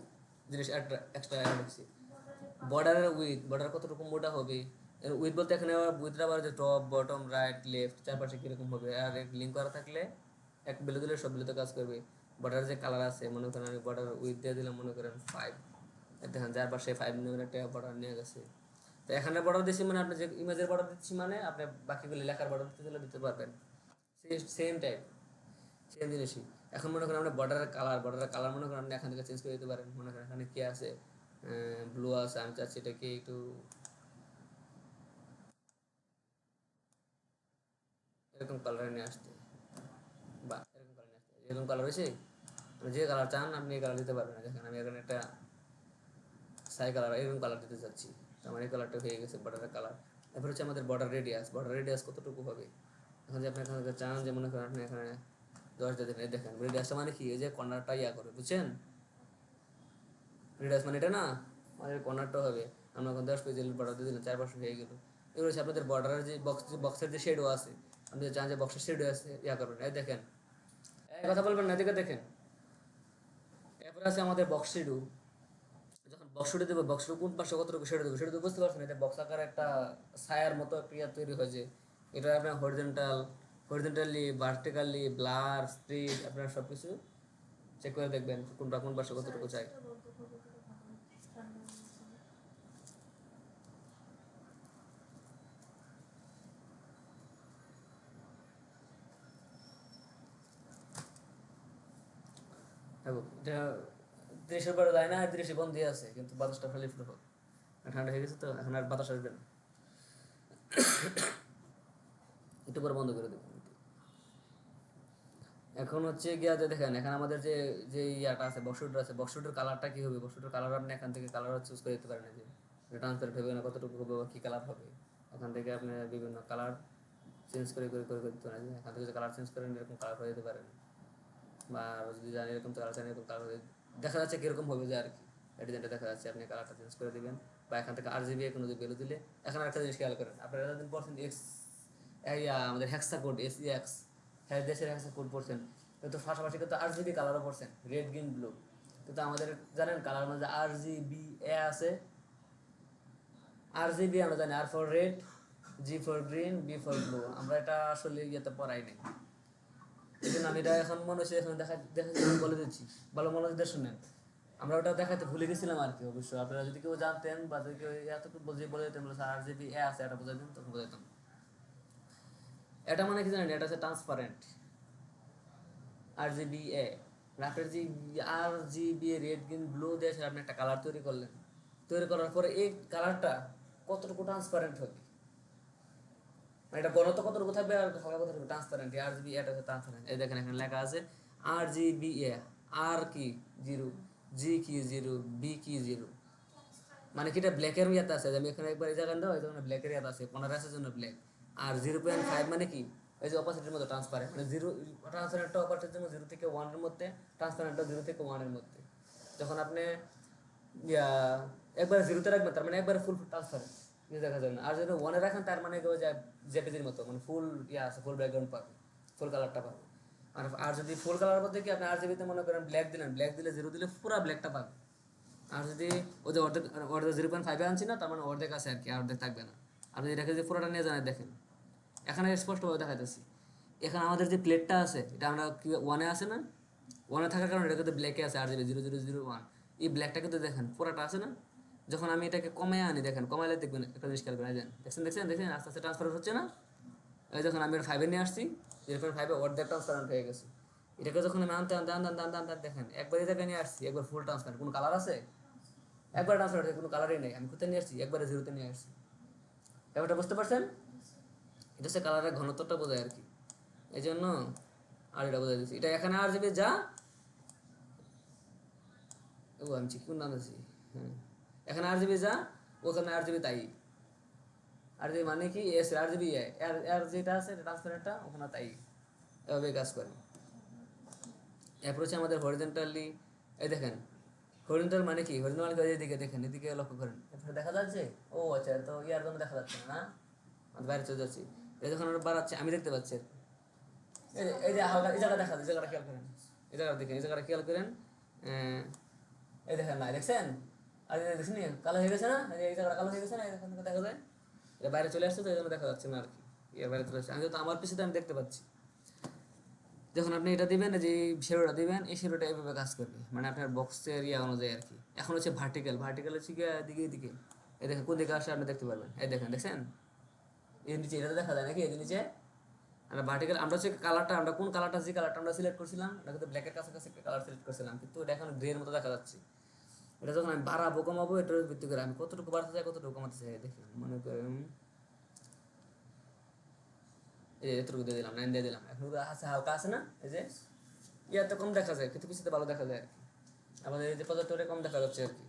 জিনিস এক্সট্রা অ্যাড হচ্ছে। বর্ডারের উইথ, বর্ডার কতটুকু মোটা হবে, উইথ বলতে এখানে উইথটা আবার যে টপ বটম রাইট লেফট চারপাশে কীরকম হবে, আর লিঙ্ক করা থাকলে এক বেলু দিলে সব বেলুতে কাজ করবে। বর্ডারের যে কালার আছে, মনে করেন আমি বর্ডার উইথ দিয়ে দিলাম মনে করেন 5, দেখেন যার পাশে 5 নেবেন একটা বর্ডার নিয়ে গেছে। তো এখানে বর্ডার দিচ্ছি মানে আপনি যে ইমেজের বর্ডার দিচ্ছি মানে আপনি বাকিগুলো লেখার বর্ডার দিতে দিলে দিতে পারবেন, সেম টাইপ সেম জিনিসই। এখন মনে করেন আমরা বর্ডারের কালার মনে করেন আপনি এখান থেকে চেঞ্জ করে দিতে পারেন। মনে করেন এখানে কি আছে, ব্লু আছে, আমি চাচ্ছি এটাকে একটু এরকম কালারে নিয়ে আসতে, বা এরকম কালার নিয়ে আসতে, এরকম কালার হয়েছে। আপনি যে কালার চান আপনি এই কালার দিতে পারবেন। দেখেন আমি এখানে একটা সাই কালার এরকম কালার দিতে চাচ্ছি, আমার এই কালারটা হয়ে গেছে বর্ডারের কালার। এরপর হচ্ছে আমাদের বর্ডার রেডিয়াস কতটুকু হবে। এখন যে আপনি এখানে চান যে মনে করেন আপনি এখানে 10 দিয়ে দেবেন, দেখেন রেডিয়াসটা মানে কি, এই যে কর্নারটা করবে, বুঝছেন? রেডিয়াস মানে এটা না, আমাদের কর্নারটা হবে। আমরা এখন 10 পেজ বর্ডার দিয়ে দিলাম, 4 পাশে হয়ে গেল। এবার হচ্ছে আপনাদের বর্ডারের যে বক্সের যে শেডও আছে, আপনি চান যে বক্সের শেডও আছে করবেন, এই দেখেন এই কথা বলবেন না, এদিকে দেখেন। এরপরে আছে আমাদের বক্স শেডও। যখন বক্স শেডও দেবো, বক্সের কোন পাশে কতটুকু শেডও দেবো সেটা তো বুঝতে পারছেন। এটা বক্স আকারে একটা ছায়ার মতো ক্রিয়া তৈরি হয়েছে। এটা আপনার হরিজেন্টালি ভার্টিক্যালি ব্লার স্প্লিট আপনার সব কিছু চেক করে দেখবেন কোনটা কোন পাশে কতটুকু চাই। হ্যাঁ, এটা 30-এর পরে যায় না, 30-এ বন্ধ দিয়ে আছে, কিন্তু বাতাসটা খালি ফুটো হোক। ঠান্ডা হয়ে গেছে তো এখন আর বাতাস আসবে না, একটু পরে বন্ধ করে দেবো। এখন হচ্ছে গিয়া যে দেখেন এখানে আমাদের যে যে ইয়াটা আছে, বক্সুটার আছে, বক্সুটার কালারটা কি হবে, বক্সুটার কালার আপনি এখান থেকে কালার চুজ করে দিতে পারেন। যে ট্রান্সপারেন্ট হবে না, কতটুকু হবে বা কী কালার হবে, এখান থেকে আপনি বিভিন্ন কালার চেঞ্জ করে দিতে পারেন। এখান থেকে যে কালার চেঞ্জ করেন এরকম কালার হয়ে যেতে পারেন, বা আরও যদি জানি এরকম কালার চান এরকম কালার দেখা যাচ্ছে কীরকম হবে যে আর কি, এই ডিজাইনটা দেখা যাচ্ছে। আপনি কালারটা চেঞ্জ করে দিবেন, বা এখান থেকে RGB কোনো যদি ভ্যালু দিলে। এখন একটা জিনিস খেয়াল করেন, আপনারা এতদিন পড়ছেন এক্স, আমাদের হ্যাক্সা কোড SEX, হ্যাঁ দেশের হ্যাক্সা কোড পড়ছেন, কিন্তু পাশাপাশি কিন্তু RGB কালারও পড়ছেন, রেড গ্রিন ব্লু। কিন্তু আমাদের জানেন কালার মধ্যে RGB আছে, RGB আমরা জানি, R for red, G for green, B for blue. আমরা এটা আসলে ইয়েতে পড়াই নাই, এই জন্য আমি এটা এখন মনে হচ্ছে এখন দেখা বলে দিচ্ছি, ভালো মনোযোগ দিয়ে শুনেন। আমরা ওটা দেখাতে ভুলে গেছিলাম আর কি। অবশ্যই আপনারা যদি কেউ জানতেন বা যদি কেউ এতটুকু বলে দিতেন, বলে স্যার RGB এ আছে, এটা বোঝাই দিন, তখন বোঝাইতাম। এটা মানে কি জানেন, এটা হচ্ছে ট্রান্সপারেন্ট। RGB এ আপনার যে RGB রেড গ্রিন ব্লু দিয়ে আপনি একটা কালার তৈরি করলেন, তৈরি করার পরে এই কালারটা কতটুকু ট্রান্সপারেন্ট হবে, মানে এটা ঘনত্ব কতটুকু থাকবে আর হালকা কতটুকু ট্রান্সপারেন্ট। RGB এটা হচ্ছে ট্রান্সপারেন্ট। এই দেখেন এখানে লেখা আছে RGB এ, আর কি 0, জি কি 0, বি কি 0। মানে কি এটা ব্ল্যাকের ইয়াতে আছে, আমি এখানে একবার এই জায়গায় দাও, এই জায়গায় ব্ল্যাকের ইয়াতে আছে, কোনারে আছে জন্য ব্ল্যাক। আর 0.5 মানে কি, এই যে অপোজিটের মধ্যে ট্রান্সপারেন্ট, মানে 0 ট্রান্সপারেন্টটা অপোজিটের জন্য 0 থেকে 1 এর মধ্যে, ট্রান্সপারেন্টটা 0 থেকে 1 এর মধ্যে। যখন আপনি ইয়া একবার 0 তে রাখবেন, তার মানে একবার ফুল ট্রান্সপারেন্ট, কিছু দেখা যাবে না। আর যদি 1 এ রাখেন, তার মানে কি যায় জেপিজির মতো, মানে ফুল ইয়া আছে, ফুল ব্যাকগ্রাউন্ড পাবে, ফুল কালারটা পাবে। আর যদি ফুল কালার মধ্যে কি আপনি RGB-তে মনে করেন ব্ল্যাক দিলেন, ব্ল্যাক দিলে 0 দিলে পুরো ব্ল্যাকটা পাবে। আর যদি ওই যে অর্ধেক অর্ধেক 0.5 আনছি না, তার মানে অর্ধেক আছে আর কি, আর অর্ধেক থাকবে না। আপনি এটাকে যে পুরোটা নিয়ে যান, দেখেন এখানে স্পষ্টভাবে দেখাইতেছি। এখানে আমাদের যে প্লেটটা আছে, এটা আমরা কি 1-এ আছে না, 1-এ থাকার কারণে এটা কিন্তু ব্ল্যাকে আছে, RGB 0001। এই ব্ল্যাকটা কিন্তু দেখেন পুরোটা আছে না। যখন আমি এটাকে কমে আনি, দেখেন কমাইলে দেখবেন একটা জিনিস খেয়াল করে দেখছেন, দেখছেন দেখছেন আস্তে আস্তে ট্রান্সফার হচ্ছে না। এই যখন আমি এটা 5-এ নিয়ে আসছি, 0.5-এ অর্ধেক ট্রান্সপারেন্ট হয়ে গেছে। এটাকে যখন আমি আনতে আনতে আনতে আনতে আনতে দেখেন একবার এই জায়গায় নিয়ে আসছি, একবার ফুল ট্রান্সপারেন্ট, কোনো কালার আছে, একবার ট্রান্সপারেন্ট কোনো কালারই নেই। আমি কোথায় নিয়ে আসছি, একবারে 0-তে নিয়ে আসছি। ব্যাপারটা বুঝতে পারছেন? এটা হচ্ছে কালারের ঘনত্বটা বোঝায় আর কি, এই জন্য আর এটা বোঝাই দিচ্ছি। এটা এখানে RGB যা, ও আমি ঠিক কোন নাম আছি, হ্যাঁ, এখানে RGB যা, ওখানে RGB তাই। RGB মানে কি, এস RGB এর যেটা আছে ট্রান্সপারেন্টটা, ওখানে তাই। এভাবে কাজ করে। এরপর হচ্ছে আমাদের হরিজেন্টালি, এই দেখেন হরিজেন্টাল মানে কি, হরিজেন্টাল মানে এদিকে দেখেন, এদিকে লক্ষ্য করেন, এরপরে দেখা যাচ্ছে। ও আচ্ছা, তো ইয়ার জন্য দেখা যাচ্ছে না, আমি বাইরে চলে যাচ্ছি। এই যখন আমরা বাড়াচ্ছি আমি দেখতে পাচ্ছি। এই যে হালকা এই জায়গা দেখা যায়, এই জায়গাটা খেয়াল করেন, এই জায়গাটা দেখেন, এই জায়গাটা খেয়াল করেন। এই দেখেন না, দেখছেন? আর দেখছেন কালো হয়ে গেছে না, এই জায়গাটা কালো হয়ে গেছে না, এখান থেকে দেখা যায়। এটা বাইরে চলে আসছে, তো এই জন্য দেখা যাচ্ছে না আর কি। এর বাইরে চলে আসছে, আমি তো আমার পিছনে আমি দেখতে পাচ্ছি। যখন আপনি এটা দিবেন, যে শেরোটা দিবেন, এই শেরোটা এইভাবে কাজ করবে, মানে আপনার বক্সের ইয়া অনুযায়ী আর কি। এখন হচ্ছে ভার্টিক্যাল, ভার্টিক্যাল হচ্ছে গিয়ে দিকে দিকে, এই দেখেন কোন দিকে আসে আপনি দেখতে পারবেন। এই দেখেন, দেখছেন এর নিচে এটা দেখা যায় নাকি, এর নিচে আমরা ভার্টিক্যাল, আমরা হচ্ছে কালারটা, আমরা কোন কালারটা, যে কালারটা আমরা সিলেক্ট করছিলাম, এটা কিন্তু ব্ল্যাকের কাছাকাছি একটা কালার সিলেক্ট করছিলাম, কিন্তু এটা এখন গ্রের মতো দেখা যাচ্ছে। এটা যখন আমি বাড়াবো কমাবো, এটার ভিত্তি করে আমি কতটুকু বাড়াতে চাই কতটুকু কমাতে চাই। দেখেন মনে করেন এই যে এতটুকু দিয়ে দিলাম, 9 দিয়ে দিলাম। এখন আছে হালকা আছে না, এই যে ইয়াতে কম দেখা যায়, কিন্তু কিছুতে ভালো দেখা যায় আর কি। আমাদের এই যে প্রজেক্টরে কম দেখা যাচ্ছে আর কি।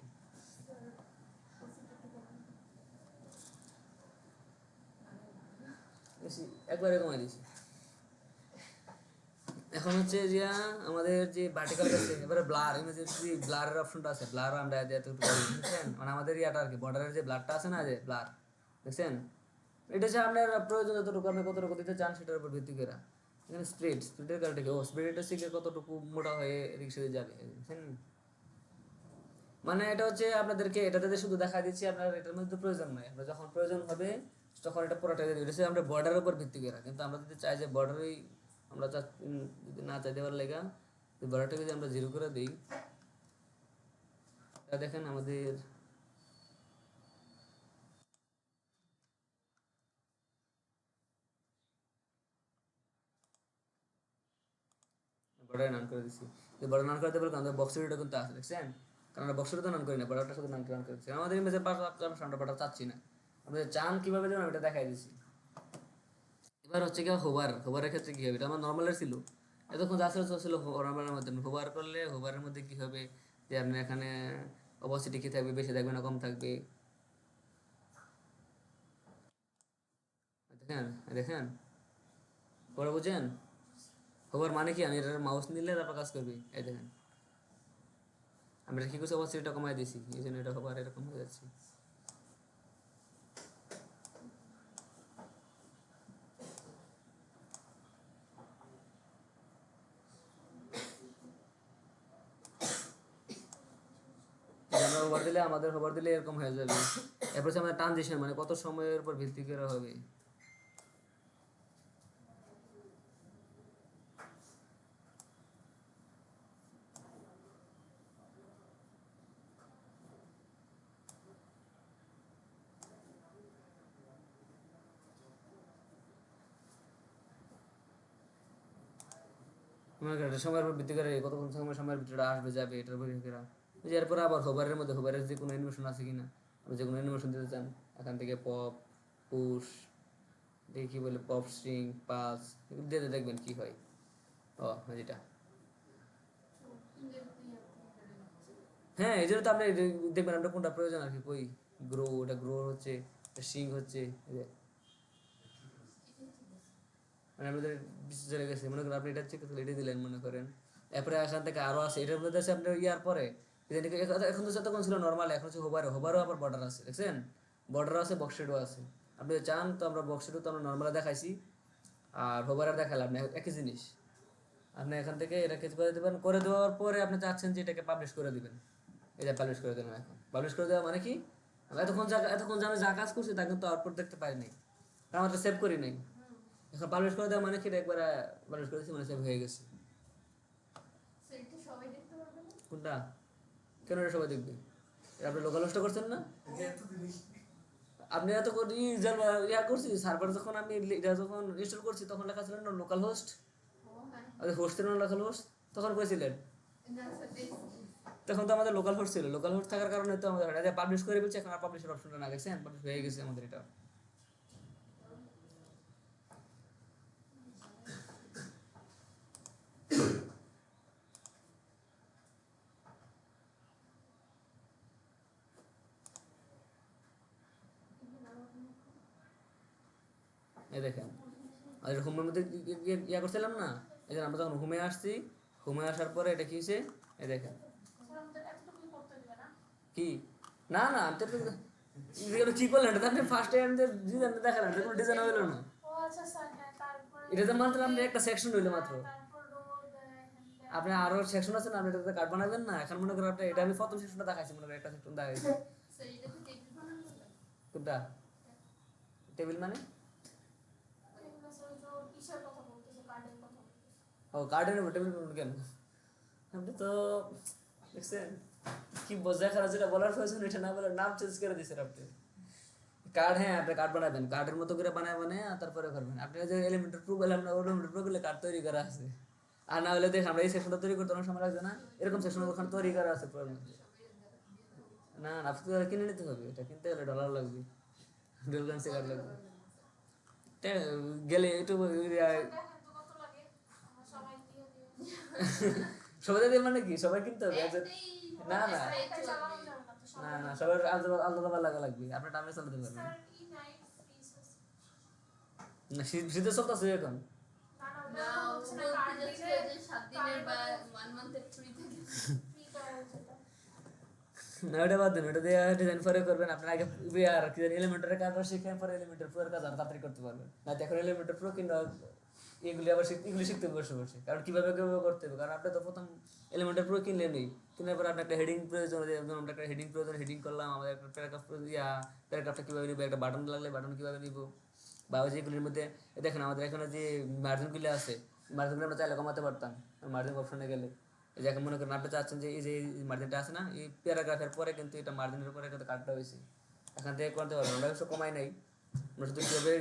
বেশি একবারে কমাই দিয়েছি। এখন হচ্ছে যে আমাদের যে ভার্টিক্যাল আছে, এবারে ব্লার, ইমেজে যে ব্লারের অপশনটা আছে, ব্লার আমরা এতটুকু দেখছেন, মানে আমাদের ইয়াটা আর কি, বর্ডারের যে ব্লারটা আছে না, যে ব্লার, দেখছেন? এটা হচ্ছে আপনার প্রয়োজন যতটুকু, আপনি কতটুকু দিতে চান সেটার উপর ভিত্তি করে। এখানে স্পিডের কারণে কি, ও স্পিডটা শিখে কতটুকু মোটা হয়ে এদিক সেদিক যাবে, বুঝছেন? মানে এটা হচ্ছে আপনাদেরকে এটাতে শুধু দেখা দিচ্ছি, আপনার এটার মধ্যে প্রয়োজন নাই। আমরা যখন প্রয়োজন হবে তখন এটা পুরোটা দিয়ে দিচ্ছি, আমরা বর্ডারের উপর ভিত্তি করে। কিন্তু আমরা যদি চাই যে বর্ডারেই আমরা যদি না চাই দেওয়ার লেগা, বর্ডারটাকে যদি আমরা 0 করে দিই, দেখেন আমাদের বর্ডারে নান করে দিচ্ছি। বর্ডার নান করতে পারবো, আমাদের বক্সের এটা কিন্তু আছে, দেখছেন? কারণ আমরা বক্সের তো নান করি না, বর্ডারটা শুধু নান করে দিচ্ছি। আমাদের ইমেজের পাশে আমরা বর্ডার চাচ্ছি না, আমাদের চান কিভাবে দেবেন এটা দেখাই দিচ্ছি। এবার হচ্ছে কি হোভার, হোভারের ক্ষেত্রে কি হবে, এটা আমার নর্মালের ছিল, এতক্ষণ যা ছিল নর্মালের মধ্যে। হোভার করলে হোভারের মধ্যে কি হবে, যে আপনি এখানে অবস্থিটি কি থাকবে, বেশি থাকবে না কম থাকবে, দেখেন দেখেন, পরে বুঝেন? হোভার মানে কি, আমি এটার মাউস নিলে তারপর কাজ করবে। এই দেখেন আমি এটা কি করছি, অবস্থিটা কমাই দিয়েছি, এই জন্য এটা হোভার এরকম হয়ে যাচ্ছে। আমরা হোভার দিলে, আমাদের হোভার দিলে এরকম হয়ে যাবে। এরপর হচ্ছে আমাদের ট্রানজিশন, মানে কত সময়ের উপর ভিত্তি করে হবে। মনে করেন সময়ের উপর ভিত্তি করে কতক্ষণ সময়ের ভিতরে আসবে যাবে এটার উপর ভিত্তি করে। ওই যে এরপর আবার হোভারের মধ্যে হোভারের যে কোনো অ্যানিমেশন আছে কিনা, আপনি যে কোনো অ্যানিমেশন দিতে চান এখান থেকে পপ, পুশ, দেখি কি বলে, পপ স্ট্রিং, পাস, দিয়ে দেখবেন কি হয়। ও যেটা, হ্যাঁ এই জন্য তো আপনি দেখবেন আপনার কোনটা প্রয়োজন আর কি। কই গ্রো, ওটা গ্রো হচ্ছে, স্ট্রিং হচ্ছে, মানে আমাদের বিশেষ চলে গেছে। মনে করেন আপনি এটা চেক করতে এটা দিলেন মনে করেন, এরপরে এখান থেকে আরো আছে, এটার মধ্যে আছে আপনার ইয়ার পরে এখন তো যতক্ষণ ছিল নর্মাল, এখন হচ্ছে হোভারও, হোভারও আবার বর্ডার আছে, দেখছেন বর্ডার আছে, বক্সেডও আছে। আপনি চান তো আমরা বক্সেডও তো আমরা নর্মালে দেখাইছি, আর হোভারে দেখালাম না, একই জিনিস। আপনি এখান থেকে এটা কিছু করে দেবেন, করে দেওয়ার পরে আপনি চাচ্ছেন যে এটাকে পাবলিশ করে দিবেন, এটা পাবলিশ করে দেবেন। এখন পাবলিশ করে দেওয়া মানে কি, আমি এতক্ষণ আমি যা কাজ করছি তা কিন্তু আউটপুট দেখতে পাই নাই, আমরা তো সেভ করি নাই। এখন পাবলিশ করে দেওয়া মানে কি, একবার পাবলিশ করেছি মানে সেভ হয়ে গেছে। কোনটা, কেন এটা সবাই দেখবে? আপনি লোকাল হোস্টটা করছেন না, আপনি এত করে ইয়া করছি সার্ভার, যখন আমি এটা যখন ইনস্টল করছি তখন লেখা ছিল না লোকাল হোস্ট, আর হোস্টের না লোকাল হোস্ট, তখন কইছিলেন তখন তো আমাদের লোকাল হোস্ট ছিল, লোকাল হোস্ট থাকার কারণে তো আমাদের এটা পাবলিশ করে বলছি। এখন আর পাবলিশের অপশনটা না, গেছে পাবলিশ হয়ে গেছে আমাদের এটা। এই দেখেন, আর হোমের মধ্যে ইয়া করছিলাম না, এই যে আমরা যখন হোমে আসছি, হোমে আসার পরে এটা কি হয়েছে, এই দেখেন কি, না না আমি তো কি করলেন এটা, আপনি ফার্স্ট ডিজাইন দেখালেন, এটা কোনো ডিজাইন হইলো না। এটা তো মাত্র আপনি একটা সেকশন হইলো মাত্র, আপনি আরো সেকশন আছে না, আপনি এটাতে কার্ড বানাবেন না। এখন মনে করেন আপনি এটা, আমি প্রথম সেকশনটা দেখাইছি, মনে করেন একটা সেকশন দেখাইছি। কোনটা টেবিল মানে, ও কার্ডের উপর টেবিল কেন, আপনি তো দেখছেন কি বোঝা খারাপ, যেটা বলার প্রয়োজন এটা না বলে নাম চেঞ্জ করে দিয়েছেন আপনি। কার্ড, হ্যাঁ আপনি কার্ড বানাবেন, কার্ডের মতো করে বানায় তারপরে করবেন। আপনি যে এলিমেন্টের প্রো বললাম না, এলিমেন্টের প্রো করলে কার্ড তৈরি করা আছে। আর না হলে দেখ আমরা এই সেকশনটা তৈরি করতে অনেক সময় লাগবে না, এরকম সেকশন ওখানে তৈরি করা আছে প্রোর মধ্যে। না না আপনি তো কিনে নিতে হবে, এটা কিনতে গেলে ডলার লাগবে, ডুয়াল কারেন্সি কার্ড লাগবে। গেলে একটু সবাই মানে কি সবাই কিনতে হবে, না না না না সবার আলাদা আলাদা লাগা লাগবে, আপনার টাইমে চালাতে পারবেন না। শীতের সপ্তাহ আছে এখন, না ওটা বাদ দিন, ওটা দিয়ে ডিজাইন পরে করবেন। আপনার আগে আর কি জানি এলিমেন্টারের কাজ শিখেন, পরে এলিমেন্টার প্রোর কাজ আরো তাড়াতাড়ি করতে পারবেন। না এখন এলিমেন্টার প্রো কিংবা এগুলি আবার এগুলি শিখতে বসে বসে, কারণ কিভাবে কিভাবে করতে হবে। কারণ আপনি তো প্রথম এলিমেন্টার প্রো কিনলেন নেই, কেনার পর আপনার একটা হেডিং প্রয়োজন, আমরা একটা হেডিং প্রয়োজন, হেডিং করলাম, আমাদের একটা প্যারাগ্রাফ প্যারাগ্রাফটা কীভাবে নিবো, একটা বাটন লাগলে বাটন কীভাবে নিব, বা ওই যেগুলির মধ্যে দেখেন আমাদের এখানে যে মার্জিনগুলি আছে, মার্জিনগুলো আমরা চাইলে কমাতে পারতাম মার্জিন অপশনে গেলে। এই যে এখন মনে করেন আপনি চাচ্ছেন যে এই যে মার্জিনটা আছে না, এই প্যারাগ্রাফের পরে কিন্তু এটা মার্জিনের উপরে কিন্তু কাটটা হয়েছে, এখান থেকে করতে পারবো। আমরা কিছু কমাই নাই, আমরা শুধু কীভাবে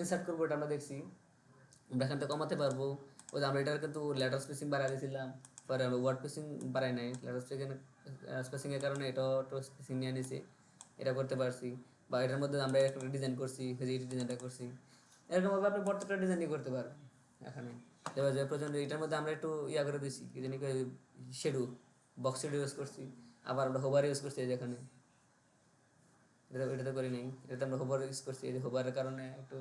ইনসার্ট করবো এটা আমরা দেখছি, আমরা এখান থেকে কমাতে পারবো। ওই যে আমরা এটার কিন্তু লেটার স্পেসিং বাড়াই দিয়েছিলাম, পরে আমরা ওয়ার্ড স্পেসিং বাড়াই নাই, লেটার স্পেসিংয়ের কারণে এটাও একটু স্পেসিং নিয়ে নিয়েছি, এটা করতে পারছি। বা এটার মধ্যে আমরা একটা ডিজাইন করছি, এই ডিজাইনটা করছি, এরকমভাবে আপনি প্রত্যেকটা ডিজাইনই করতে পারবেন এখানে। এবার যে প্রয়োজন এটার মধ্যে আমরা একটু ইয়া করে দিয়েছি, কি জানি শেডু, বক্স শেডু ইউজ করছি, আবার আমরা হোভার ইউজ করছি যেখানে, এটা তো করি নাই, এটাতে আমরা হোভার ইউজ করছি, এই যে হোভারের কারণে একটু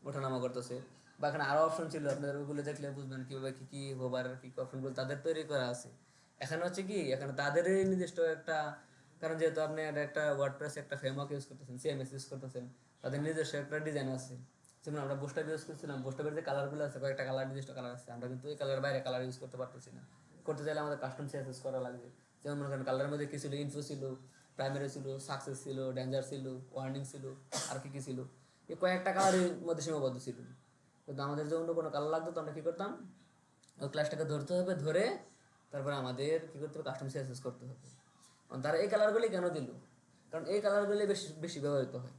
ওঠানামা করতেছে। বা এখানে আরও অপশন ছিল, আপনাদের ওগুলো দেখলে বুঝবেন কীভাবে কী কী হোভার কী কী অপশনগুলো তাদের তৈরি করা আছে। এখানে হচ্ছে কি, এখানে তাদেরই নিজস্ব একটা, কারণ যেহেতু আপনি একটা ওয়ার্ডপ্রেস একটা ফ্রেমওয়ার্ক ইউজ করতেছেন, সিএমএস ইউজ করতেছেন, তাদের নিজস্ব একটা ডিজাইন আছে। যেমন আমরা বোস্টাপ ইউজ করছিলাম, বোস্টাপের যে কালারগুলো আছে, কয়েকটা কালার নিজস্ব কালার আছে, আমরা কিন্তু ওই কালারের বাইরে কালার ইউজ করতে পারতেছি না। করতে চাইলে আমাদের কাস্টম সিএসএস করা লাগবে। যেমন মনে করেন কালারের মধ্যে কী ছিল, ইনফো ছিল, প্রাইমারি ছিল, সাকসেস ছিল, ডেঞ্জার ছিল, ওয়ার্নিং ছিল, আর কি কি ছিল, এই কয়েকটা কালারের মধ্যে সীমাবদ্ধ ছিল। কিন্তু আমাদের যে অন্য কোনো কালার লাগতো তো আমরা কী করতাম, ওই ক্লাসটাকে ধরতে হবে, ধরে তারপরে আমাদের কী করতে হবে, কাস্টম সিএসএস করতে হবে। কারণ তারা এই কালারগুলি কেন দিল, কারণ এই কালারগুলি বেশি বেশি ব্যবহৃত হয়।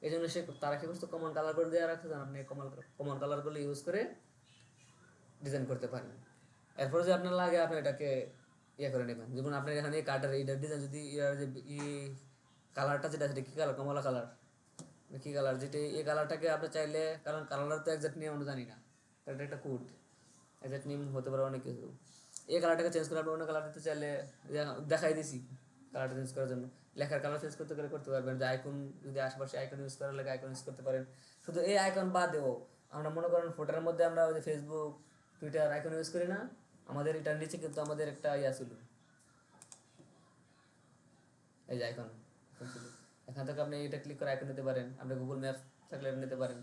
এই জন্য তারা কী করছে, কমন কালার করে দেওয়া রাখছে, আপনি কমন কালারগুলো ইউজ করে ডিজাইন করতে পারেন। এরপরে যে আপনার লাগে আপনি এটাকে ইয়ে করে নেবেন। যেমন আপনার এখানে কার্ডের এইটার ডিজাইন যদি ইয়ার যে কালারটা যেটা সেটা কী কালার, কমলা কালার কী কালার, যেটা এই কালারটাকে আপনি চাইলে, কারণ কালার তো একজাক্ট নিয়ম আমরা জানি না, এটা একটা কোড, একজাক্ট নিয়ম হতে পারে অনেক কিছু। এই কালারটাকে চেঞ্জ করে আপনি অন্য কালার দিতে চাইলে দেখাই দিছি কালারটা চেঞ্জ করার জন্য। লেখার কালার চেঞ্জ করতে গেলে করতে পারবেন, যে আইকন যদি আশেপাশে আইকন ইউজ করার লাগে আইকন ইউজ করতে পারেন। শুধু এই আইকন বাদেও আমরা মনে করেন ফটোর মধ্যে আমরা ওই যে ফেসবুক, টুইটার আইকন ইউজ করি না, আমাদের এটার নিচে কিন্তু আমাদের একটা ইয়া ছিল, এই যে আইকন ছিল। এখান থেকে আপনি এটা ক্লিক করে আইকন নিতে পারেন, আপনি গুগল ম্যাপস থাকলে নিতে পারেন।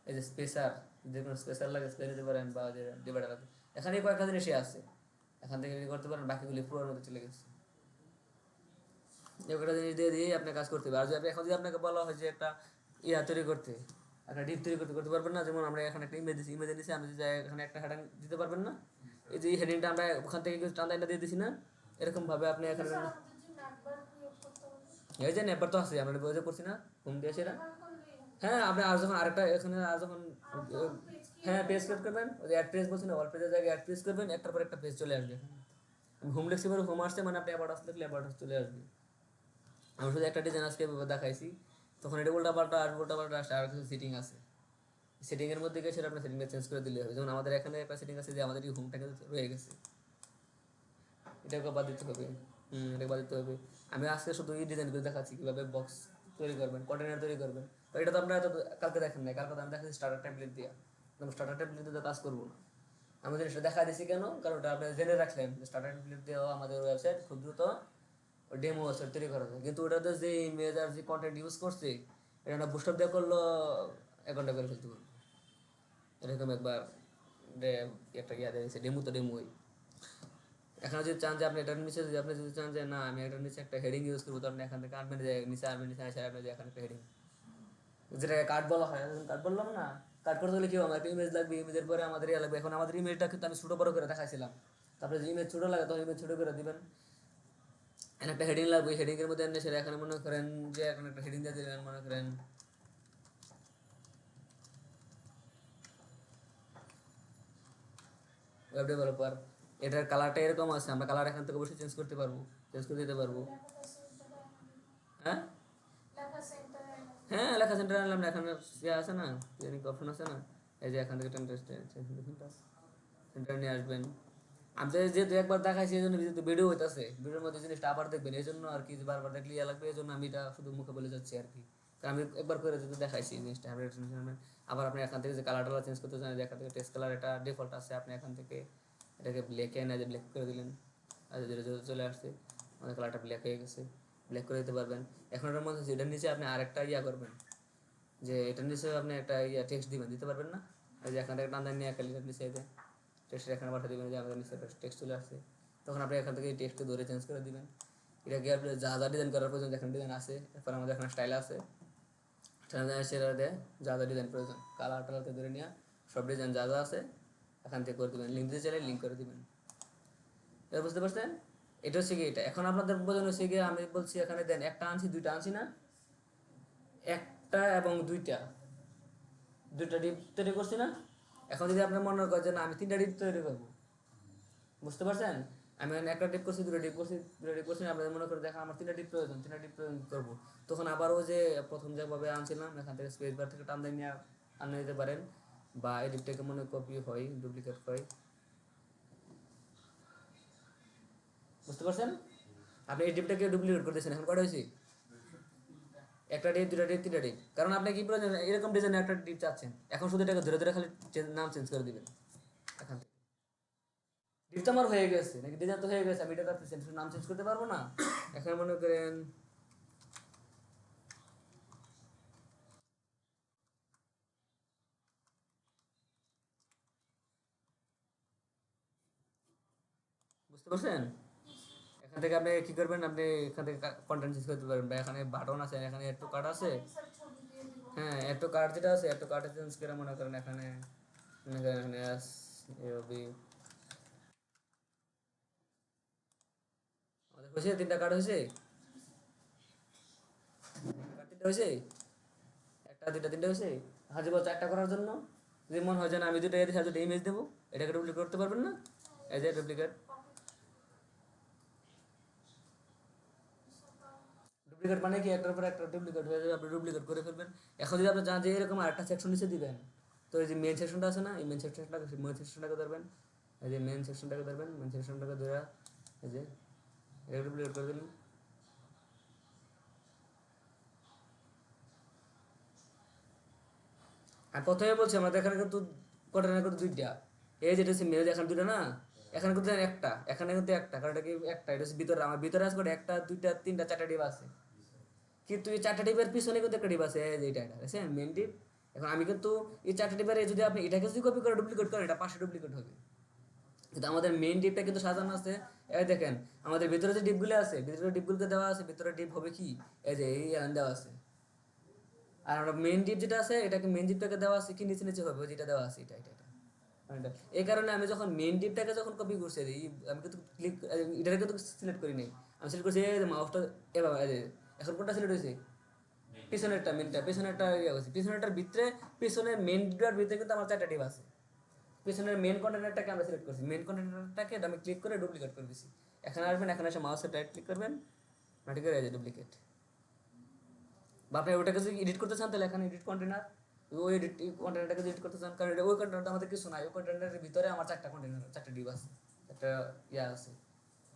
এই যে স্পেসার, যে কোনো স্পেসার লাগে স্পেস নিতে পারেন, বা যে ডিভাইডার লাগে, এখানে কয়েকটা জিনিসই আছে, এখান থেকে কি করতে পারেন, বাকিগুলি পুরোর মধ্যে চলে গেছে। একটা জিনিস দিয়ে দিয়েই আপনি কাজ করতে হবে। আর যদি এখন যদি আপনাকে বলা হয় যে একটা ইয়া তৈরি করতে, একটা ডিপ তৈরি করতে, করতে পারবেন না। যেমন আমরা এখানে একটা ইমেজ দিচ্ছি, ইমেজের নিচে আমি যদি এখানে একটা হেডিং দিতে পারবেন না, এই যে হেডিংটা আমরা ওখান থেকে কিছু টানটা দিয়ে দিছি না, এরকমভাবে আপনি এখানে এই যে নেপার তো আছে, আমরা বই করছি না হোম দিয়ে সেটা। হ্যাঁ, আপনি আর যখন আরেকটা এখানে আর যখন হ্যাঁ পেজ ক্রিয়েট করবেন, ওই যে অ্যাড পেজ বলছি না, অল পেজের জায়গায় অ্যাড পেজ করবেন, একটার পর একটা পেজ চলে আসবে। হোম লিখছি পরে হোম আসছে, মানে আপনি অ্যাবাউট আস লিখলে অ্যাবাউট আস চলে আসবে। আমি শুধু একটা ডিজাইন আজকে দেখাইছি, তখন এটা উল্টা পাল্টা আর উল্টা পাল্টা আসছে, আর কিছু সেটিং আছে, সেটিংয়ের মধ্যে গিয়ে সেটা আপনার সেটিংটা চেঞ্জ করে দিলে হবে। যেমন আমাদের এখানে একটা সেটিং আছে যে আমাদের এই হোমটাকে রয়ে গেছে, এটাকে বাদ দিতে হবে। এটাকে বাদ দিতে হবে। আমি আজকে শুধু এই ডিজাইনগুলো দেখাচ্ছি কীভাবে বক্স তৈরি করবেন, কন্টেনার তৈরি করবেন। তো এটা তো আমরা এত কালকে দেখেন নাই, কালকে তো আমি দেখাচ্ছি স্টার্টার টেমপ্লেট দিয়ে। আমি স্টার্টার টেমপ্লেট দিয়ে কাজ করবো না, আমি জিনিসটা দেখা দিচ্ছি কেন, কারণ ওটা আপনি জেনে রাখলেন যে স্টার্টার টেমপ্লেট দিয়েও আমাদের ওয়েবসাইট খুব দ্রুত ডেমো ওয়েবসাইট তৈরি করা যায়। কিন্তু ওটাতে যে ইমেজ আর যে কন্টেন্ট ইউজ করছে, এটা বুস্টার দিয়ে করলো 1 ঘন্টা করে ফেলতে পারবো। এরকম একবার একটা ইয়া দিয়েছে, ডেমো তো ডেমোই। এখানে যদি চান যে আপনি এটার নিচে, যদি আপনি যদি চান যে না আমি এটার নিচে একটা হেডিং ইউজ করবো, তো আপনি এখান থেকে আনবেন, যে নিচে আনবেন, নিচে আসে আপনি যে এখানে একটা হেডিং, যেটাকে কার্ড বলা হয়। কার্ড বললাম না, কার্ড করতে হলে কি হবে, একটা ইমেজ লাগবে, ইমেজের পরে আমাদের ইয়ে লাগবে। এখন আমাদের ইমেজটা কিন্তু আমি ছোটো বড় করে দেখাইছিলাম, তারপরে যে ইমেজ ছোটো লাগে তখন ইমেজ ছোটো করে দিবেন। এখানে একটা হেডিং লাগবে, হেডিংয়ের মধ্যে এনে সেটা এখানে মনে করেন যে এখন একটা হেডিং দিয়ে দিলেন, মনে করেন ওয়েব ডেভেলপার। এটার কালারটা এরকম আছে, আমরা কালার এখান থেকে অবশ্যই চেঞ্জ করতে পারবো, চেঞ্জ করে দিতে পারবো। হ্যাঁ হ্যাঁ, লেখা সেন্টার আনলাম না, এখানে ইয়ে আছে না, অপশন আছে না, এই যে এখান থেকে সেন্টার নিয়ে আসবেন। আমি তো যেহেতু একবার দেখাইছি, এই জন্য যেহেতু ভিডিও হইতেছে, ভিডিওর মধ্যে জিনিসটা আবার দেখবেন, এই জন্য আর কি, বারবার দেখলে ইয়ে লাগবে, এই জন্য আমি এটা শুধু মুখে বলে যাচ্ছি আর কি। কারণ আমি একবার করে যেহেতু দেখাইছি জিনিসটা, আবার আপনি এখান থেকে যে কালার টালার চেঞ্জ করতে চান, যে এখান থেকে টেক্সট কালার এটা ডিফল্ট আছে, আপনি এখান থেকে এটাকে ব্ল্যাকে এনে যে ব্ল্যাক করে দিলেন, আর ধীরে ধীরে চলে আসছে, আমাদের কালারটা ব্ল্যাক হয়ে গেছে, ব্ল্যাক করে দিতে পারবেন। এখন এটার মধ্যে এটার নিচে আপনি আরেকটা ইয়া করবেন, যে এটার নিচে আপনি একটা ইয়া টেক্সট দিবেন, দিতে পারবেন না, এই যে এখান থেকে টান নিয়ে একটা লিটার নিচে দেয় টেক্সট, এখানে পাঠিয়ে দেবেন, যে আমাদের নিচে টেক্সট চলে আসছে। তখন আপনি এখান থেকে টেক্সটকে ধরে চেঞ্জ করে দিবেন। এটাকে আপনি যা যা ডিজাইন করার প্রয়োজন, এখানে ডিজাইন আছে, এরপর আমাদের এখানে স্টাইল আছে, সেটা দেয় যা যা ডিজাইন প্রয়োজন, কালার টালারতে ধরে নিয়ে সব ডিজাইন যা যা আছে এখান থেকে করে দেবেন, লিঙ্ক দিতে চাইলে লিঙ্ক করে দেবেন। এবার বুঝতে পারছেন, এটা হচ্ছে কি, এটা এখন আপনাদের বোঝানো হচ্ছে গিয়ে, আমি বলছি এখানে দেন একটা আনছি, দুইটা আনছি না, একটা এবং দুইটা, দুইটা ডিপ তৈরি করছি না। এখন যদি আপনার মনে করেন যে না আমি 3টা ডিপ তৈরি করবো, বুঝতে পারছেন, আমি একটা ডিপ করছি, দুটো ডিপ করছি, দুটো ডিপ করছি, আপনাদের মনে করে দেখেন আমার 3টা ডিপ প্রয়োজন, 3টা ডিপ প্রয়োজন করবো, তখন আবার ওই যে প্রথম যেভাবে আনছিলাম এখান থেকে স্পেস বার থেকে টান দিয়ে নিয়ে আনিয়ে দিতে পারেন, বা এই ডিপটাকে মনে কপি হয়, ডুপ্লিকেট হয়, বুঝতে পারছেন। আপনি এই ডিপটাকে ডুপ্লিকেট করে দিয়েছেন, এখন কটা হয়েছে, একটা ডিপ, দুটা ডিপ, 3টা ডিপ, কারণ আপনি কি প্রয়োজন এরকম ডিজাইনের একটা ডিপ চাচ্ছেন, এখন শুধু এটাকে ধরে ধরে খালি নাম চেঞ্জ করে দিবেন এখান থেকে। ডিপ তো আমার হয়ে গেছে নাকি, ডিজাইন তো হয়ে গেছে, আমি এটা চাচ্ছি নাম চেঞ্জ করতে পারবো না। এখন মনে করেন বুঝতে পারছেন, এখান থেকে আপনি কি করবেন, আপনি এখান থেকে কন্টেন্ট চুজ করতে পারবেন, বা এখানে বাটন আছে, এখানে একটু কার্ড আছে, হ্যাঁ একটু কার্ড যেটা আছে একটু কার্ডে চেঞ্জ করে মনে করেন এখানে মনে করেন এখানে এবি আমাদের হয়েছে 3টা কার্ড হয়েছে, কার্ড 3টা হয়েছে, 1টা 2টা 3টা হয়েছে। হাজি বলছে 1টা করার জন্য যদি মনে হয় যে না আমি দুটো এর সাথে ইমেজ দেবো, এটাকে ডুপ্লিকেট করতে পারবেন না, এই যে ডুপ্লিকেট, ডুপ্লিকেট মানে কি একটার পর একটা ডুপ্লিকেট হয়ে যাবে, আপনি ডুপ্লিকেট করে ফেলবেন। এখন যদি আপনি জানেন যে এরকম আরেকটা সেকশন নিচে দিবেন, তো এই যে মেন সেকশনটা আছে না, এই মেন সেকশনটাকে ধরবেন, এই যে মেন সেকশনটাকে ধরবেন, মেন সেকশনটাকে ধরে এই যে এটা ডুপ্লিকেট করে দিলেন। আর প্রথমে বলছি আমাদের এখানে কিন্তু কন্টেনার কিন্তু 2টা, এই যেটা হচ্ছে মেজ এখানে 2টা না, এখানে কিন্তু একটা, এখানে কিন্তু একটা, কারণ এটা কি একটা, এটা হচ্ছে ভিতরে, আমার ভিতরে আছে 1টা 2টা 3টা 4টা ডিপ আছে, কিন্তু এই 4টা ডিপের পিছনে কিন্তু একটা ডিপ আছে, এই যে এটা দেখছেন মেন ডিপ। এখন আমি কিন্তু এই 4টা ডিপের যদি আপনি এটাকে যদি কপি করে ডুপ্লিকেট করেন, এটা পাশে ডুপ্লিকেট হবে, কিন্তু আমাদের মেইন ডিপটা কিন্তু সাজানো আছে। এই দেখেন আমাদের ভিতরে যে ডিপগুলো আছে, ভিতরে ডিপগুলোকে দেওয়া আছে, ভিতরে ডিপ হবে কি, এই যে এই দেওয়া আছে। আর আমরা মেইন ডিপ যেটা আছে, এটাকে মেইন ডিপটাকে দেওয়া আছে কি নিচে নিচে হবে, যেটা দেওয়া আছে এটা এটা এটা এটা। এই কারণে আমি যখন মেইন ডিপটাকে যখন কপি করছি, আমি কিন্তু ক্লিক, এটাকে কিন্তু সিলেক্ট করি নাই, আমি সিলেক্ট করছি এই যে মাউসটা এভাবে, এই যে এখন কোনটা সিলেক্ট হয়েছে, পিছনেরটা, মেনটা পিছনেরটা ইয়ে হয়েছে, পিছনেরটার ভিতরে, পিছনের মেইন ডিপটার ভিতরে কিন্তু আমার 4টা ডিপ আছে। পিছনের মেন কন্টেনারটাকে আমরা সিলেক্ট করছি, মেন কন্টেনারটাকে আমি ক্লিক করে ডুপ্লিকেট করে দিছি। এখানে আসবেন, এখানে এসে মাউসের রাইট ক্লিক করবেন, রাইট করে এই যে ডুপ্লিকেট, বা আপনি ওটাকে যদি এডিট করতে চান তাহলে এখানে এডিট কন্টেনার, ওই এডিট কন্টেনারটাকে এডিট করতে চান, কারণ ওই কন্টেনারটা আমাদের কিছু নাই, ওই কন্টেনারের ভিতরে আমার 4টা কন্টেনার, 4টা ডিপ আছে, একটা ইয়া আছে,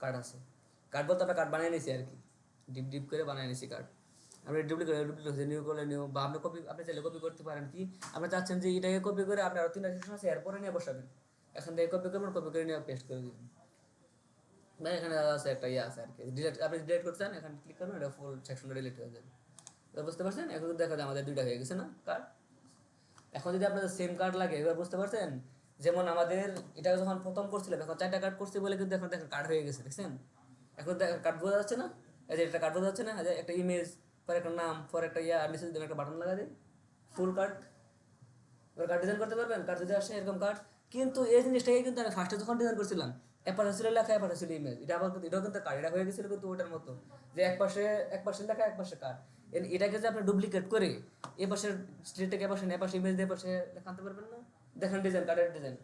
কার্ড আছে। কার্ড বলতে আমরা কার্ড বানিয়ে নিয়েছি আর কি, ডিপ ডিপ করে বানিয়ে নিয়েছি কার্ড। আপনি ডুপ্লিকেট নিউ করলে নিউ, বা আপনি কপি, আপনি চাইলে কপি করতে পারেন কি, আপনি চাচ্ছেন যে এটাকে কপি করে আপনি আরো 3টা সেকশন আছে এরপরে নিয়ে বসাবেন, এখান থেকে কপি করবেন, কপি করে নিয়ে পেস্ট করে দিবেন, মানে এখানে আছে একটা ইয়ে আছে আর কি, ডিলিট, আপনি ডিলিট করতে চান এখানে ক্লিক করবেন, এটা ফুল সেকশনটা ডিলিট হয়ে যাবে। এবার বুঝতে পারছেন, এখন দেখা যায় আমাদের 2টা হয়ে গেছে না কার্ড। এখন যদি আপনাদের সেম কার্ড লাগে, এবার বুঝতে পারছেন, যেমন আমাদের এটা যখন প্রথম করছিলাম, এখন 4টা কার্ড করছি বলে কিন্তু এখন দেখেন কার্ড হয়ে গেছে, দেখছেন এখন কার্ড বোঝা যাচ্ছে না, এই যে একটা কার্ড বোঝা যাচ্ছে না, এই যে একটা ইমেজ, পরে একটা নাম, পরে একটা ইয়া, আর নিচে যদি একটা বাটন লাগা দিই, ফুল কার্ড। এবার কার্ড ডিজাইন করতে পারবেন, কার্ড যদি আসে এরকম কার্ড। কিন্তু এই জিনিসটাকে কিন্তু আমি ফার্স্টে যখন ডিজাইন করছিলাম, এক পাশে ছিল লেখা, এক পাশে ছিল ইমেজ, এটা আবার কিন্তু এটাও কিন্তু কার্ড, এটা হয়ে গেছিল কিন্তু ওটার মতো, যে এক পাশে লেখা, এক পাশে কার্ড। এটাকে যে আপনি ডুপ্লিকেট করে এ পাশের স্টেটটাকে এ পাশে এ পাশে ইমেজ দিয়ে পাশে লেখা আনতে পারবেন না। দেখেন ডিজাইন, কার্ডের ডিজাইন,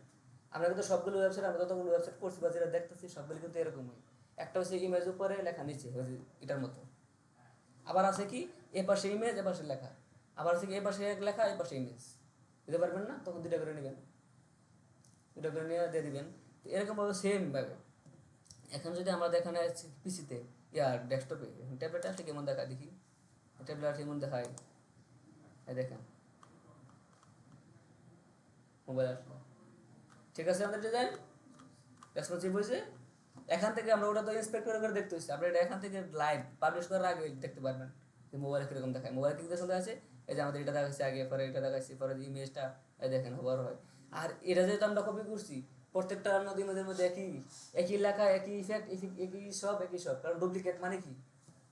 আমরা কিন্তু সবগুলো ওয়েবসাইট, আমরা যতগুলো ওয়েবসাইট করছি বা যেটা দেখতেছি সবগুলো কিন্তু এরকমই, একটা হচ্ছে ইমেজ উপরে লেখা নিচে, ওই যে এটার মতো। আবার আছে কি এ পাশে ইমেজ, এ পাশে লেখা, আবার আছে কি এ পাশে লেখা, এ পাশে ইমেজ, দিতে পারবেন না, তখন 2টা করে নেবেন, 2টা করে নিয়ে দিয়ে দিবেন। তো এরকমভাবে সেম ভাবে এখন যদি আমাদের এখানে পিসিতে ইয়ার ডেস্কটপে ট্যাবলেট আসলে কেমন দেখা দেখি, ট্যাবলেট আসলে কেমন দেখায়, এই দেখেন মোবাইল আসলো, ঠিক আছে আমাদের ডিজাইন রেসপন্সিভ হয়েছে। এখান থেকে আমরা ওটা তো ইন্সপেক্ট করে দেখতে হচ্ছে, আপনি এটা এখান থেকে লাইভ পাবলিশ করার আগে দেখতে পারবেন যে মোবাইলে কীরকম দেখায়, মোবাইলে কী দেখতে আছে, এই যে আমাদের এটা দেখাচ্ছে আগে, পরে এটা দেখাচ্ছি, পরে ইমেজটা এই দেখেন ওভার হয়। আর এটা যেহেতু আমরা কপি করছি, প্রত্যেকটা নদী ইমেজের মধ্যে একই একই লেখা, একই ইফেক্ট, একই সব, কারণ ডুপ্লিকেট মানে কি,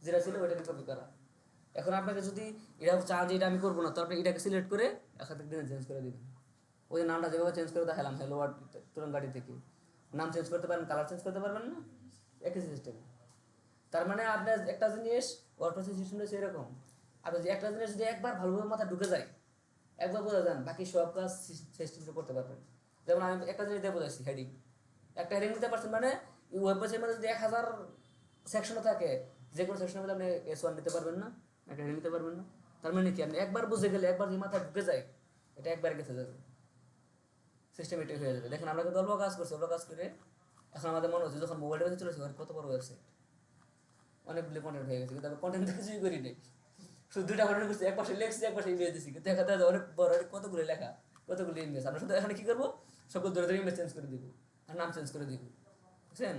যেটা ছিল ওইটাকে কপি করা। এখন আপনাকে যদি এটা চান যে এটা আমি করবো না, তো আপনি এটাকে সিলেক্ট করে এখান থেকে চেঞ্জ করে দিবেন, ওই নামটা যেভাবে চেঞ্জ করে দেখালাম হ্যালো ওয়ার্ড তুরঙ্গাটি থেকে, নাম চেঞ্জ করতে পারেন, কালার চেঞ্জ করতে পারবেন না, একই সিস্টেম। তার মানে আপনার একটা জিনিস ওয়ার্ডপ্রেসের সিস্টেম হচ্ছে এরকম, আপনি যে একটা জিনিস যদি একবার ভালোভাবে মাথা ঢুকে যায়, একবার বোঝা যান, বাকি সব কাজ সিস্টেমে করতে পারবেন। যেমন আমি একটা জিনিস দিয়ে বোঝাচ্ছি, হেডিং, একটা হেডিং দিতে পারছেন মানে ওয়েবসাইটের মধ্যে যদি 1000 সেকশনও থাকে, যে কোনো সেকশনের মধ্যে আপনি S1 নিতে পারবেন না, একটা হেডিং নিতে পারবেন না। তার মানে কি, আপনি একবার বুঝে গেলে, একবার যদি মাথা ঢুকে যায়, এটা একবার গেছে যাবে, সিস্টেমেটিক হয়ে যাবে। দেখেন আমরা কিন্তু অল্প কাজ করছি, অল্প কাজ করে এখন আমাদের মনে হচ্ছে যখন মোবাইলের মধ্যে চলেছে কত বড় ওয়েবসাইট, অনেকগুলো কন্টেন্ট হয়ে গেছে, কিন্তু আমি কন্টেন্ট কিছুই করি নাই, শুধু 2টা কন্টেন্ট করছি, এক পাশে লেখছি, এক পাশে ইমেজ দিচ্ছি, কিন্তু দেখা যায় অনেক বড়, অনেক কতগুলো লেখা, কতগুলো ইমেজ। আমরা শুধু এখানে কি করবো, সকল ধরে ধরে ইমেজ চেঞ্জ করে দিব আর নাম চেঞ্জ করে দিব, বুঝছেন।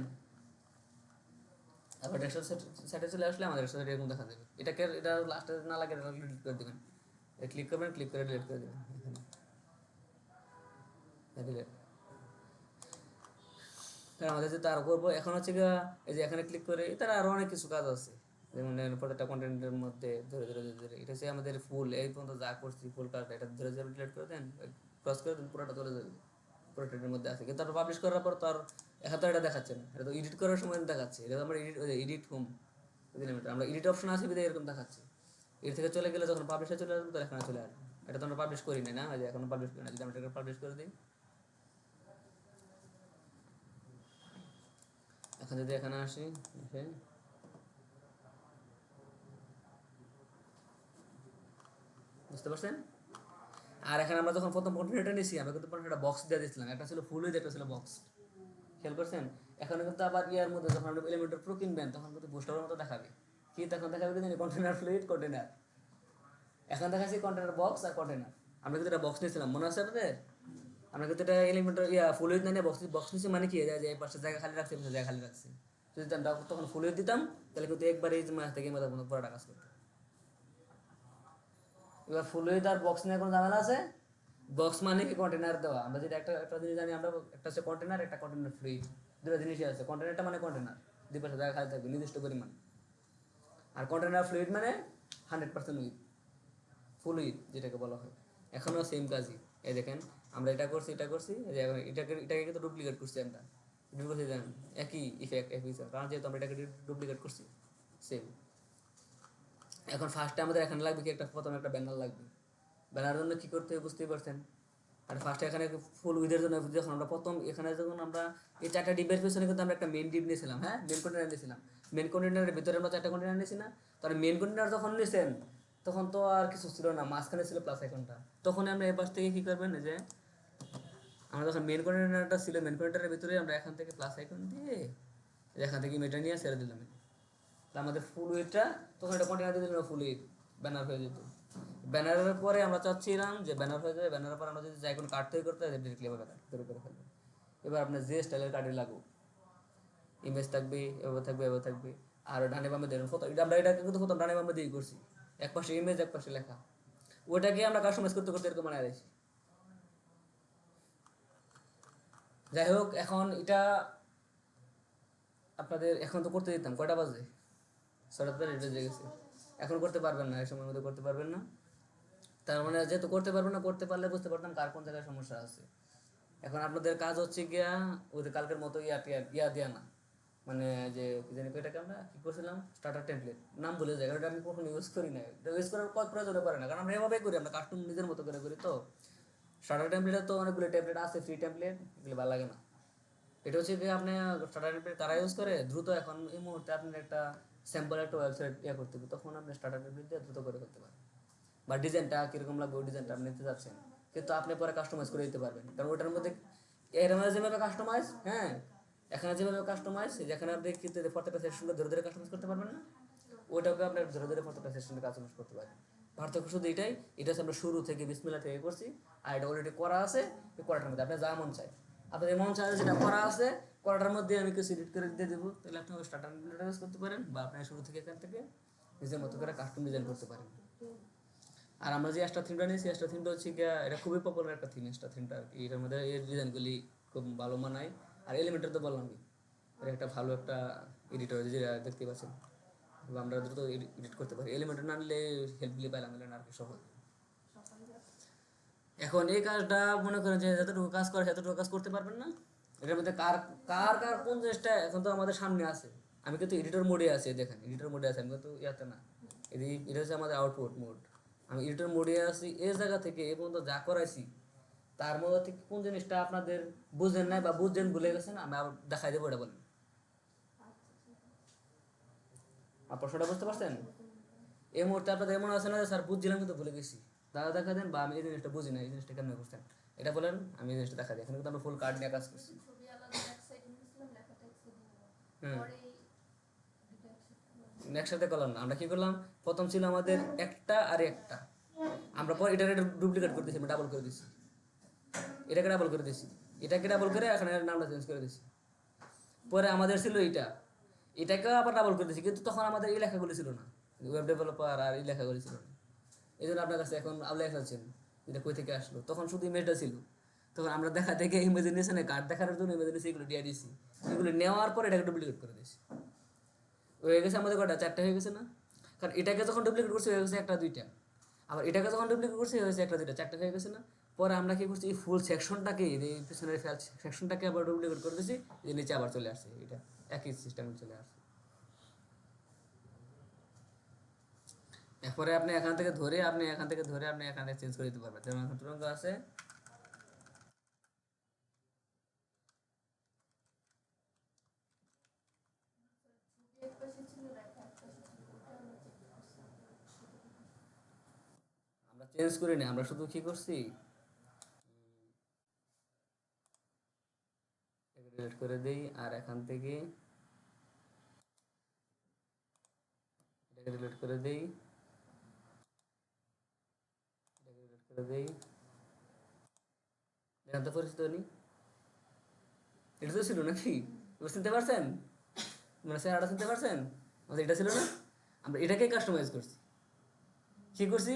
আবার ডেস্কটপ সাইটে চলে আসলে আমাদের সাথে এরকম দেখা যাবে, এটাকে এটা লাস্টে না লাগে এটা ডিলিট করে দেবেন, ক্লিক করবেন, ক্লিক করে ডিলিট করে দেবেন, এখানে ডিলিট। কারণ আমাদের যেটা আরো করবো এখন হচ্ছে গিয়ে এই যে এখানে ক্লিক করে তারা আরো অনেক কিছু কাজ আছে, যেমন প্রত্যেকটা কন্টেন্টের মধ্যে ধরে ধরে ধরে ধরে এটা হচ্ছে আমাদের ফুল এই পর্যন্ত যা করছি ফুল কাজ এটা ধরে ধরে ডিলিট করে দেন, ক্রস করে দেন, পুরোটা চলে যাবে পুরোটার মধ্যে আছে। কিন্তু তারপর পাবলিশ করার পর তো আর এখন তো এটা দেখাচ্ছে না, এটা তো এডিট করার সময় দেখাচ্ছে, এটা তো আমরা এডিট হোম বুঝলেন, আমরা এডিট অপশন আছে বিধায় এরকম দেখাচ্ছে। এর থেকে চলে গেলে যখন পাবলিশে চলে আসবে তখন এখানে চলে আসবে। এটা তো আমরা পাবলিশ করি না, ওই যে এখন পাবলিশ করি না, যদি আমরা এটা পাবলিশ করে দিই, এখন যদি এখানে আসি এসে বুঝতে পারছেন। আর এখানে আমরা যখন প্রথম কন্টেন্টটা নিয়েছি আমরা কিন্তু একটা বক্স দিয়ে দিয়েছিলাম, একটা ছিল ফুল উইথ, একটা ছিল বক্স, খেয়াল করছেন। এখন কিন্তু আবার ইয়ার মধ্যে যখন আপনি এলিমেন্টার প্রো কিনবেন তখন কিন্তু বুস্টারের মতো দেখাবে, কি তখন দেখাবে কিন্তু কন্টেনার ফ্লুইড কন্টেনার, এখন দেখাচ্ছি কন্টেনার বক্স আর কন্টেনার। আমরা কিন্তু এটা বক্স নিয়েছিলাম মনে আছে আপনাদের, আমরা কিন্তু এটা এলিমেন্টার ফুল উইথ না নিয়ে বক্স বক্স নিয়েছি, মানে কি যে এই পাশে জায়গা খালি রাখছে, জায়গা খালি রাখছে, যদি আমরা তখন ফুল উইথ দিতাম তাহলে কিন্তু একবারে এই মাস থেকে মাথা পুরো কাজ করতো। এবার ফুল উইথ আর বক্স নিয়ে কোনো ঝামেলা আছে, বক্স মানে কি কন্টেনার দেওয়া, আমরা যদি একটা একটা জিনিস জানি, আমরা একটা হচ্ছে কন্টেনার, একটা কন্টেনার ফ্লুইড, দুটো জিনিসই আছে। কন্টেনারটা মানে কন্টেনার, দুই পাশে জায়গা খালি থাকবে নির্দিষ্ট পরিমাণ, আর কন্টেনার ফ্লুইড মানে 100% উইথ, ফুল উইথ যেটাকে বলা হয়। এখনও সেম কাজই, এই দেখেন আমরা এটা করছি এটা করছি, এই যে এখন এটাকে কিন্তু ডুপ্লিকেট করছি আমরা, ডুপ্লিকেট করছি জানেন একই ইফেক্ট একই হিসাব, কারণ যেহেতু আমরা এটাকে ডুপ্লিকেট করছি সেম। এখন ফার্স্টে আমাদের এখানে লাগবে কি একটা, প্রথমে একটা ব্যানার লাগবে, ব্যানারের জন্য কী করতে হবে বুঝতেই পারছেন। আর ফার্স্টে এখানে ফুল উইথের জন্য যখন আমরা প্রথম এখানে যখন আমরা এই 4টা ডিবের পিছনে কিন্তু আমরা একটা মেন ডিপ নিয়েছিলাম, হ্যাঁ মেন কন্টেনার নিয়েছিলাম, মেন কন্টেনারের ভিতরে আমরা 4টা কন্টেনার নিয়েছি না, তাহলে মেন কন্টেনার যখন নিয়েছেন তখন তো আর কিছু ছিল না, মাঝখানে ছিল প্লাস আইকনটা, তখন আমরা এই পাশ থেকে কী করবেন যে আমরা যখন মেন কন্টেনারটা ছিল মেন কন্টেনারের ভিতরে আমরা এখান থেকে প্লাস আইকন দিয়ে এখান থেকে মেটা নিয়ে ছেড়ে দিলাম, আমাদের ফুল উইথটা তখন এটা কন্টেনার দিয়ে দিলাম ফুল উইথ, ব্যানার হয়ে যেত। ব্যানারের পরে আমরা চাচ্ছিলাম যে ব্যানার হয়ে যাবে, ব্যানারের পর আমরা যদি যাই কোনো কার্ড তৈরি করতে হয় ডিরেক্টলি এভাবে কার্ড তৈরি করে ফেলবো। এবার আপনার যে স্টাইলের কার্ডে লাগুক, ইমেজ থাকবে এভাবে থাকবে এভাবে থাকবে, আর ডানে বামে দেবেন ফটো, এটা আমরা এটাকে কিন্তু ফটো ডানে বামে দিয়ে করছি, এক পাশে ইমেজ এক পাশে লেখা, ওইটাকে আমরা কাস্টমাইজ করতে করতে এরকম বানায় দিয়েছি। যাই হোক এখন এটা আপনাদের এখন তো করতে দিতাম, কয়টা বাজে 6:30 বেজে গেছে, এখন করতে পারবেন না, এই সময়ের মধ্যে করতে পারবেন না। তার মানে যেহেতু করতে পারবেন না, করতে পারলে বুঝতে পারতাম কার কোন জায়গায় সমস্যা আছে। এখন আপনাদের কাজ হচ্ছে গিয়া ওই যে কালকের মতো ইয়া দেওয়া না, মানে যে কি জানি এটাকে আমরা কি করছিলাম স্টার্টার টেমপ্লেট, নাম ভুলে যাই, ওটা আমি কখনো ইউজ করি না, ইউজ করার প্রয়োজন পড়ে না, কারণ আমরা এভাবেই করি, আমরা কাস্টম নিজের মতো করে করি। তো স্টার্টার টেমপ্লেটে তো অনেকগুলো টেমপ্লেট আছে, ফ্রি টেমপ্লেট, এগুলো ভালো লাগে না। এটা হচ্ছে কি আপনি স্টার্টার টেমপ্লেট কারা ইউজ করে দ্রুত, এখন এই মুহূর্তে আপনার একটা স্যাম্পল একটা ওয়েবসাইট ইয়ে করতে হবে, তখন আপনি স্টার্টার টেমপ্লেট দিয়ে দ্রুত করে ফেলতে পারেন, বা ডিজাইনটা কীরকম লাগবে ওই ডিজাইনটা আপনি নিতে যাচ্ছেন, কিন্তু আপনি পরে কাস্টমাইজ করে দিতে পারবেন, কারণ ওটার মধ্যে এর মধ্যে যেভাবে কাস্টমাইজ, হ্যাঁ এখানে যেভাবে কাস্টমাইজ, যেখানে আপনি কিন্তু প্রত্যেকটা সেকশনটা ধরে ধরে কাস্টমাইজ করতে পারবেন না, ওইটাকে আপনার ধরে ধরে প্রত্যেকটা সেকশনটা কাস্টমাইজ করতে পারবেন। পার্থক্য শুধু এটাই, এটা হচ্ছে আমরা শুরু থেকে বিসমিল্লাহ থেকে করছি, আর এটা অলরেডি করা আছে, এই করাটার মধ্যে আপনার যা মন চায়, আপনার মন চায় যেটা করা আছে করাটার মধ্যে আমি কিছু এডিট করে দিয়ে দেবো, তাহলে আপনি স্টার্টার ইউজ করতে পারেন, বা আপনি শুরু থেকে এখান থেকে নিজের মতো করে কাস্টম ডিজাইন করতে পারেন। আর আমরা যে এক্সট্রা থিমটা নিয়েছি, এক্সট্রা থিমটা হচ্ছে গিয়া এটা খুবই পপুলার একটা থিম, এক্সট্রা থিমটা আর কি, এটার মধ্যে এর ডিজাইনগুলি খুব ভালো মানায়, আর এলিমেন্টার তো বললামই এটা একটা ভালো একটা এডিটর যেটা দেখতে পাচ্ছেন, আমরা দ্রুত এডিট করতে পারি, এলিমেন্টার না নিলে হেল্পগুলি পাইলাম না আর কি সহজ। এখন এই কাজটা মনে করেন যে যতটুকু কাজ করে সেতটুকু কাজ করতে পারবেন না, এটার মধ্যে কার কার কার কোন জিনিসটা এখন তো আমাদের সামনে আছে, আমি কিন্তু এডিটর মোডে আছি, দেখেন এডিটর মোডে আছে, আমি কিন্তু ইয়াতে না, এটা হচ্ছে আমাদের আউটপুট মোড, আমি এডিটর মোডে আছি, এই জায়গা থেকে এ পর্যন্ত যা করাইছি তার মধ্যে থেকে কোন জিনিসটা আপনাদের বুঝেন নাই বা বুঝছেন ভুলে গেছেন, আমি আবার দেখাই দেবো, এটা বলেন আপনার সেটা বুঝতে পারছেন। এই মুহূর্তে আপনাদের এমন আছে না যে স্যার বুঝছিলাম কিন্তু ভুলে গেছি, দাদা দেখা দেন, বা আমি এই জিনিসটা বুঝি না, এই জিনিসটা কেমন করছেন এটা বলেন, আমি এই জিনিসটা দেখা দিই, এখানে কিন্তু আমরা ফুল কার্ড নিয়ে কাজ করছি। হুম, একসাথে করলাম না, আমরা কি করলাম, প্রথম ছিল আমাদের একটা আর একটা, আমরা পর এটাকে ডুপ্লিকেট করে দিয়েছি, আমরা ডাবল করে দিয়েছি, এটাকে ডাবল করে দিয়েছি, এটাকে ডাবল করে এখানে নামটা চেঞ্জ করে দিয়েছি, পরে আমাদের ছিল এইটা, এটাকেও আবার ডাবল করে দিয়েছি, কিন্তু তখন আমাদের এই লেখাগুলি ছিল না, ওয়েব ডেভেলপার আর এই লেখাগুলি ছিল না, এই জন্য আপনার কাছে এখন আল্লাহ আছেন এটা কই থেকে আসলো, তখন শুধু ইমেজটা ছিল, তখন আমরা দেখা দেখে ইমাজিনেশনে কার্ড দেখানোর জন্য ইমাজিনেশন এগুলো দিয়ে দিয়েছি, এগুলো নেওয়ার পর এটাকে ডুপ্লিকেট করে দিয়েছি। হয়ে গেছে আমাদের কটা, চারটা হয়ে গেছে না? কারণ এটাকে যখন ডুপ্লিকেট করছে হয়ে গেছে একটা দুইটা, আবার এটাকে যখন ডুপ্লিকেট করছে হয়েছে একটা দুইটা, চারটা হয়ে গেছে না? পরে আমরা কি করছি, এই ফুল সেকশনটাকে, এই পিছনের সেকশনটাকে আবার ডুপ্লিকেট করে দিয়েছি, এই নিচে আবার চলে আসছে, এটা একই সিস্টেমে চলে আসছে। এরপরে আপনি এখান থেকে ধরে আপনি এখান থেকে চেঞ্জ করে দিতে পারবেন। যেমন এখন তুরঙ্গ আছে, আমরা চেঞ্জ করি না, আমরা শুধু কি করছি, ডিলিট করে দেই, আর এখান থেকে এটাকে ডিলিট করে দেই, এটাকে ডিলিট করে দেই। দেখেন তো পরিচিত নি, এটা তো ছিল নাকি? এবার চিনতে পারছেন? মানে স্যার চিনতে পারছেন? আমাদের এটা ছিল না, আমরা এটাকেই কাস্টমাইজ করছি। কি করছি,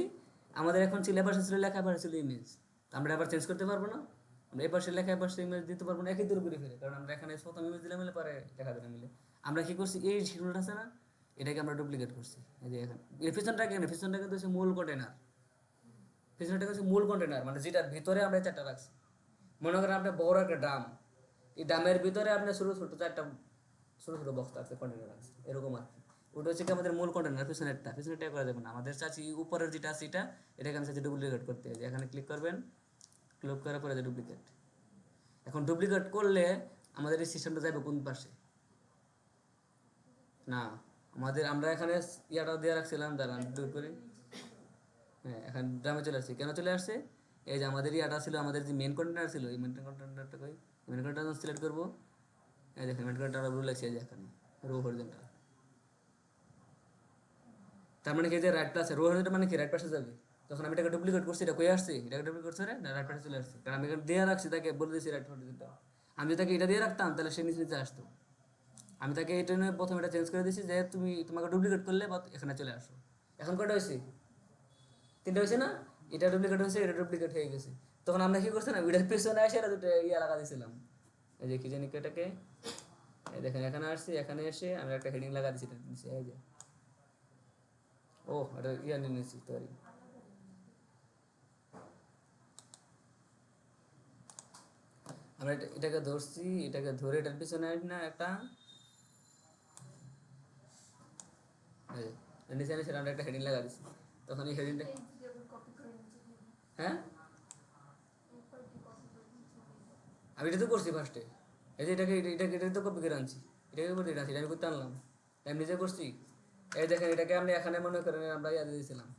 আমাদের এখন ছিল এপাশে ছিল লেখা, এপাশে ছিল ইমেজ, আমরা আবার চেঞ্জ করতে পারবো না? আমরা এপাশে লেখা এপাশে ইমেজ দিতে পারবো না, একই দূর করে ফেলে, কারণ আমরা এখানে প্রথম ইমেজ দিলে মিলে পরে লেখা দিলে মিলে। আমরা কি করছি, এই শিডিউলটা আছে না, এটাকে আমরা ডুপ্লিকেট করছি। এই যে এখন এর পিছনটাকে না, পিছনটাকে তো হচ্ছে মূল কন্টেনার, পিছনটাকে হচ্ছে মূল কন্টেনার, মানে যেটার ভিতরে আমরা চারটা রাখছি। মনে করেন আপনার বড় একটা ড্রাম, এই ড্রামের ভিতরে আপনার ছোটো ছোটো চারটা ছোটো ছোটো বক্স আছে, কন্টেনার আছে, এরকম আর কি। ওটা হচ্ছে কি আমাদের মূল কন্টেনার, পিছনেরটা করা যাবে না। আমাদের চাচ্ছি উপরের যেটা আছে এটা, এটাকে আমি চাচ্ছি ডুপ্লিকেট করতে। এখানে ক্লিক করবেন, ক্লিক করার পরে ডুপ্লিকেট। এখন ডুপ্লিকেট করলে আমাদের এই সিস্টেমটা যাবে কোন পাশে? না, আমাদের আমরা এখানে ইয়াটা দিয়ে রাখছিলাম, দাঁড়ান ডুপ্লিকেট করি। হ্যাঁ, এখন ড্রামে চলে আসছে, কেন চলে আসছে? এই যে আমাদের ইয়াটা ছিল, আমাদের যে মেন কন্টেনার ছিল, এই মেন কন্টেনারটা কই, মেন কন্টেনার সিলেক্ট করবো। এই দেখেন মেন কন্টেনার রুল লাগছে, এই যে এখানে রো হরিজন্টাল। তার মানে কি, যে রাইট পাশে রো হরিজন্টাল মানে কি রাইট পাশে যাবে। যখন আমি এটাকে ডুপ্লিকেট করছি, এটা কই আসছে, এটাকে ডুপ্লিকেট করছে রে না, রাইট পাশে চলে আসছে, কারণ আমি এখানে দিয়ে রাখছি, তাকে বলে দিয়েছি রাইট হরিজন্টাল। আমি যদি তাকে এটা দিয়ে রাখতাম তাহলে সে নিচে নিচে আসতো। আমি তাকে এটা নিয়ে প্রথমে এটা চেঞ্জ করে দিয়েছি যে তুমি তোমাকে ডুপ্লিকেট করলে বা এখানে চলে আসো। এখন কটা হয়েছে, তিনটা হয়েছে না? এটা ডুপ্লিকেট হয়েছে, এটা ডুপ্লিকেট হয়ে গেছে। তখন আমরা কি করছিলাম, এটার পিছনে এসে এটা দুটো ইয়া লাগা দিয়েছিলাম। এই যে কি জানি এটাকে, এই দেখেন এখানে আসছি, এখানে এসে আমি একটা হেডিং লাগা দিয়েছি, এটা দিচ্ছি, এই যে ও এটা ইয়া নিয়ে নিয়েছি তৈরি। আমরা এটাকে ধরছি, এটাকে ধরে এটার পিছনে না একটা নিচে নিচে আমরা একটা হেডিং লাগা দিচ্ছি। তখন এই হেডিংটা, হ্যাঁ আমি এটা তো করছি ফার্স্টে। এই যে এটাকে তো কপি করে আনছি, এটাকে করে আনছি, এটা আমি করতে আনলাম, আমি নিজে করছি। এই দেখেন এটাকে আপনি এখানে মনে করেন আমরা ইয়া দিয়েছিলাম,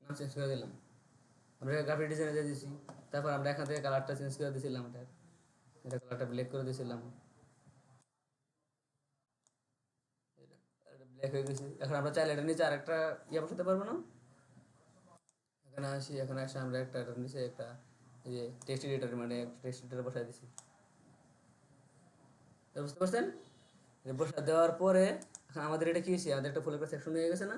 নাম চেঞ্জ করে দিলাম, আমরা গ্রাফিক ডিজাইনে দিয়ে দিয়েছি। তারপর আমরা এখান থেকে কালারটা চেঞ্জ করে দিয়েছিলাম, এটা কালারটা ব্ল্যাক করে দিয়েছিলাম, ব্ল্যাক হয়ে গেছে। এখন আমরা চাইলে এটা নিচে আরেকটা ইয়ে বসাতে পারবো না? এখানে আসি, এখানে আসে আমরা একটা এটার নিচে একটা এই যে টেক্সট এডিটর, মানে টেক্সট এডিটর বসাই দিছি, বুঝতে পারছেন? বসা দেওয়ার পরে এখন আমাদের এটা কি হয়েছে, আমাদের একটা ফুল একটা সেকশন হয়ে গেছে না?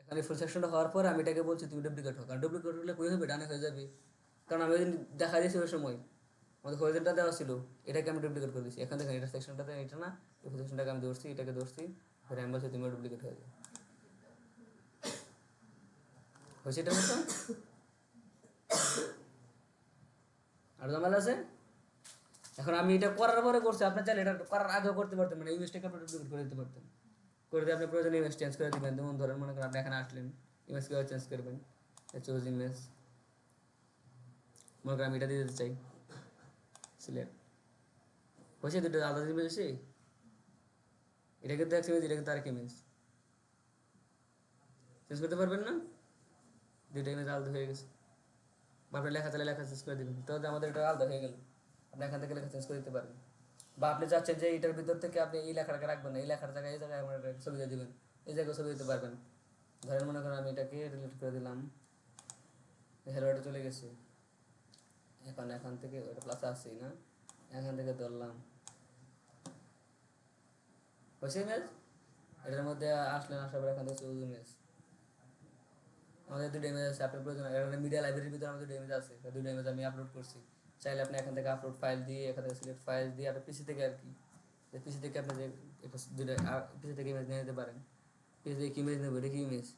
এখানে ফুল সেকশনটা হওয়ার পর আমি এটাকে বলছি তুমি ডুপ্লিকেট হোক, কারণ ডুপ্লিকেট হলে কই হবে, ডানে হয়ে যাবে। কারণ আমি ওই দিন দেখা দিয়েছি ওই সময় আমাদের হরিজেন্টটা দেওয়া ছিল, এটাকে আমি ডুপ্লিকেট করে দিচ্ছি। এখান থেকে এটা সেকশনটাতে এটা না, এই সেকশনটাকে আমি ধরছি, এটাকে ধরছি, ধরে আমি বলছি তুমি ডুপ্লিকেট হয়ে যাবে। হয়েছে এটার মতো? আর ঝামেলা আছে? এখন আমি এটা করার পরে করছি, আপনার চাইলে এটা করার আগেও করতে পারতেন, মানে ইমেজটাকে আপনি ডুপ্লিকেট করে দিতে পারতেন। করে দিয়ে আপনি প্রয়োজনে ইমেজ চেঞ্জ করে দিবেন। যেমন ধরেন মনে করেন আপনি এখানে আসলেন, ইমেজ কীভাবে চেঞ্জ করবেন, চুজ ইমেজ, মনে করেন আমি এটা দিয়ে দিতে চাই, সিলেক্ট হয়েছে, দুটো আলাদা ইমেজ হয়েছে, এটা কিন্তু এক ইমেজ, এটা কিন্তু আরেক ইমেজ, চেঞ্জ করতে পারবেন না? দুটো ইমেজ আলাদা হয়ে গেছে। বা আপনি লেখা তাহলে লেখা চেঞ্জ করে দেবেন, তাহলে আমাদের এটা আলাদা হয়ে গেল। আপনি এখান থেকে লেখা চেঞ্জ করে দিতে পারবেন। বা আপনি চাচ্ছেন যে এটার ভিতর থেকে আপনি এই লেখাটাকে রাখবেন না, এই লেখার জায়গায় এই জায়গায় আমার একটা ছবি দিয়ে দেবেন, এই জায়গায় ছবি দিতে পারবেন। ধরেন মনে করেন আমি এটাকে ডিলিট করে দিলাম, হ্যালো এটা চলে গেছে। এখন এখান থেকে ওটা প্লাস আসছেই না, এখান থেকে ধরলাম, হয়েছে ইমেজ? এটার মধ্যে আসলেন, আসার পরে এখান থেকে চুজ ইমেজ, আমাদের দুটো ইমেজ আছে, আপনার প্রয়োজন এখানে মিডিয়া লাইব্রেরির ভিতরে আমাদের দুটো ইমেজ আছে, দুটো ইমেজ আমি আপলোড করছি। চাইলে আপনি এখান থেকে আপলোড ফাইল দিয়ে, এখান থেকে সিলেক্ট ফাইল দিয়ে আপনার পিসি থেকে আর কি, পিসি থেকে আপনি যে একটা দুটো পিসি থেকে ইমেজ নিয়ে নিতে পারেন। পিসি থেকে কি ইমেজ নেবো, এটা কি ইমেজ,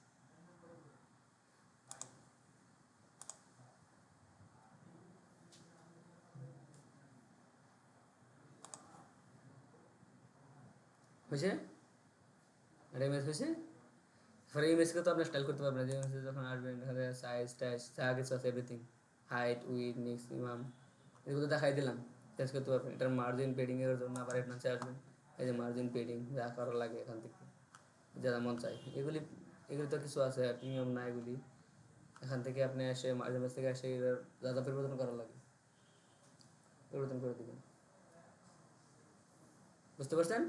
হয়েছে, এটা ইমেজ হয়েছে। পরে ইমেজকে তো আপনি স্টাইল করতে পারবেন, যে ইমেজে যখন আসবেন এখানে সাইজ টাইজ যা কিছু আছে এভরিথিং, হাইট উইথ ম্যাক্সিমাম এগুলো দেখাই দিলাম, চেঞ্জ করতে পারবেন। এটার মার্জিন পেডিং এর জন্য আবার এখানে আসবেন, এই যে মার্জিন পেডিং যা করা লাগে এখান থেকে যারা মন চাই, এগুলি এগুলি তো কিছু আছে প্রিমিয়াম না এগুলি, এখান থেকে আপনি এসে মার্জিন থেকে এসে যা যা পরিবর্তন করা লাগে পরিবর্তন করে দেবেন। বুঝতে পারছেন?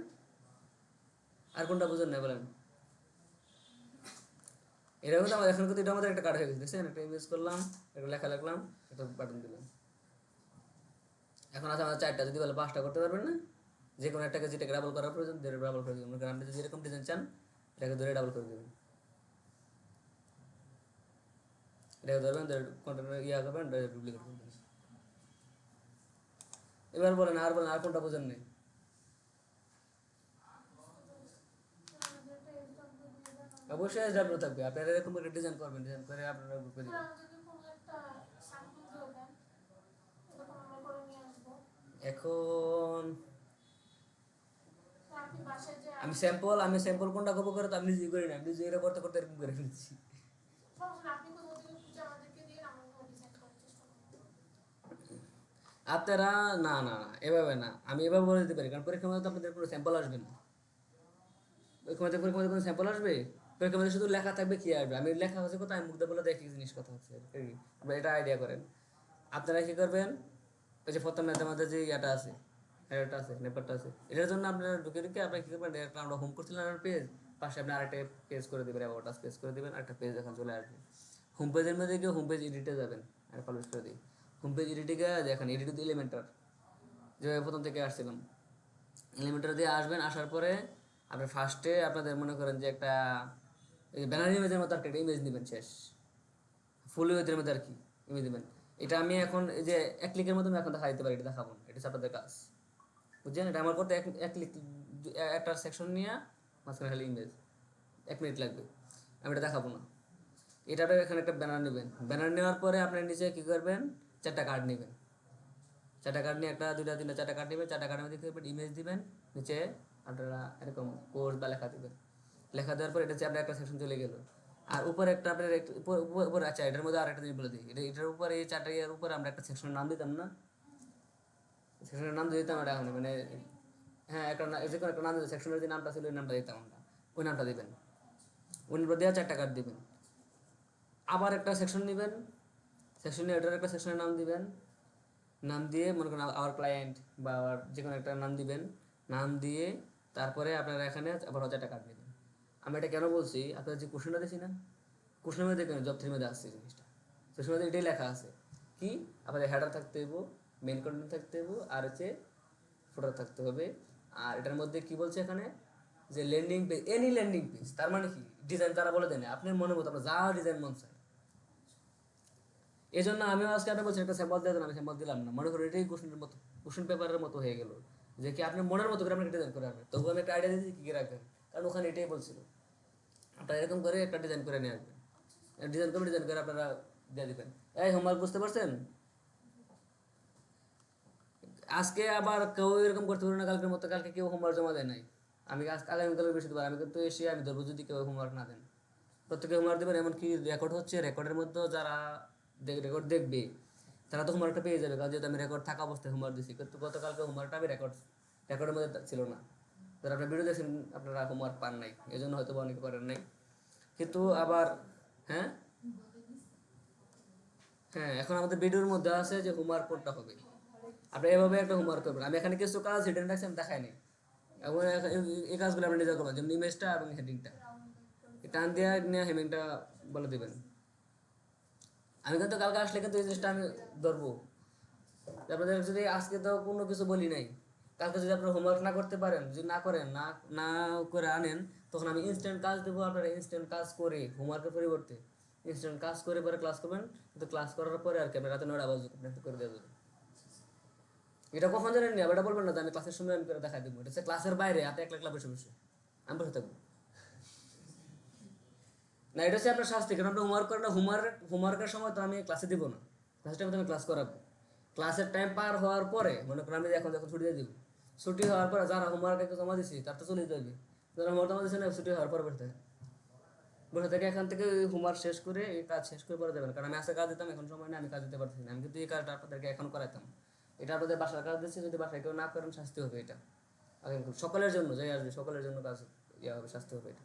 আর কোনটা বুঝেন না বলেন? এটা কিন্তু আমাদের এখন কিন্তু এটা আমাদের একটা কার্ড হয়ে গেছে, দেখছেন? একটা ইমেজ করলাম, একটা লেখা লিখলাম, একটা বাটন দিলাম। এখন আছে আমাদের চারটা, যদি বলে পাঁচটা করতে পারবেন না, যে কোনো একটাকে যেটাকে ডাবল করার প্রয়োজন ধরে ডাবল করে দেবেন। আপনি যদি এরকম ডিজাইন চান এটাকে ধরে ডাবল করে দেবেন, এটাকে ধরবেন, কন্টেনার ইয়া করবেন, ডুপ্লিকেট করে দেবেন। এবার বলেন, আর বলেন, আর কোনটা বোঝেন নেই? অবশ্যই এসডাব্লিউ থাকবে, আপনারা এরকম করে ডিজাইন করবেন, ডিজাইন করে আপনারা গ্রুপে দিবেন। এখন আমি স্যাম্পল কোনটা করবো করে তো আমি নিজেই করি না, আমি নিজে এটা করতে করতে এরকম করে ফেলছি। আপনারা না না না এভাবে না, আমি এভাবে বলে দিতে পারি, কারণ পরীক্ষার মধ্যে তো আপনাদের কোনো স্যাম্পল আসবে না। পরীক্ষার মধ্যে কোনো স্যাম্পল আসবে? পরীক্ষার মধ্যে শুধু লেখা থাকবে, কি আসবে? আমি লেখা হচ্ছে কথা, আমি মুখ দিয়ে বলে দেখি জিনিস কথা হচ্ছে, আপনারা এটা আইডিয়া করেন। আপনারা কি করবেন, ওই যে প্রথম ম্যাথের মধ্যে যে ইয়াটা আছে, এটা আছে, নেপারটা আছে, এটার জন্য আপনারা ঢুকে ঢুকে আপনারা কি করবেন, একটা আমরা হোম করছিলাম আমার পেজ, পাশে আপনি আরেকটা পেজ করে দেবেন, অ্যাবাউট আস পেজ করে দেবেন, আরেকটা পেজ এখন চলে আসবে। হোম পেজের মধ্যে গিয়ে হোম পেজ এডিটে যাবেন, আর পাবলিশ করে দিই। হোম পেজ এডিটে গিয়ে দেখেন, এডিট উইথ এলিমেন্টার যেভাবে প্রথম থেকে আসছিলাম, এলিমেন্টার দিয়ে আসবেন। আসার পরে আপনি ফার্স্টে আপনাদের মনে করেন যে একটা ব্যানার ইমেজের মতো একটা ইমেজ নেবেন, শেষ ফুল উইথের মধ্যে আর কি ইমেজ নেবেন। এটা আমি এখন এই যে এক ক্লিকের মধ্যে আমি এখন দেখা দিতে পারি, এটা দেখাবো না, এটা হচ্ছে আপনাদের কাজ, বুঝছেন? এটা আমার করতে এক এক ক্লিক, একটা সেকশন নিয়ে মাঝখানে খালি ইমেজ, 1 মিনিট লাগবে, আমি এটা দেখাবো না। এটা আপনার এখানে একটা ব্যানার নেবেন, ব্যানার নেওয়ার পরে আপনার নিচে কী করবেন, চারটা কার্ড নেবেন, চারটা কার্ড নিয়ে, একটা দুইটা তিনটা চারটা কার্ড নেবেন, চারটা কার্ডের মধ্যে কী করবেন, ইমেজ দিবেন, নিচে আপনারা এরকম কোর্স বা লেখা দিবেন। লেখা দেওয়ার পর এটা হচ্ছে আপনার একটা সেকশন চলে গেল। আর উপরে একটা আপনার উপর আচ্ছা, এটার মধ্যে আর একটা জিনিস বলে দিই, এটার উপরে এই চারটা ইয়ার উপরে আমরা একটা সেকশনের নাম দিতাম না, সেকশনের নাম দিয়ে দিতাম এটা এখন, মানে হ্যাঁ একটা যে কোনো একটা নাম দিতে, সেকশনের যে নামটা ছিল ওই নামটা দিতাম আমরা, ওই নামটা দিবেন, ওই নামটা দেওয়া চারটা কার্ড দিবেন। আবার একটা সেকশন নেবেন, সেকশনে ওটার একটা সেকশনের নাম দিবেন, নাম দিয়ে মনে করেন আওয়ার ক্লায়েন্ট বা আওয়ার যে কোনো একটা নাম দিবেন, নাম দিয়ে তারপরে আপনারা এখানে আবার 1000 টাকা নেবেন। আমি এটা কেন বলছি, আপনারা যে কোশ্চেনটা দিয়েছি না, কোশ্চেনের মধ্যে দেখবেন জব থ্রির মধ্যে আসছে জিনিসটা, কোশ্চেনের মধ্যে এটাই লেখা আছে কি, আপনাদের হেডার থাকতে হইব, মেন কন্টেন্ট থাকতে হইব, আর হচ্ছে ফটো থাকতে হবে। আর এটার মধ্যে কি বলছে এখানে, যে landing page, any landing page, তার মানে কি ডিজাইন তারা বলে দেন আপনার মনের মতো, আপনার যা ডিজাইন মন চায়। এই জন্য আমিও আজকে আপনি বলছেন একটা স্যাম্পল দিয়ে দেন, আমি স্যাম্পল দিলাম না, মনে করি এটাই কোশ্চেনের মতো, কোশ্চেন পেপারের মতো হয়ে গেল, যে কি আপনি মনের মতো করে আপনি ডিজাইন করে রাখবেন, তবু আমি একটা আইডিয়া দিয়েছি কী কী রাখবেন, কারণ ওখানে এটাই বলছিল আপনারা এরকম করে একটা ডিজাইন করে নিয়ে আসবেন, ডিজাইন করে আপনারা দিয়ে দেবেন। এই হোমওয়ার্ক বুঝতে পারছেন? আজকে আবার কেউ এরকম করতে পারবে না, কালকের মতো কালকে কেউ হোমওয়ার্ক জমা দেয় নাই, আমি আগামীকালের বৃহস্পতিবার আমি কিন্তু এসে আমি ধরবো যদি কেউ হোমওয়ার্ক না দেন, প্রত্যেকে হোমওয়ার্ক দেবেন। এমনকি রেকর্ড হচ্ছে, রেকর্ডের মধ্যেও যারা রেকর্ড দেখবে তারা তো হোমওয়ার্কটা পেয়ে যাবে, কারণ যেহেতু আমি রেকর্ড থাকা অবস্থায় হোমওয়ার্ক দিচ্ছি, কিন্তু গতকালকে হোমওয়ার্কটা আমি রেকর্ডের মধ্যে ছিল না, যারা আপনার ভিডিও দেখছেন আপনারা হোমওয়ার্ক পান নাই, এই জন্য হয়তো অনেকে করেন নাই। কিন্তু আবার হ্যাঁ হ্যাঁ এখন আমাদের ভিডিওর মধ্যে আছে যে হোমওয়ার্ক কোনটা হবে, আপনি এভাবে একটা হোমওয়ার্ক করবেন। আমি এখানে কিছু কাজ হিডেন রাখছি, আমি দেখাই নাই, এবং এই কাজগুলো আপনি নিজে করবেন, যেমন ইমেজটা এবং হেডিংটা টান দিয়ে নিয়ে হেডিংটা বলে দেবেন। আমি কিন্তু কালকে আসলে কিন্তু এই জিনিসটা আমি ধরবো, আপনাদের যদি আজকে তো কোনো কিছু বলি নাই, কালকে যদি আপনারা হোমওয়ার্ক না করতে পারেন, যদি না করেন, না না করে আনেন, তখন আমি ইনস্ট্যান্ট কাজ দেবো, আপনারা ইনস্ট্যান্ট কাজ করে হোমওয়ার্কের পরিবর্তে ইনস্ট্যান্ট কাজ করে পরে ক্লাস করবেন। কিন্তু ক্লাস করার পরে আর কি আপনি রাতে 9টা বাজে আপনি করে দেওয়া যাবে। এটা কখন জানেন না, এটা বলবেন না যে আমি ক্লাসের সময় আমি করে দেখাই দেবো। এটা হচ্ছে ক্লাসের বাইরে হাতে একলা একলা বসে বসে আমি বসে থাকবো না। এটা হচ্ছে আপনার শাস্তি, কারণ আপনি হোমওয়ার্ক করেন না। হোমওয়ার্কের সময় তো আমি ক্লাসে দিব না, ক্লাসের টাইমে তো আমি ক্লাস করাবো। ক্লাসের টাইম পার হওয়ার পরে মনে করেন আমি এখন ছুটি দিয়ে দিব, ছুটি হওয়ার পরে যারা হোমওয়ার্ক একটু জমা দিছি তার তো চলে যাবে, যারা হোমওয়ার্ক জমা দিচ্ছে না ছুটি হওয়ার পর বসে থেকে এখান থেকে হোমওয়ার্ক শেষ করে এই কাজ শেষ করে পরে যাবেন। কারণ আমি আজকে কাজ দিতাম, এখন সময় নেই, আমি কাজ দিতে পারতেছি না। আমি কিন্তু এই কাজটা আপনাদেরকে এখন করাইতাম। এটা আপনাদের বাসার কাজ দিচ্ছি, যদি বাসায় কেউ না করেন শাস্তি হবে এটা। আর সকলের জন্য যাই আসবে সকলের জন্য কাজ ইয়ে হবে, শাস্তি হবে এটা।